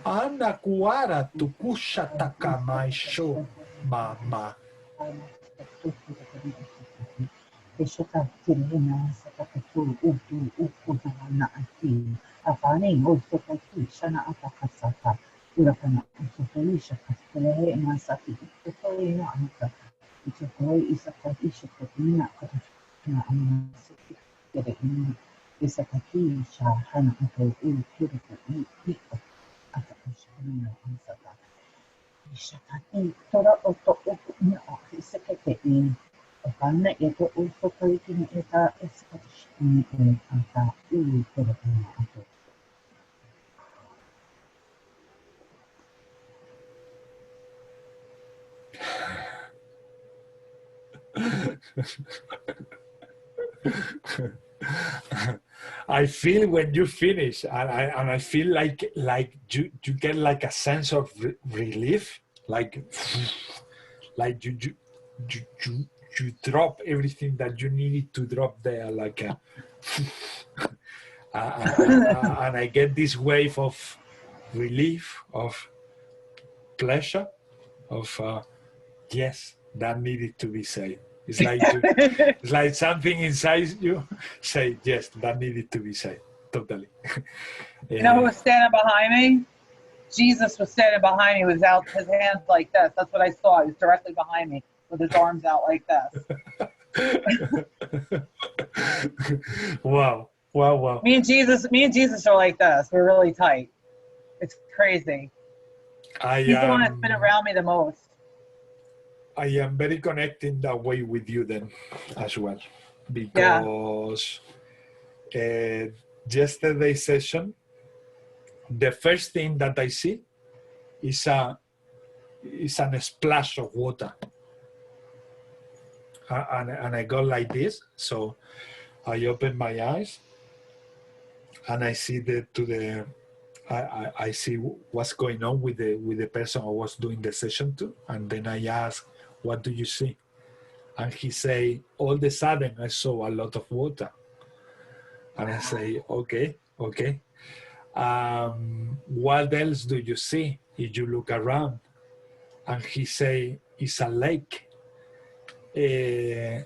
Anakuara tukusha takamaisho mama. Eshakatirina sakakatu ukutana ati afane osokaki shana atakasata urakana usokoisha kastere na sati ukutoi na anta ukutoi isakati shakatina katana amasati tere ina isakati shahana ato ukirika ika atakashana ansata ishakati tora oto ukuna isakate in Karena itu untuk kali ini kita ekspektasi angka ini terkena itu. I feel when you finish, and I feel like you get like a sense of relief, like you drop everything that you needed to drop there, like a, and I get this wave of relief, of pleasure, of yes, that needed to be said. It's like it's like something inside you say, yes, that needed to be said. Totally. You know who was standing behind me? Jesus was standing behind me with his hands like this. That's what I saw. He was directly behind me with his arms out like this. Wow. Me and Jesus are like this. We're really tight. It's crazy. He's the one that's been around me the most. I am very connected that way with you then as well, because yesterday's session, the first thing that I see is a splash of water. And I go like this. So I open my eyes and I see I see what's going on with the person I was doing the session to. And then I ask, what do you see? And he say, all of a sudden I saw a lot of water. And I say, okay. What else do you see if you look around? And he say, it's a lake. And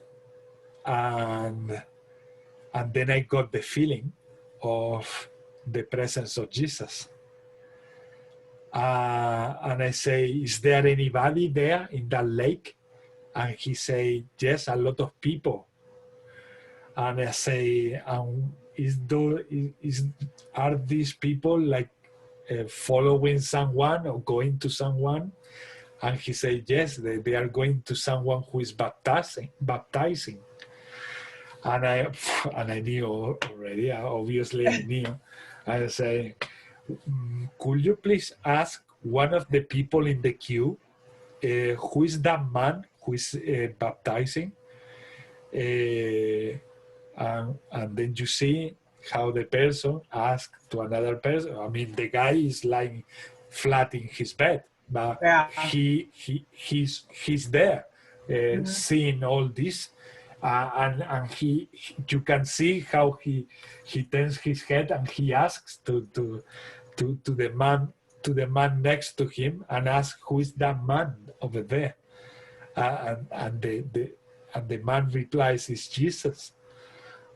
then I got the feeling of the presence of Jesus. And I say, is there anybody there in that lake? And he say, yes, a lot of people. And I say, are these people like following someone or going to someone? And he said, yes, they are going to someone who is baptizing. And I knew already, obviously I knew. I say, could you please ask one of the people in the queue, who is that man who is baptizing? And then you see how the person asked to another person. I mean, the guy is lying flat in his bed, but yeah. he's there, seeing all this, and you can see how he turns his head and he asks to the man next to him and asks, who is that man over there? And the man replies, it's Jesus.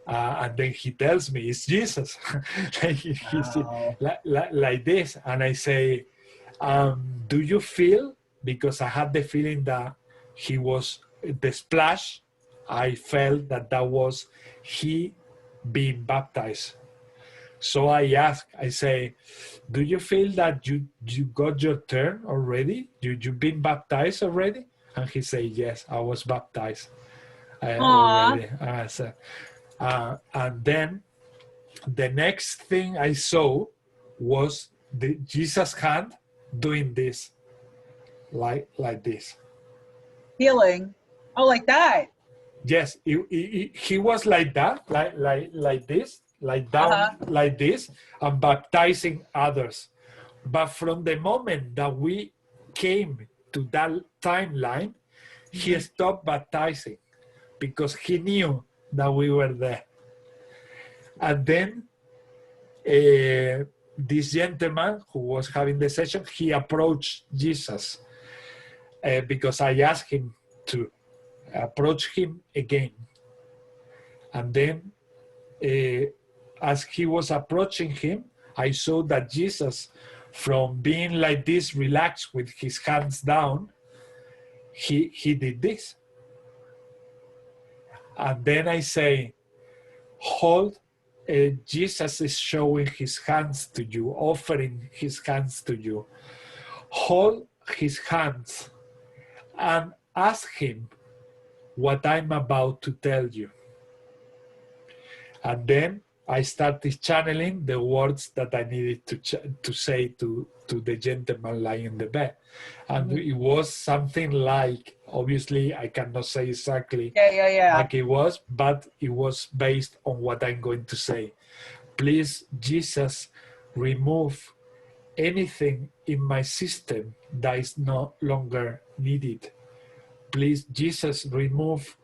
And then he tells me it's Jesus. like this. And I say, do you feel, because I had the feeling that he was, the splash, I felt that was he being baptized. So I ask, I say, do you feel that you got your turn already? You've been baptized already? And he said, yes, I was baptized already. And then the next thing I saw was Jesus' hand doing this, like this. Healing. Oh, like that. Yes, he was like that, like this, like down, like this, and baptizing others. But from the moment that we came to that timeline, he stopped baptizing because he knew that we were there. And then this gentleman who was having the session, he approached Jesus because I asked him to approach him again. And then as he was approaching him, I saw that Jesus, from being like this, relaxed with his hands down, he did this. And then I say, hold, Jesus is showing his hands to you, offering his hands to you. Hold his hands and ask him what I'm about to tell you. And then I started channeling the words that I needed to say to the gentleman lying in the bed. And it was something like, obviously I cannot say exactly like it was, but it was based on what I'm going to say. Please, Jesus, remove anything in my system that is no longer needed. Please, Jesus, remove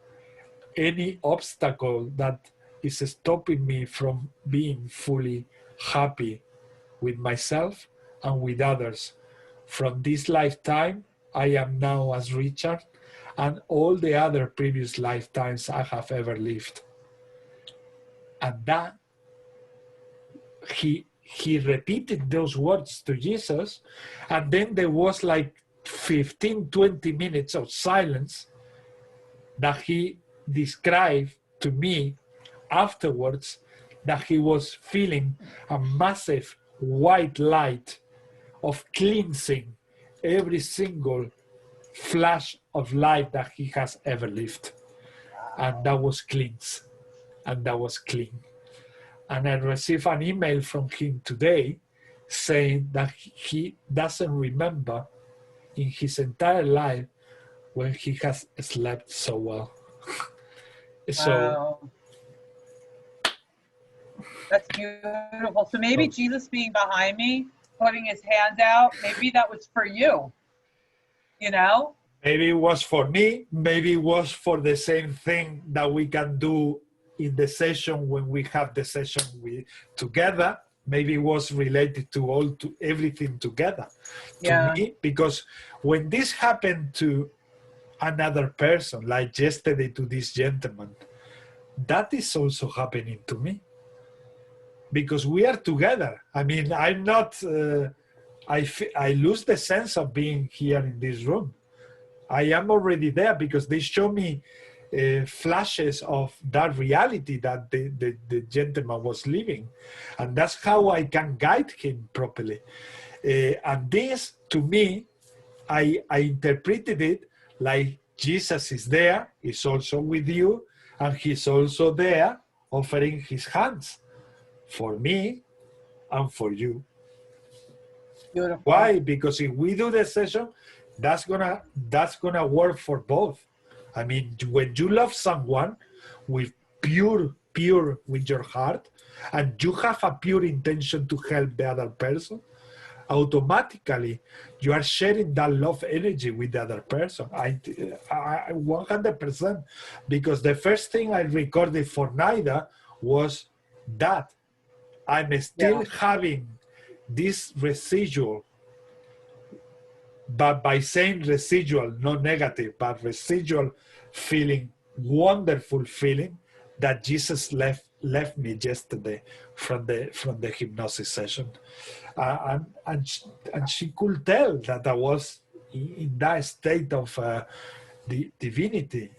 any obstacle that is stopping me from being fully happy with myself and with others. From this lifetime, I am now as Richard and all the other previous lifetimes I have ever lived. And that, he repeated those words to Jesus, and then there was like 15-20 minutes of silence that he described to me afterwards, that he was feeling a massive white light of cleansing every single flash of light that he has ever lived. And that was cleansed, and that was clean. And I received an email from him today saying that he doesn't remember in his entire life when he has slept so well. So Wow. That's beautiful. So maybe Jesus being behind me, putting his hand out, maybe that was for you, you know? maybe it was for me, maybe it was for the same thing that we can do in the session when we have the session together. Maybe it was related to everything together. Yeah. To me, because when this happened to another person, like yesterday to this gentleman, that is also happening to me. Because we are together. I mean, I'm not, I lose the sense of being here in this room. I am already there because they show me flashes of that reality that the gentleman was living. And that's how I can guide him properly. And this, to me, I interpreted it like Jesus is there, he's also with you, and he's also there offering his hands for me and for you. Beautiful. Why? Because if we do the session, that's gonna work for both. I mean, when you love someone with pure with your heart, and you have a pure intention to help the other person, automatically you are sharing that love energy with the other person. I 100%, because the first thing I recorded for Naida was that I'm still having this residual, but by saying residual, not negative, but residual feeling, wonderful feeling that Jesus left me yesterday from the hypnosis session, and she could tell that I was in that state of the divinity,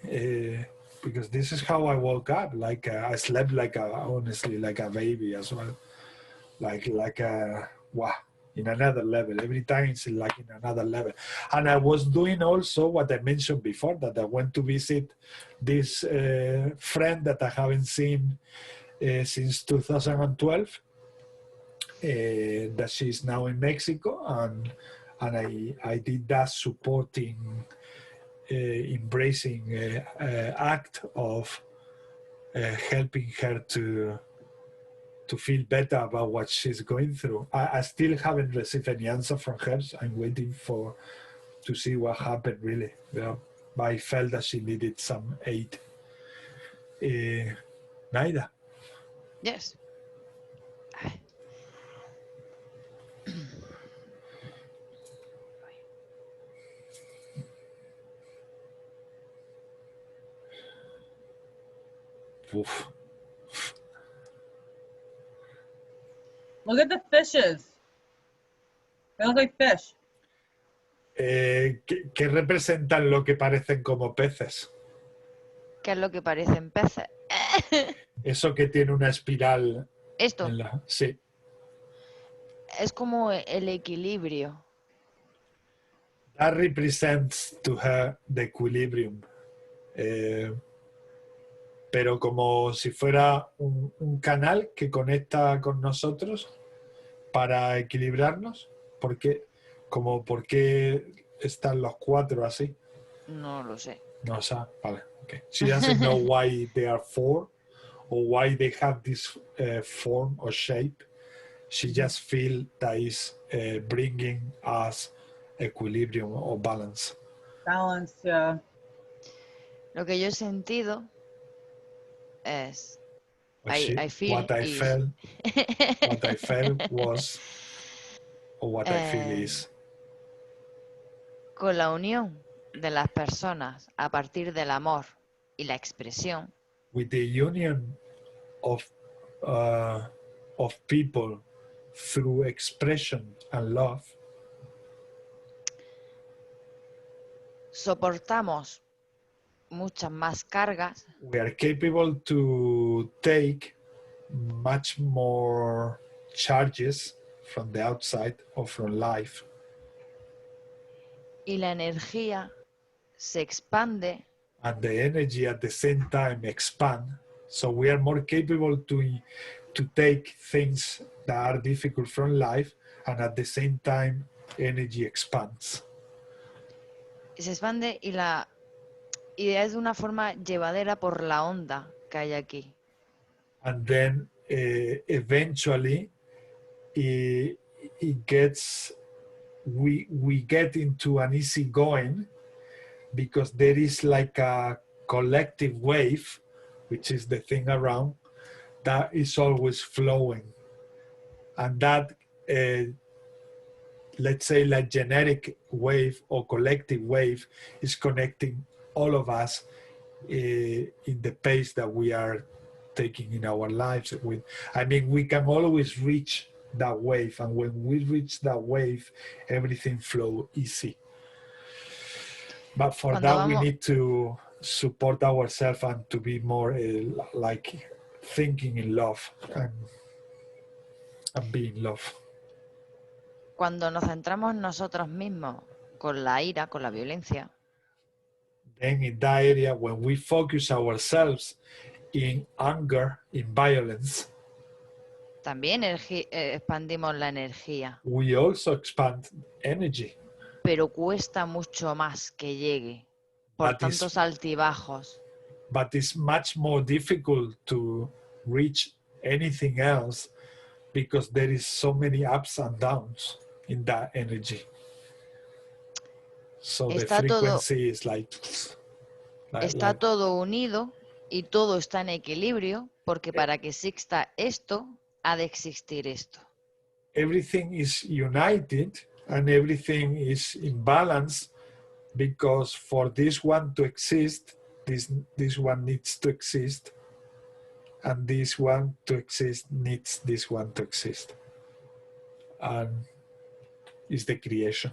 because this is how I woke up. Like I slept like honestly like a baby as well, like wow, in another level. Every time it's like in another level. And I was doing also what I mentioned before, that I went to visit this friend that I haven't seen since 2012, that she's now in Mexico, and I did that supporting, embracing act of helping her to feel better about what she's going through. I still haven't received any answer from her. So I'm waiting to see what happened really. Yeah. But I felt that she needed some aid. Naida. Yes. Oof. Look at the fishes. They look like fish. ¿Qué representan lo que parecen como peces? ¿Qué es lo que parecen peces? Eso que tiene una espiral. Esto Sí. es como el equilibrio. That represents to her the equilibrium. Pero como si fuera un canal que conecta con nosotros para equilibrarnos. ¿Por qué están los cuatro así? No lo sé. No sé, vale. Okay. She doesn't know why they are four or why they have this form or shape. She just feels that is bringing us equilibrium or balance. Balance, yeah. Lo que yo he sentido es What I feel what I is what I felt was, or what I feel is. Con la unión de las personas a partir del amor y la expresión, With the union of people through expression and love, soportamos muchas más cargas we are capable to take much more charges from the outside or from life, y la energía se expande and the energy at the same time expand So we are more capable to take things that are difficult from life, and at the same time, energy expands. Y se expande y es de una forma llevadera por la onda que hay aquí. And then eventually, we get into an easy going, because there is like a collective wave, which is the thing around, that is always flowing. And that, let's say, like genetic wave or collective wave is connecting all of us in the pace that we are taking in our lives. I mean, we can always reach that wave, and when we reach that wave, everything flows easy. But for that, we need to support ourselves and to be more like thinking in love and being love. Cuando nos centramos nosotros mismos con la ira, con la violencia, Then in that area, when we focus ourselves in anger, in violence, también expandimos la energía. we also expand energy. Pero cuesta mucho más que llegue por tantos altibajos. But it's much more difficult to reach anything else because there is so many ups and downs in that energy. So the frequency is like está todo unido y todo está en equilibrio, porque para que exista esto, ha de existir esto. Everything is united and everything is in balance, because for this one to exist, this one needs to exist, and this one to exist needs this one to exist. And it's the creation.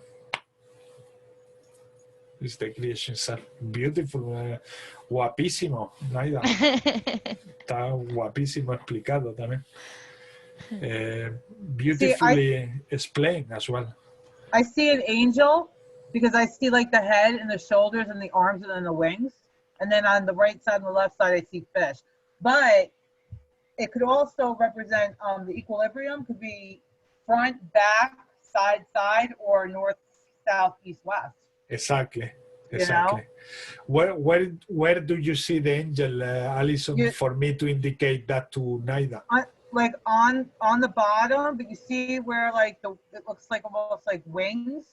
It's the creation. It's beautiful, guapísimo, Naida. Está guapísimo explicado también. Beautifully explained as well. I see an angel because I see like the head and the shoulders and the arms and then the wings. And then on the right side and the left side, I see fish. But it could also represent the equilibrium, could be front, back, side, side, or north, south, east, west. Exactly. Exactly. You know? Where do you see the angel, Alison, for me to indicate that to Naida? Like on the bottom, but you see where like it looks like almost like wings.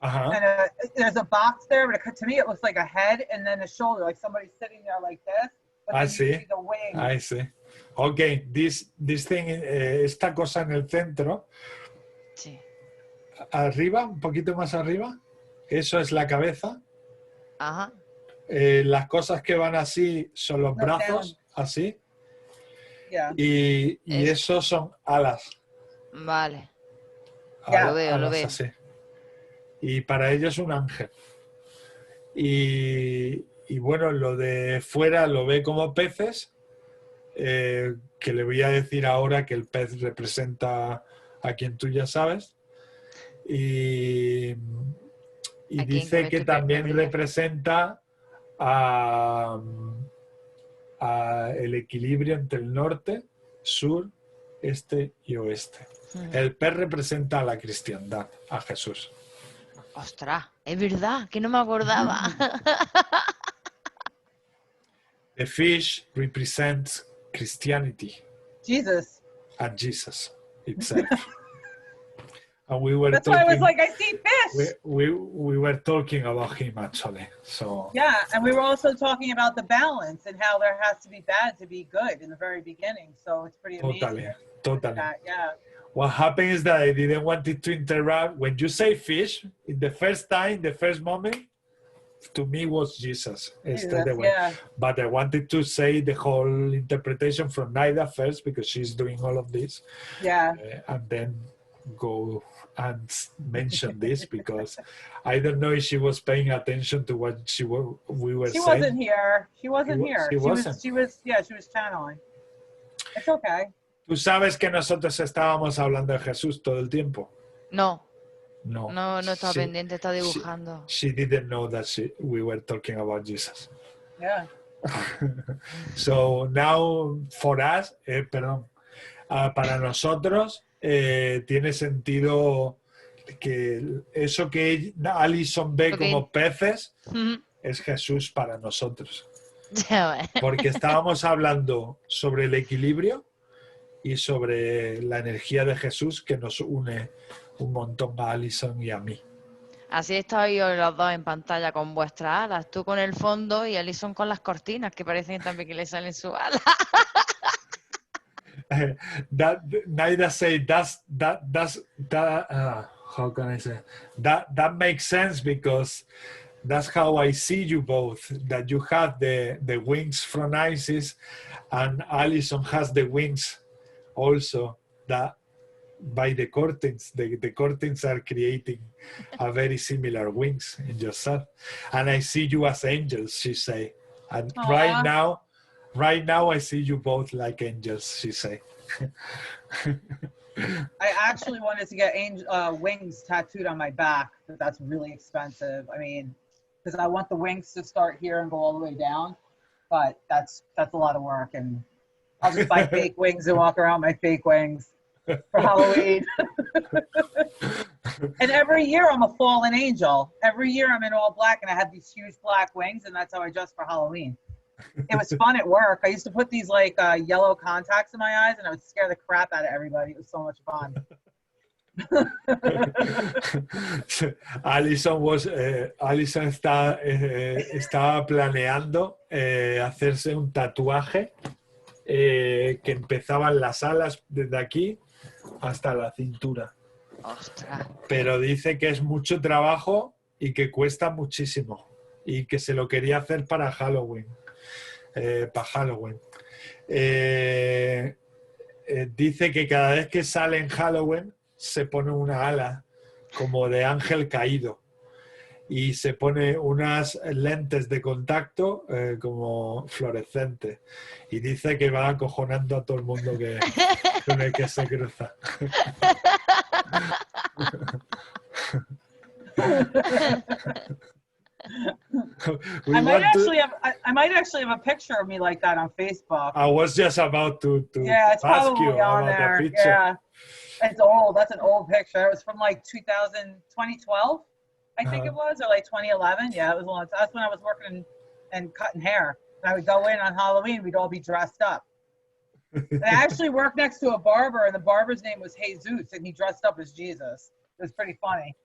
And there's a box there, but to me it looks like a head and then a shoulder, like somebody's sitting there like this. But I see. You see the wings. I see. Okay, this thing, esta cosa en el centro. Sí. Arriba, un poquito más arriba. Eso es la cabeza. Ajá. Las cosas que van así son los brazos, así. Yeah. Y esos son alas. Vale. Alas, Lo veo, lo veo. Así. Y para ellos es un ángel. Y bueno, lo de fuera lo ve como peces, que le voy a decir ahora que el pez representa a quien tú ya sabes. Y dice que también representa el equilibrio entre el norte, sur, este y oeste. El pez representa a la cristiandad, a Jesús. Ostras, es verdad, que no me acordaba. The fish represents Christianity. Jesus. And Jesus itself. And we were That's talking, why I was like, I see fish. we were talking about him actually. So yeah, and we were also talking about the balance and how there has to be bad to be good in the very beginning. So it's pretty amazing. Totally. Yeah. What happened is that I didn't want it to interrupt. When you say fish, in the first time, the first moment, to me was Jesus. Yeah. But I wanted to say the whole interpretation from Naida first, because she's doing all of this. Yeah. And then go and mention this, because I don't know if she was paying attention to what we were saying. She wasn't here. She wasn't here. She wasn't. She was channeling. It's okay. ¿Tú sabes que nosotros estábamos hablando de Jesús todo el tiempo? No. No. No está pendiente, está dibujando. She didn't know that we were talking about Jesus. Yeah. So now for us, perdón, para nosotros tiene sentido que eso que Alison ve como peces es Jesús para nosotros. Porque estábamos hablando sobre el equilibrio y sobre la energía de Jesús que nos une un montón a Alison y a mí. Así estoy hoy los dos en pantalla con vuestras alas, tú con el fondo y Alison con las cortinas que parecen también que le salen sus alas. Naida say how can I say that makes sense because that's how I see you both, that you have the wings from Isis and Alison has the wings also that by the curtains, the curtains are creating a very similar wings in yourself. And I see you as angels, she say. And right now I see you both like angels, she say. I actually wanted to get wings tattooed on my back, but that's really expensive. I mean, because I want the wings to start here and go all the way down, but that's a lot of work, and I'll just buy fake wings and walk around my fake wings for Halloween. And every year I'm a fallen angel. Every year I'm in all black and I have these huge black wings, and that's how I dress for Halloween. It was fun at work. I used to put these like yellow contacts in my eyes and I would scare the crap out of everybody. It was so much fun. Alison estaba planeando hacerse un tatuaje que empezaban las alas desde aquí hasta la cintura. Ostras. Pero dice que es mucho trabajo y que cuesta muchísimo y que se lo quería hacer para Halloween. Dice que cada vez que sale en Halloween se pone una ala como de ángel caído y se pone unas lentes de contacto como fluorescentes y dice que va acojonando a todo el mundo con el que se cruza. I might actually have a picture of me like that on Facebook. I was just about to yeah, it's ask probably you on about there. the picture. Yeah, it's old. That's an old picture. It was from like 2012, I think it was, or like 2011. Yeah, it was long. That's when I was working and cutting hair. And I would go in on Halloween. We'd all be dressed up. And I actually worked next to a barber, and the barber's name was Jesus, and he dressed up as Jesus. It was pretty funny.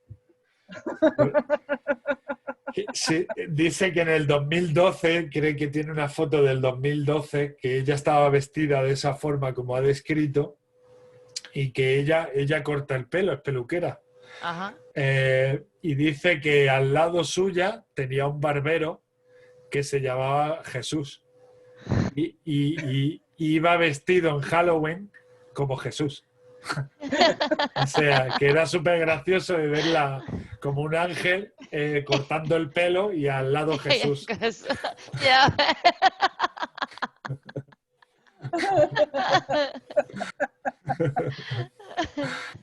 Sí, dice que en el 2012, cree que tiene una foto del 2012, que ella estaba vestida de esa forma como ha descrito y que ella corta el pelo, es peluquera. Ajá. Y dice que al lado suya tenía un barbero que se llamaba Jesús y iba vestido en Halloween como Jesús. O sea, que era súper gracioso de verla como un ángel cortando el pelo y al lado Jesús. Yeah.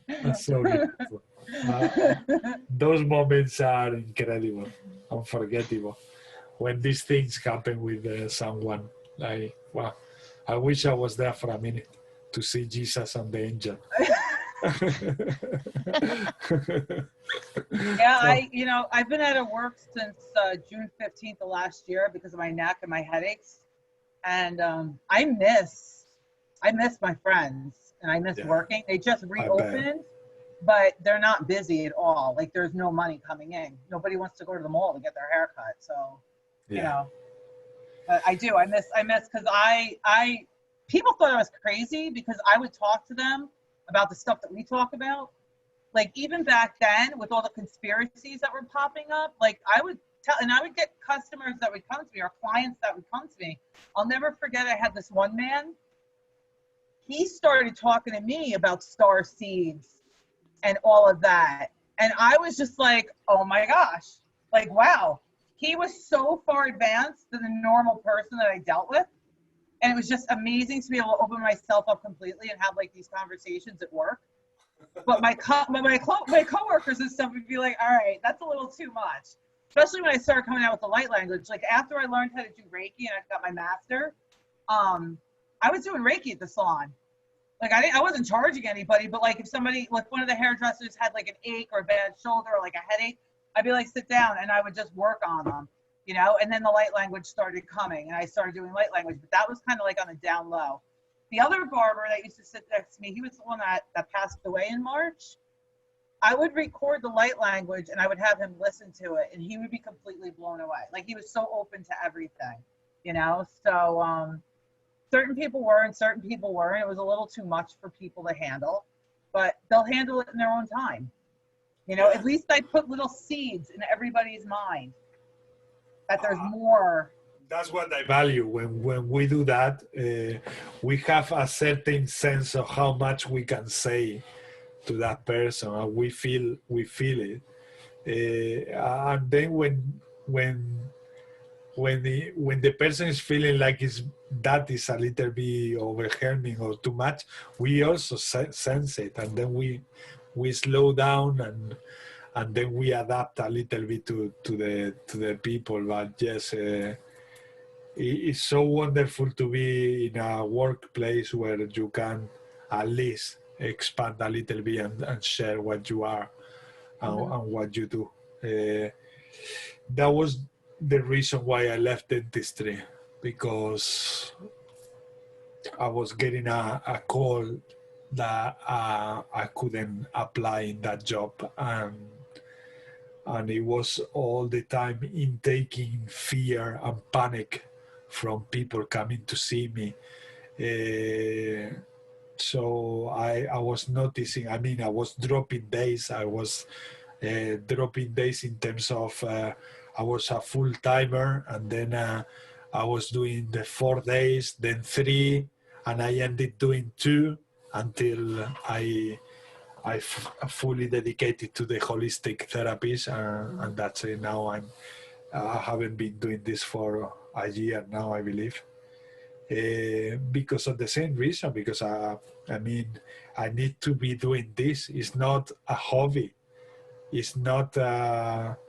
That's so beautiful. Those moments are incredible, unforgettable. When these things happen with someone, like, wow, I wish I was there for a minute to see Jesus and the angel. Yeah, I've been out of work since June 15th of last year because of my neck and my headaches, and I miss my friends and I miss working. They just reopened, but they're not busy at all. Like, there's no money coming in. Nobody wants to go to the mall to get their hair cut. So, but I do. I miss because I people thought I was crazy because I would talk to them about the stuff that we talk about. Like, even back then with all the conspiracies that were popping up, like I would get customers that would come to me or clients that would come to me. I'll never forget, I had this one man, he started talking to me about star seeds and all of that. And I was just like, oh my gosh, like, wow. He was so far advanced than the normal person that I dealt with. And it was just amazing to be able to open myself up completely and have like these conversations at work. But my coworkers and stuff would be like, all right, that's a little too much. especially when I started coming out with the light language. Like after I learned how to do Reiki and I got my master, I was doing Reiki at the salon. Like I wasn't charging anybody, but like if somebody, like one of the hairdressers had like an ache or a bad shoulder or like a headache, I'd be like, sit down, and I would just work on them, you know. And then the light language started coming, and I started doing light language, but that was kind of like on the down low. The other barber that used to sit next to me, he was the one that passed away in March. I would record the light language and I would have him listen to it, and he would be completely blown away. Like he was so open to everything, you know. So certain people were and certain people weren't. It was a little too much for people to handle, but they'll handle it in their own time. You know, at least I put little seeds in everybody's mind that there's more. That's what I value. When we do that, we have a certain sense of how much we can say to that person, and we feel it. And then when the person is feeling like that is a little bit overwhelming or too much, we also sense it, and then we slow down and then we adapt a little bit to the people. But yes, it's so wonderful to be in a workplace where you can at least expand a little bit and share what you are and what you do. That was the reason why I left dentistry, because I was getting a call that I couldn't apply in that job, and it was all the time intaking fear and panic from people coming to see me. So I was noticing, I mean, I was dropping days. I was dropping days in terms of I was a full-timer, and then I was doing the 4 days, then 3, and I ended doing 2 until I fully dedicated to the holistic therapies, and that's it. Now I haven't been doing this for a year now, I believe, because of the same reason. Because I mean, I need to be doing this. It's not a hobby. It's not.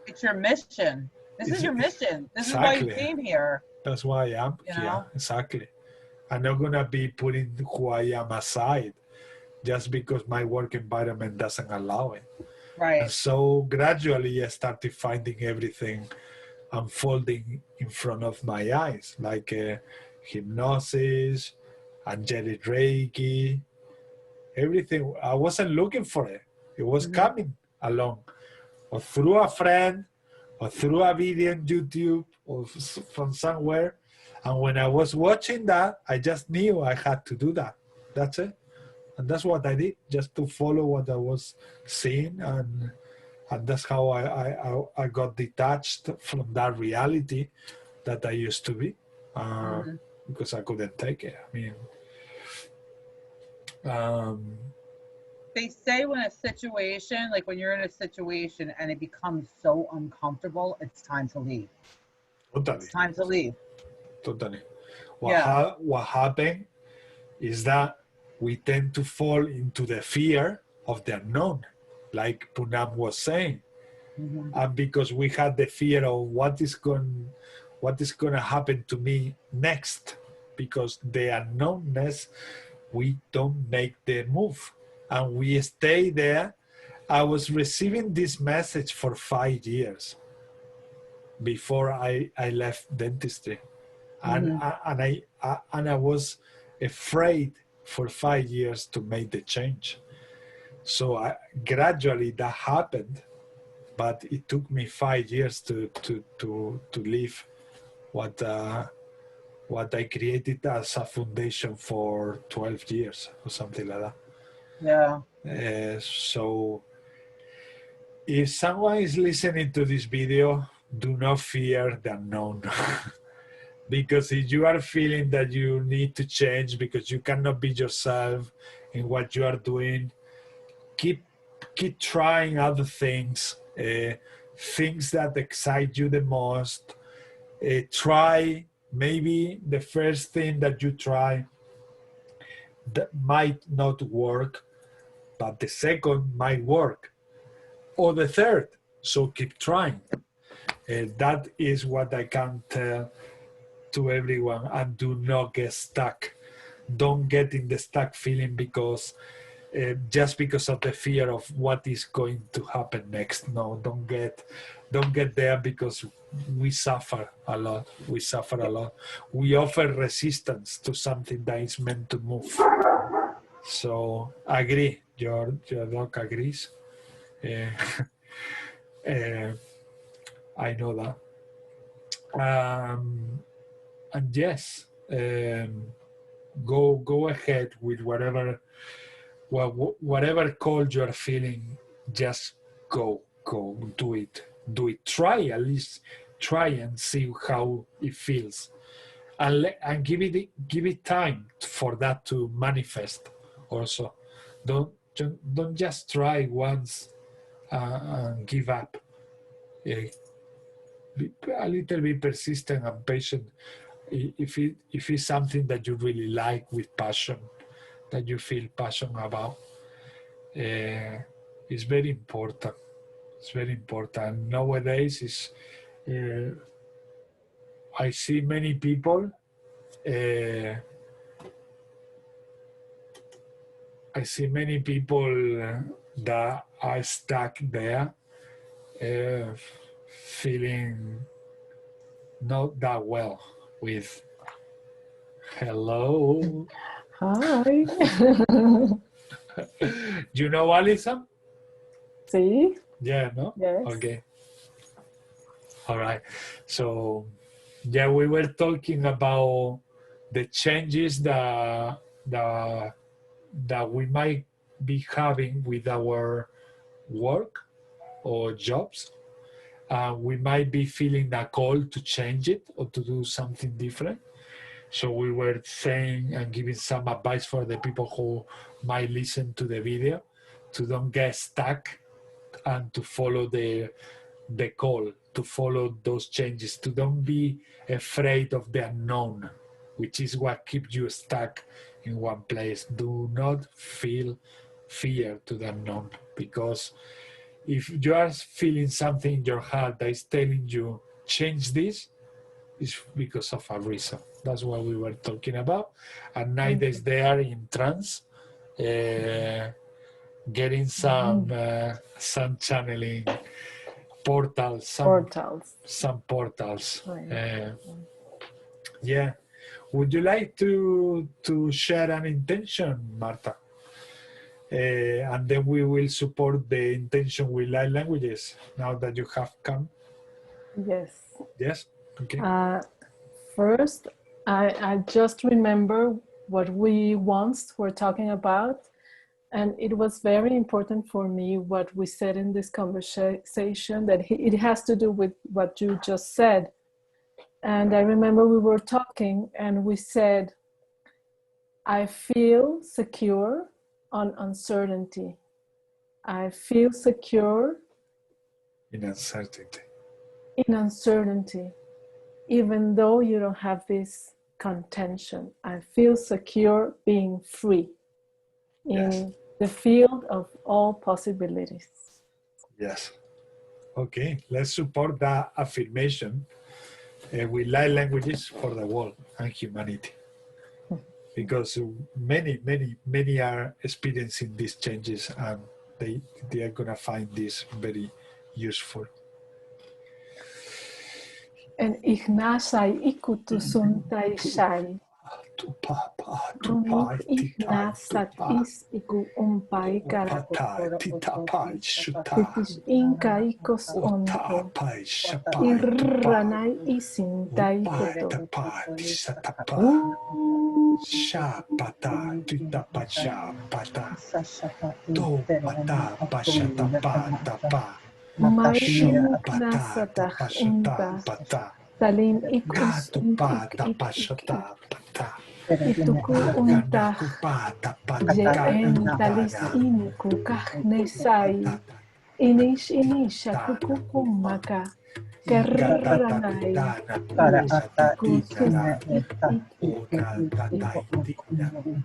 It's your mission. This is your mission. This is why you came here. That's why I am here. Exactly. I'm not gonna be putting who I am aside just because my work environment doesn't allow it. Right. And so gradually I started finding everything unfolding in front of my eyes, like hypnosis, angelic Reiki, everything. I wasn't looking for it. It was coming along, or through a friend, or through a video on YouTube, or from somewhere. And when I was watching that, I just knew I had to do that. That's it. And that's what I did, just to follow what I was seeing. And that's how I got detached from that reality that I used to be, because I couldn't take it. I mean, they say when a situation, like when you're in a situation and it becomes so uncomfortable, it's time to leave. Totally. It's time to leave. Totally. What happened is that we tend to fall into the fear of the unknown, like Poonam was saying. And because we had the fear of what is going to happen to me next, because the unknownness, we don't make the move. And we stay there. I was receiving this message for 5 years before I left dentistry, and I was afraid for 5 years to make the change. So gradually that happened, but it took me 5 years to leave what I created as a foundation for 12 years or something like that. Yeah. So if someone is listening to this video, do not fear the unknown. Because if you are feeling that you need to change because you cannot be yourself in what you are doing, keep trying other things, things that excite you the most. Try maybe the first thing that you try that might not work, but the second might work, or the third. So keep trying. That is what I can tell to everyone, and do not get stuck. Don't get in the stuck feeling because just because of the fear of what is going to happen next. No, don't get there, because we suffer a lot. We suffer a lot. We offer resistance to something that is meant to move. So agree. Your dog agrees. I know that. And yes, go ahead with whatever call you are feeling. Just go do it. Try, at least try and see how it feels, and give it time for that to manifest. Also, don't just try once and give up. Be a little bit persistent and patient. If it's something that you really like with passion, that you feel passionate about, it's very important. It's very important. Nowadays, I see many people. I see many people that are stuck there, feeling not that well with hello. Hi. You know Alison? See? Yeah, no? Yes. Okay. All right. So, yeah, we were talking about the changes that we might be having with our work or jobs. We might be feeling a call to change it or to do something different. So we were saying and giving some advice for the people who might listen to the video to don't get stuck and to follow the call, to follow those changes, to don't be afraid of the unknown, which is what keeps you stuck in one place. Do not feel fear to the unknown, because if you are feeling something in your heart that is telling you change this, it's because of a reason. That's what we were talking about. And Naida is there in trance, getting some channeling portals, some portals. Yeah. Would you like to share an intention, Marta? And then we will support the intention with light languages now that you have come. Yes. Yes? Okay. First, I just remember what we once were talking about, and it was very important for me what we said in this conversation, that it has to do with what you just said. And I remember we were talking and we said, I feel secure on uncertainty. I feel secure in uncertainty. In uncertainty, even though you don't have this contention. I feel secure being free in the field of all possibilities. Yes. Okay, let's support that affirmation with light languages for the world and humanity. Because many are experiencing these changes, and they are going to find this very useful. En ignasai ikutusuntai shai. Rumik ignasat is iku umpai karakokora. Titis inka ikos onto. Irranai isintai koto. Shapata, titapacha, pata, to pata, pashata, pata, pa. Mayin nasata unta. Talin ikus ituku unta. Jeen talis iniku kahnesai. Inisha kukukumaka. Kerranai. Para ata Kusum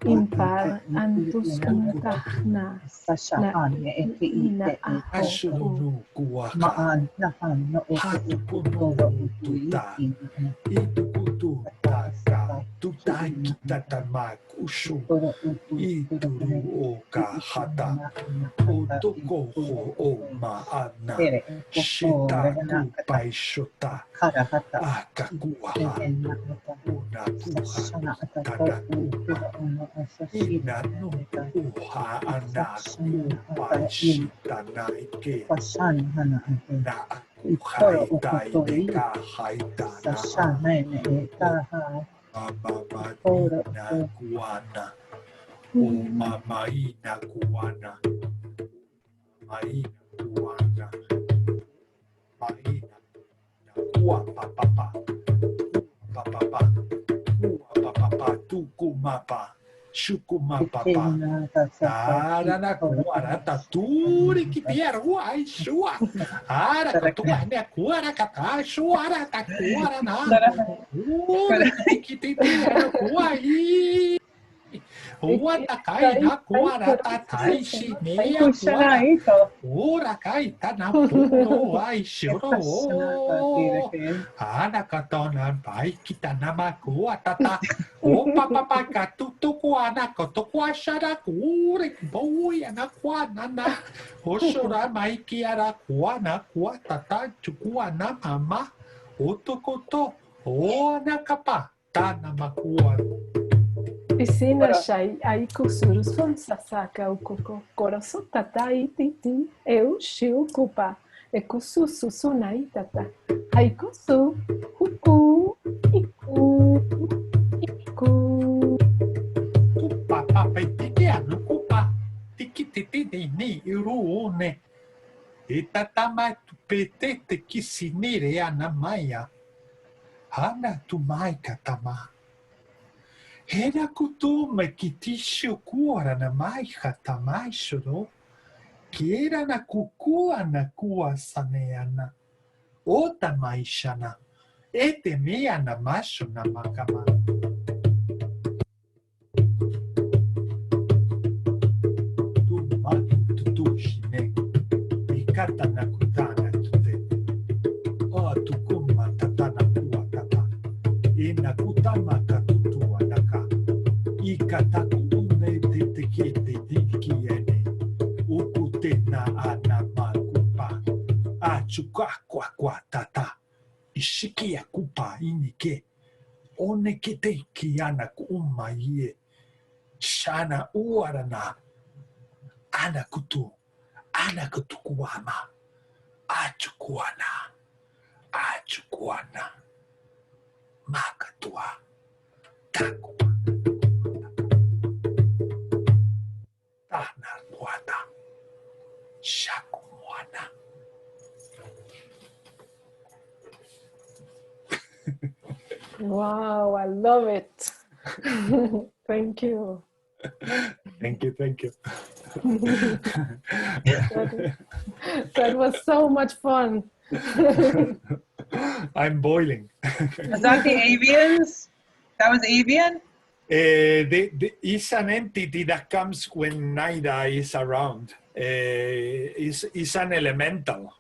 impar antus untahna. Sasha Na ane eke ina ite aho. maan nahan no oto utoro utu iki Tutai kita tamak usum utoro utu ituru oka hata otoko ho o maana ere shita revena kupai shota kara hata akakuaha revena ata una puha shana ata to tadakuma utoro ono asashi ina no uha ana kupai shita naike Pashan hana ate na itoro akuhai tai ukutori deka haita na sashana ne etaha ora Mamaina kuana o mamaina kuana maina kuana maina kua papapa papapa kua papapa tuku mapa shuku mapapa ara na kuara taturi kitiar huai shua ara katua ne kuara kata shuara ta kuara na uri kitiara kuai Uata kai na kuara tatai shi nea kuara. Ura kai tana puro ai shiro. Ana katona pai kita nama kua tata. O papa ka tutu kuana koto kuashara kure boi ana kuana na. Hoshora mai kiara kuana kua tata chukuana mama. Otokoto. O ana kapa. Tana makua. Piscina shai ai kusuru son sasaka ukoko coração tata ititi eu shiu kupa e kusu susunai tata ai kusu huku iku iku kupa papa itiano kupa tiki titi ni iruone itatama tupete te kisinire ana maya hana tumai katama Hera kutume kitisho kuara na mai hatamai shoro. Kiera na kukua na kua saneana. Ota maishana. Ete mea na masho na makama. Tu matu tutushine. Ikata na kutana tute. O tukuma tatana kua tata. Ina kutama katutua naka. Ikatakume te te kete dikiene. Ukute na ana makupa. Achuka kwa kwa tata. Ishiki ya kupa inike. One kete kiana kuma ye. Shana uarana. Ana kutu kuama. Achukuana. Achukuana. Makatua. Takua. Tana Puata Shakumwana. Wow, I love it. Thank you. Thank you, thank you. That was so much fun. I'm boiling. Was that the avians? That was avian? It's an entity that comes when Naida is around. It's an elemental.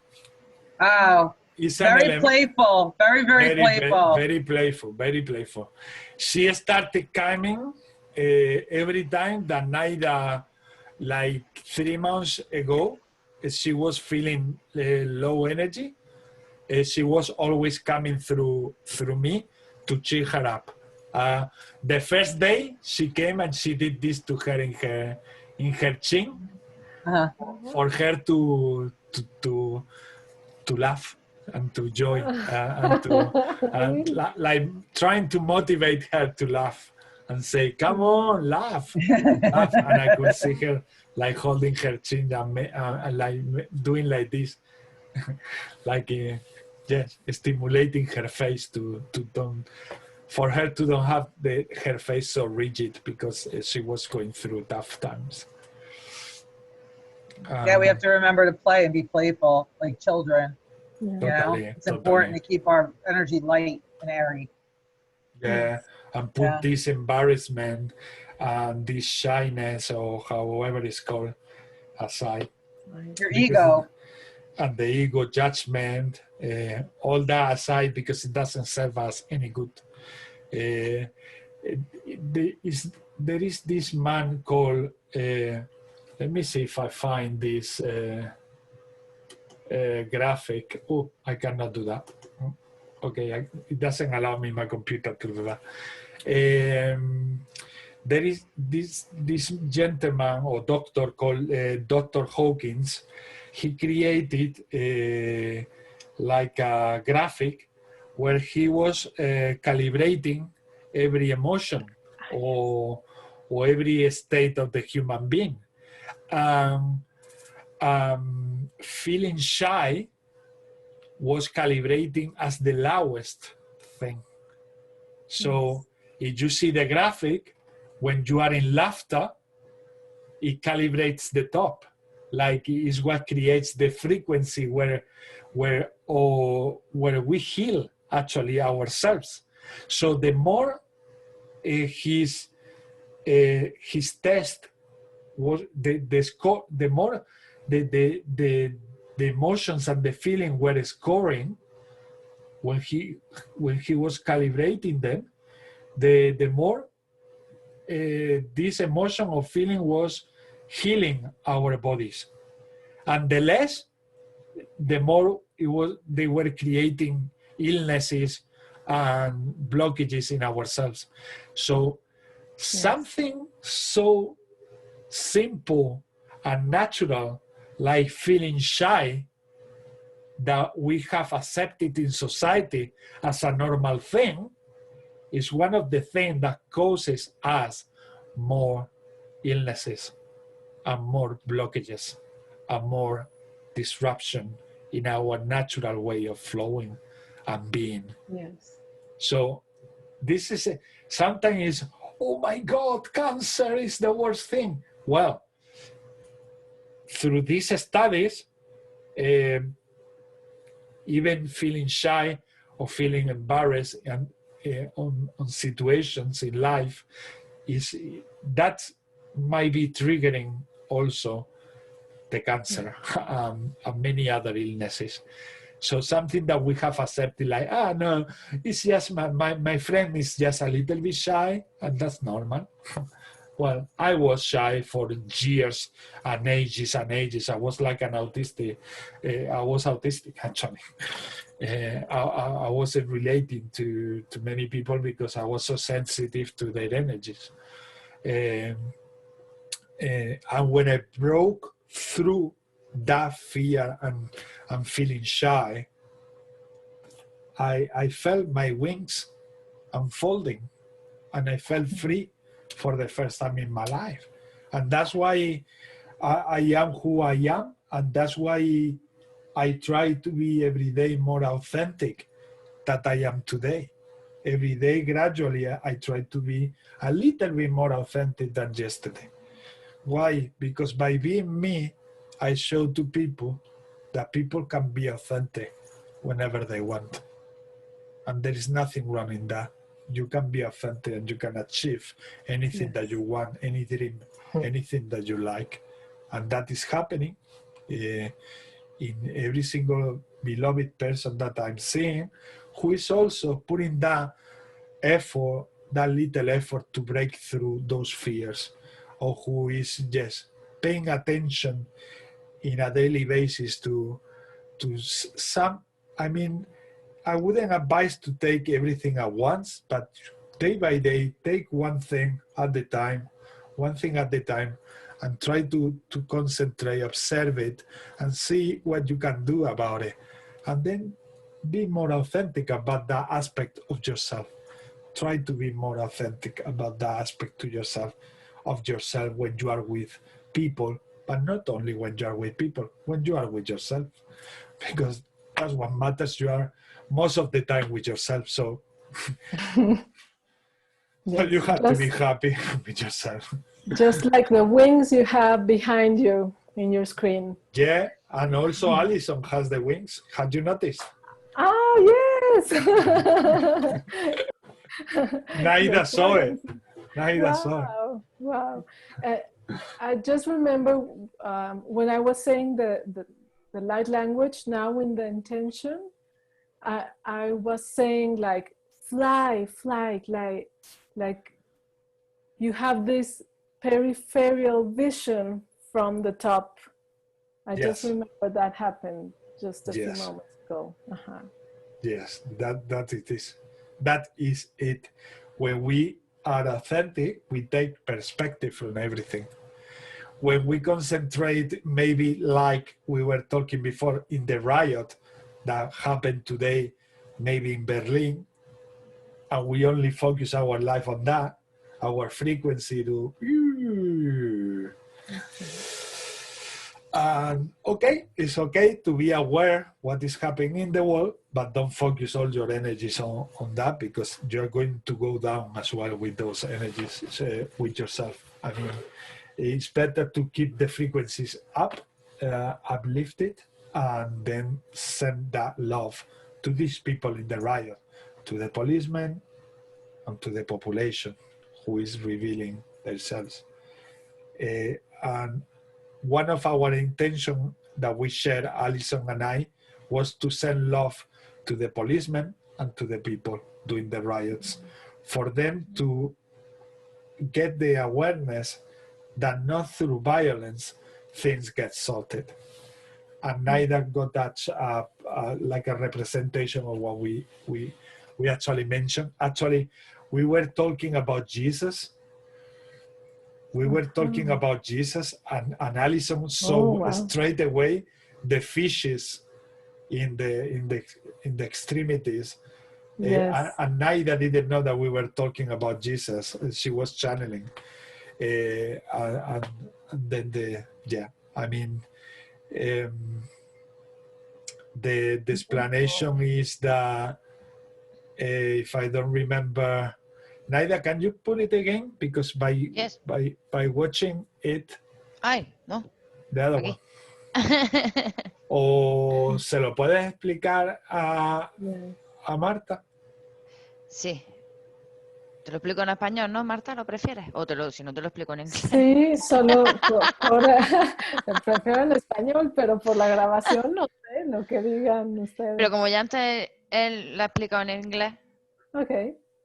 Oh, It's very playful. Very playful. Very playful, very playful. She started coming every time that Naida, like 3 months ago, she was feeling low energy. She was always coming through me to cheer her up. The first day she came and she did this to her in her chin, for her to laugh and to joy and like trying to motivate her to laugh and say, "Come on, laugh, laugh." And I could see her like holding her chin and like doing like this, like yes, stimulating her face to don't. For her to don't have her face so rigid because she was going through tough times. Yeah, we have to remember to play and be playful like children. Totally, It's important to keep our energy light and airy. Yeah, and put this embarrassment and this shyness, or however it's called, aside. Your ego. And the ego, judgment, all that aside, because it doesn't serve us any good. There is this man called, let me see if I find this graphic. Oh, I cannot do that. Okay, it doesn't allow me my computer to do that. There is this gentleman or doctor called Dr. Hawkins. He created like a graphic where he was calibrating every emotion or every state of the human being. Feeling shy was calibrating as the lowest thing. So if you see the graphic, when you are in laughter, it calibrates the top. Like is what creates the frequency where we heal actually ourselves. So the more his test was the score, the more the emotions and the feeling were scoring when he was calibrating them, the more this emotion or feeling was healing our bodies, and the less, the more they were creating illnesses and blockages in ourselves. So something so simple and natural like feeling shy that we have accepted in society as a normal thing is one of the things that causes us more illnesses and more blockages and more disruption in our natural way of flowing and being. Yes. So this is sometimes, oh my God, cancer is the worst thing. Well, through these studies, even feeling shy or feeling embarrassed and on situations in life, that might be triggering also the cancer and many other illnesses. So something that we have accepted, like, no, it's just my friend is just a little bit shy, and that's normal. Well, I was shy for years and ages and ages. I was like an autistic. I was autistic, actually. I wasn't relating to many people because I was so sensitive to their energies. And when I broke through that fear and feeling shy, I felt my wings unfolding, and I felt free for the first time in my life. And that's why I am who I am, and that's why I try to be every day more authentic that I am today. Every day, gradually, I try to be a little bit more authentic than yesterday. Why? Because by being me, I show to people that people can be authentic whenever they want. And there is nothing wrong in that. You can be authentic and you can achieve anything that you want, any dream, anything that you like. And that is happening in every single beloved person that I'm seeing, who is also putting that effort, that little effort to break through those fears, or who is just paying attention in a daily basis to some, I mean, I wouldn't advise to take everything at once, but day by day, take one thing at a time, and try to concentrate, observe it, and see what you can do about it. And then be more authentic about that aspect of yourself. Try to be more authentic about that aspect of yourself when you are with people, but not only when you are with people, when you are with yourself, because that's what matters. You are most of the time with yourself, so Yes, you have to be happy with yourself. Just like the wings you have behind you in your screen. Yeah, And also Alison has the wings. Had you noticed? Oh, yes. Naida saw it. Naida saw it. Wow. I just remember when I was saying the light language, now in the intention, I was saying like fly, like you have this peripheral vision from the top. I just remember that happened just a few moments ago. Yes, that it is. That is it. When we are authentic, we take perspective from everything. When we concentrate, maybe like we were talking before in the riot that happened today, maybe in Berlin, and we only focus our life on that, our frequency to and okay, it's okay to be aware what is happening in the world, but don't focus all your energies on that, because you're going to go down as well with those energies with yourself. I mean, it's better to keep the frequencies up, uplifted, and then send that love to these people in the riot, to the policemen and to the population who is revealing themselves. And one of our intentions that we shared, Alison and I, was to send love to the policemen and to the people doing the riots, for them to get the awareness that not through violence things get sorted. And Naida got that like a representation of what we actually mentioned. Actually, we were talking about Jesus. We were talking about Jesus, and Alison saw straight away the fishes in the extremities. Yes. And Naida didn't know that we were talking about Jesus. She was channeling. And then the explanation is that if I don't remember, Naida, can you put it again? Because by watching it, no. The other one. O se lo puedes explicar a Marta. Sí. Te lo explico en español, ¿no, Marta? ¿Lo prefieres? O si no te lo explico en inglés. Sí, solo prefiero en español, pero por la grabación no sé lo que digan ustedes. Pero como ya antes él lo ha explicado en inglés. Ok.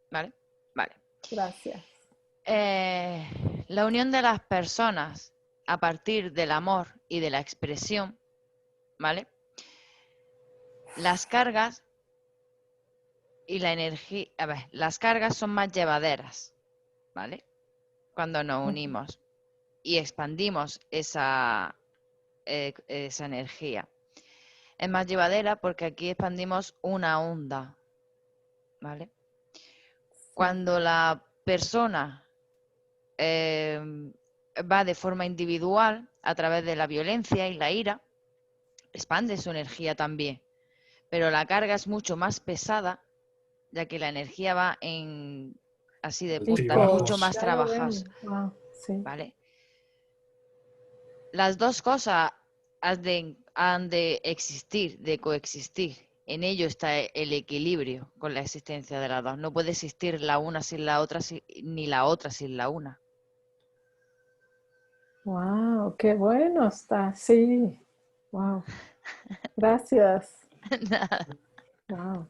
Vale. Gracias. La unión de las personas a partir del amor y de la expresión, ¿vale? Las cargas y la energía, las cargas son más llevaderas, ¿vale? Cuando nos unimos y expandimos esa energía. Es más llevadera porque aquí expandimos una onda, ¿vale? Cuando la persona va de forma individual a través de la violencia y la ira, expande su energía también, pero la carga es mucho más pesada, ya que la energía va así de punta, mucho más trabajados. ¿Vale? Las dos cosas han de existir, de coexistir. En ello está el equilibrio con la existencia de las dos. No puede existir la una sin la otra, ni la otra sin la una. Wow, qué bueno está. Sí. Wow. Gracias. Nada. Wow.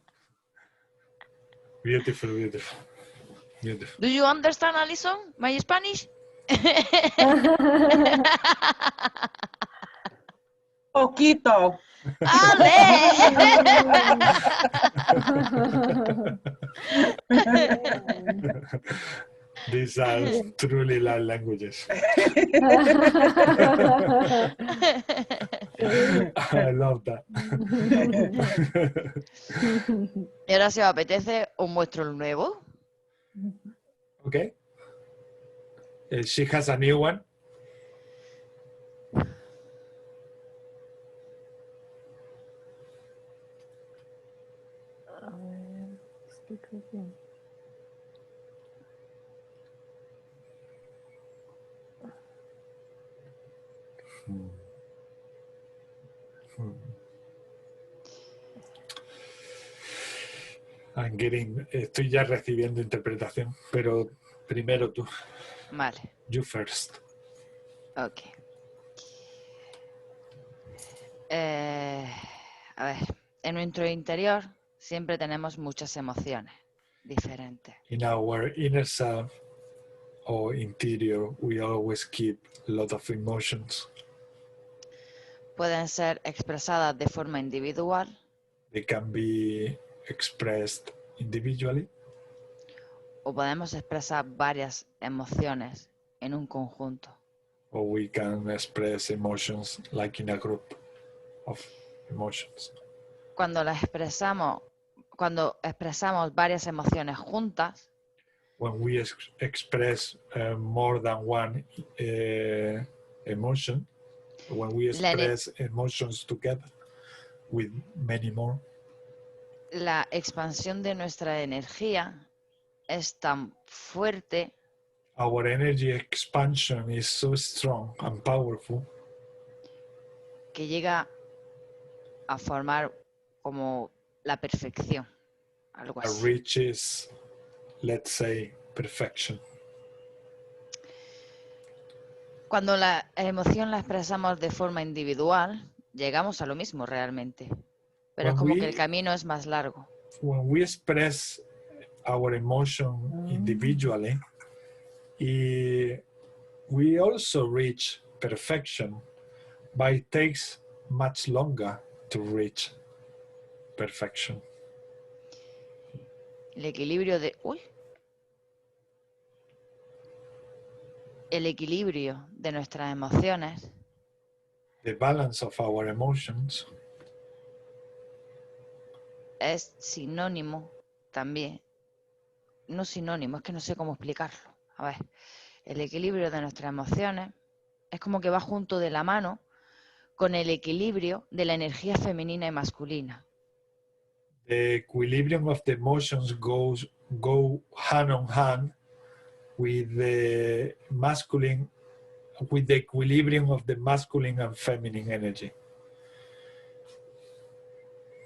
Beautiful. Do you understand, Alison, my Spanish? Poquito. ¡Ale! These are truly love languages. I love that. Y ahora, si os apetece, os muestro el nuevo. Okay. She has a new one. Estoy ya recibiendo interpretación, pero primero tú. Vale. You first. Ok. A ver, en nuestro interior siempre tenemos muchas emociones diferentes. In our inner self or interior, we always keep a lot of emotions. Pueden ser expresadas de forma individual They can be expressed individually, o podemos expresar varias emociones en un conjunto. or we can express emotions like in a group of emotions. Cuando expresamos varias emociones juntas, When we express more than one emotion, when we express emotions together with many more, la expansión de nuestra energía es tan fuerte our energy expansion is so strong and powerful que llega a formar como la perfección, algo that así. reaches, let's say, perfection. Cuando la emoción la expresamos de forma individual, llegamos a lo mismo realmente, pero es como que el camino es más largo. When we express our emotion individually, we also reach perfection, but it takes much longer to reach perfection. El equilibrio de nuestras emociones The balance of our emotions es sinónimo también. No sinónimo, es que no sé cómo explicarlo. A ver, el equilibrio de nuestras emociones es como que va junto de la mano con el equilibrio de la energía femenina y masculina. the equilibrium of the emotions go hand on hand with the equilibrium of the masculine and feminine energy.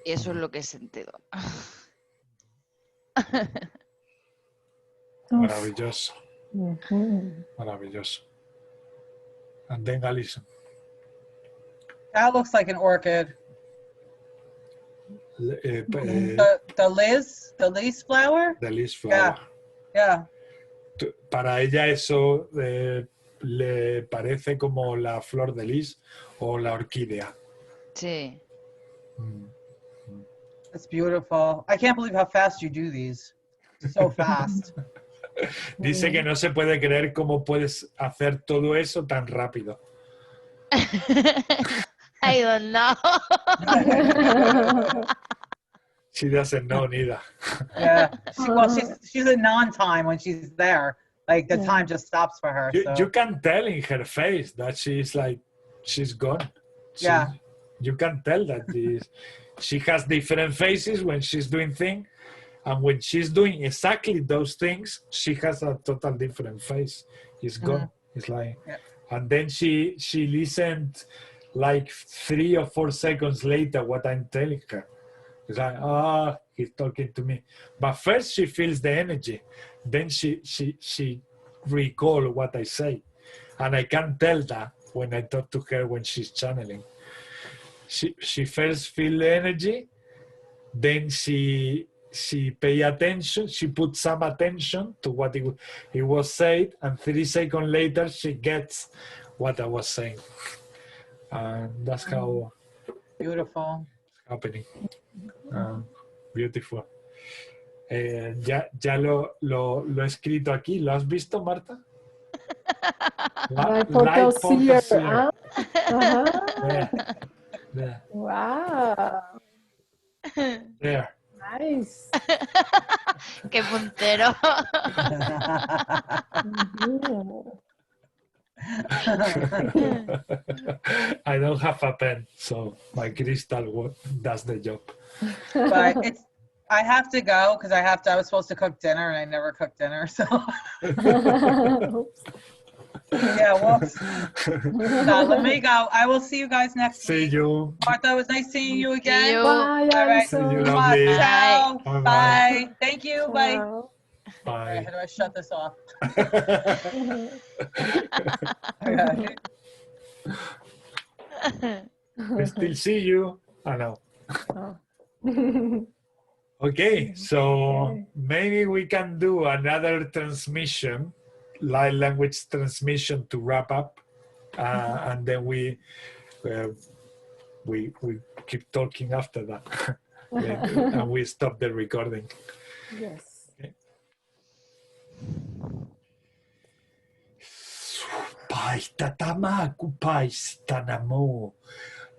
Y eso es lo que he sentido. Maravilloso. Maravilloso. And then Alison. That looks like an orchid. The The Liz flower? Liz flower. Yeah. Para ella eso le parece como la flor de lis o la orquídea. Sí. It's beautiful. I can't believe how fast you do these. So fast. Dice que no se puede creer cómo puedes hacer todo eso tan rápido. I don't know. She doesn't know neither. Yeah. She's a non-time when she's there. Like the time just stops for her. You can tell in her face that she's gone. You can tell that she has different faces when she's doing things, and when she's doing exactly those things, she has a total different face. It's gone. It's like, and then she listened like 3 or 4 seconds later what I'm telling her. It's like, he's talking to me. But first she feels the energy. Then she recall what I say. And I can tell that when I talk to her when she's channeling. She first feel the energy, then she pay attention, she put some attention to what it was said, and 3 seconds later she gets what I was saying. And that's how beautiful. It's happening. Beautiful. Ya lo he escrito aquí. ¿Lo has visto, Marta? Light portal seer. There. Wow. There. Nice. Qué puntero. I don't have a pen, so my crystal does the job. But I have to go because I was supposed to cook dinner and I never cooked dinner. So Yeah, well, let me go. I will see you guys next See week. you. Martha, it was nice seeing you See again. you. Bye, All right. See you, Alison. lovely. Ciao. Bye-bye. Bye. Thank you. Bye. Ciao. All right, Bye. how do I shut this off? Okay. I still see you. I know. Oh. Okay, so Okay. maybe we can do another transmission, light language transmission to wrap up, and then we keep talking after that, and we stop the recording. Yes. Okay. Pai tatama kupai sitanamo.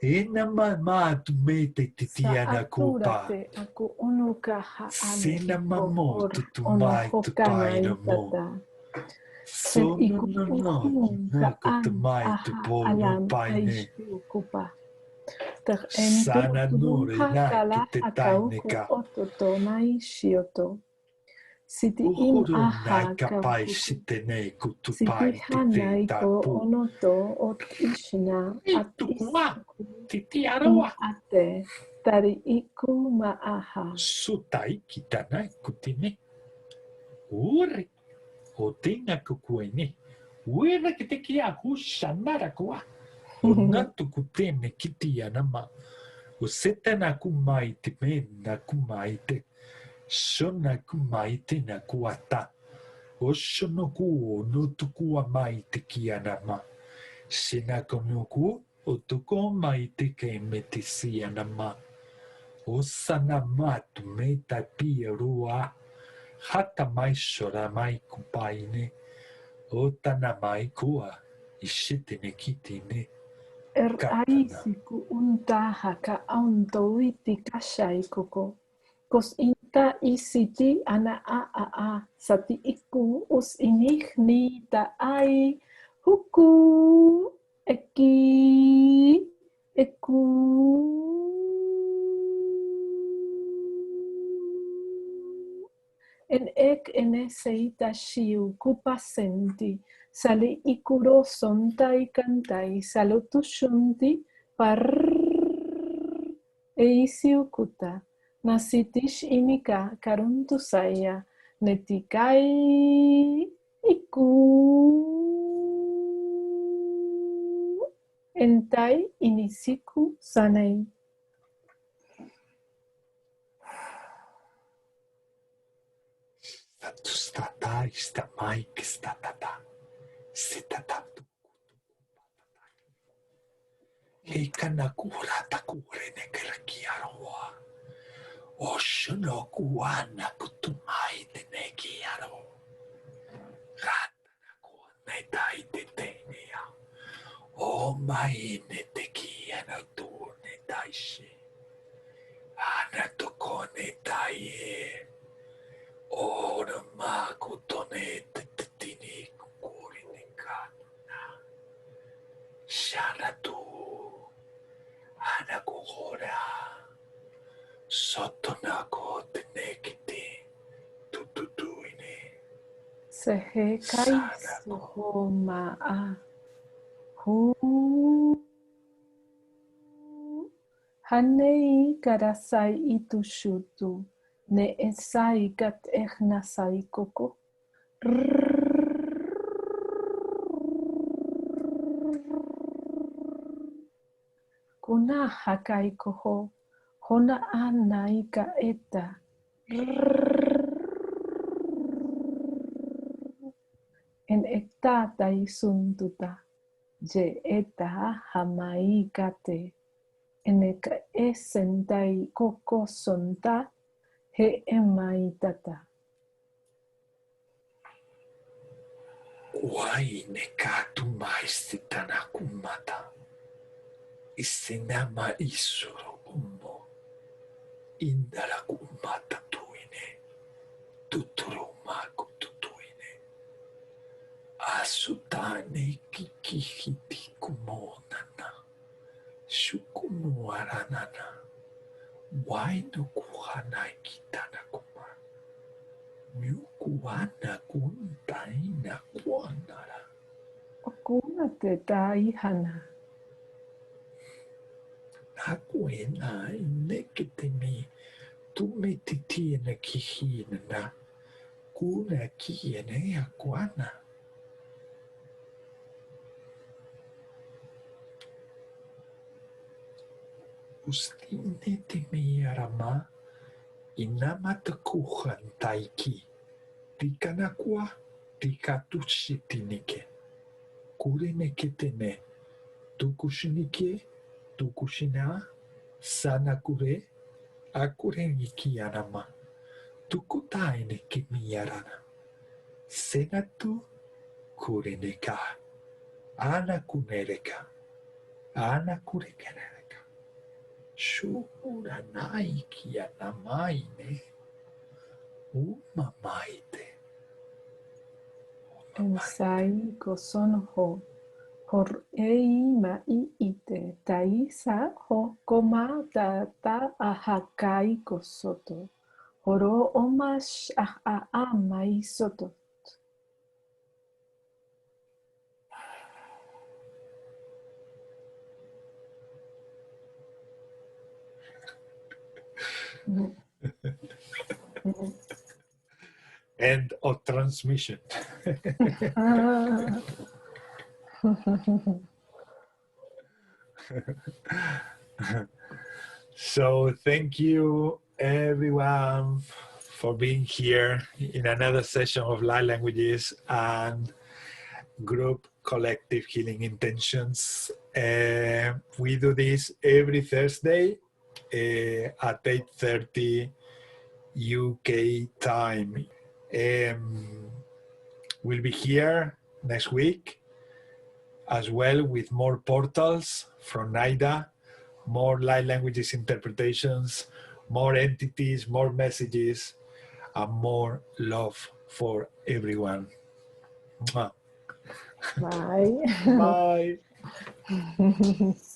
Enamama tumete titiana kupa. Saaturate aku unukaha ane Sinamamo ikokor tutumai tupai no mo. itata. So Sen no no no. ikuhunga Naku ang tumai aha tupo alam no pai ay ne. kupa. Tak ento Sana nore tulungha na kala kite akau ku taineka. ototo nai shioto. Siti im Uhuru aha na kapai kapuku. sitene Siti kutupai hanai tite ko tapu. onoto ot ishna at Itukwa isku titi i arawa. ate tari iku maaha. Sutai kitana kutine. Ure. Otenga kukuene. Uera kite kia hushanara kwa. Onatu kutene kiti anama. Useta na kumaite me na kumaite. Shona kumaite na kuata. Oshonoku no tukua maite kianama. Shinakonoku otoko maite ke metisianama. Osanama tu meta pierua. Hata mai shora mai kupaine. Otana mai kua. Ishitene kitine. Aisiku untaha ka auntoiti kashai koko. Kos inta isiti ana a sati iku us inih ni ta ai huku eku en ek ene seita shiu kupa senti sali ikuro sontai kantai salutu shunti par eisiu kuta nasitish imika karuntu saya netikai iku entai inisiku sanai. Stata istamai kistatata. Sitatatu. Heikanakura takure nekerakiaroa. Oshono kuana kutumai tenekiaro. Ratana kuanetai tetenia. O mai netekiana turne taishi. Anatokone taie. Ora makutone tetini kukuri nekana. Shanatu. Anakukora. Sotonako tenekiti. Tututuine. Sehekai suhoma a hu hanei karasai itushutu ne esai kat echnasai koko kuna hakai koho hona anai ka eta en ektatai suntuta je eta hamai kate enek esentai koko sonta he emai tata. Wai nekatu maistitana kumata. Isinama isuro ummo. Indara kumata tuine. Tuturu maku tutuine. Asutane kikihiti kumonana. Shukumu aranana. Wai no kuhanai kitana kuma. Myukuana kuntaina kuanara. kuna te tai hana. Hakuena neketemi tu me titi na kihina na kuna kiene akuana. Ustine te me arama inamata kuhan taiki. Tikanakua tikatushitinike. Kure neketene tukushinike. Tukushina, sanakure, akure nikiarama, tukutai ne kimiyarana, senatu kureneka, anakunereka, anakurekereka, shuranai kianamai ne, umamaite. Ensai goson ho. Hor ei ma I ite taisa ho koma ta ahakai kosoto. Horo omash a mai soto. End of transmission. So thank you everyone for being here in another session of Light Languages and Group Collective Healing Intentions. We do this every Thursday at 8:30 UK time. We'll be here next week as well with more portals from Naida, more light languages interpretations, more entities, more messages, and more love for everyone. Mwah. Bye. Bye.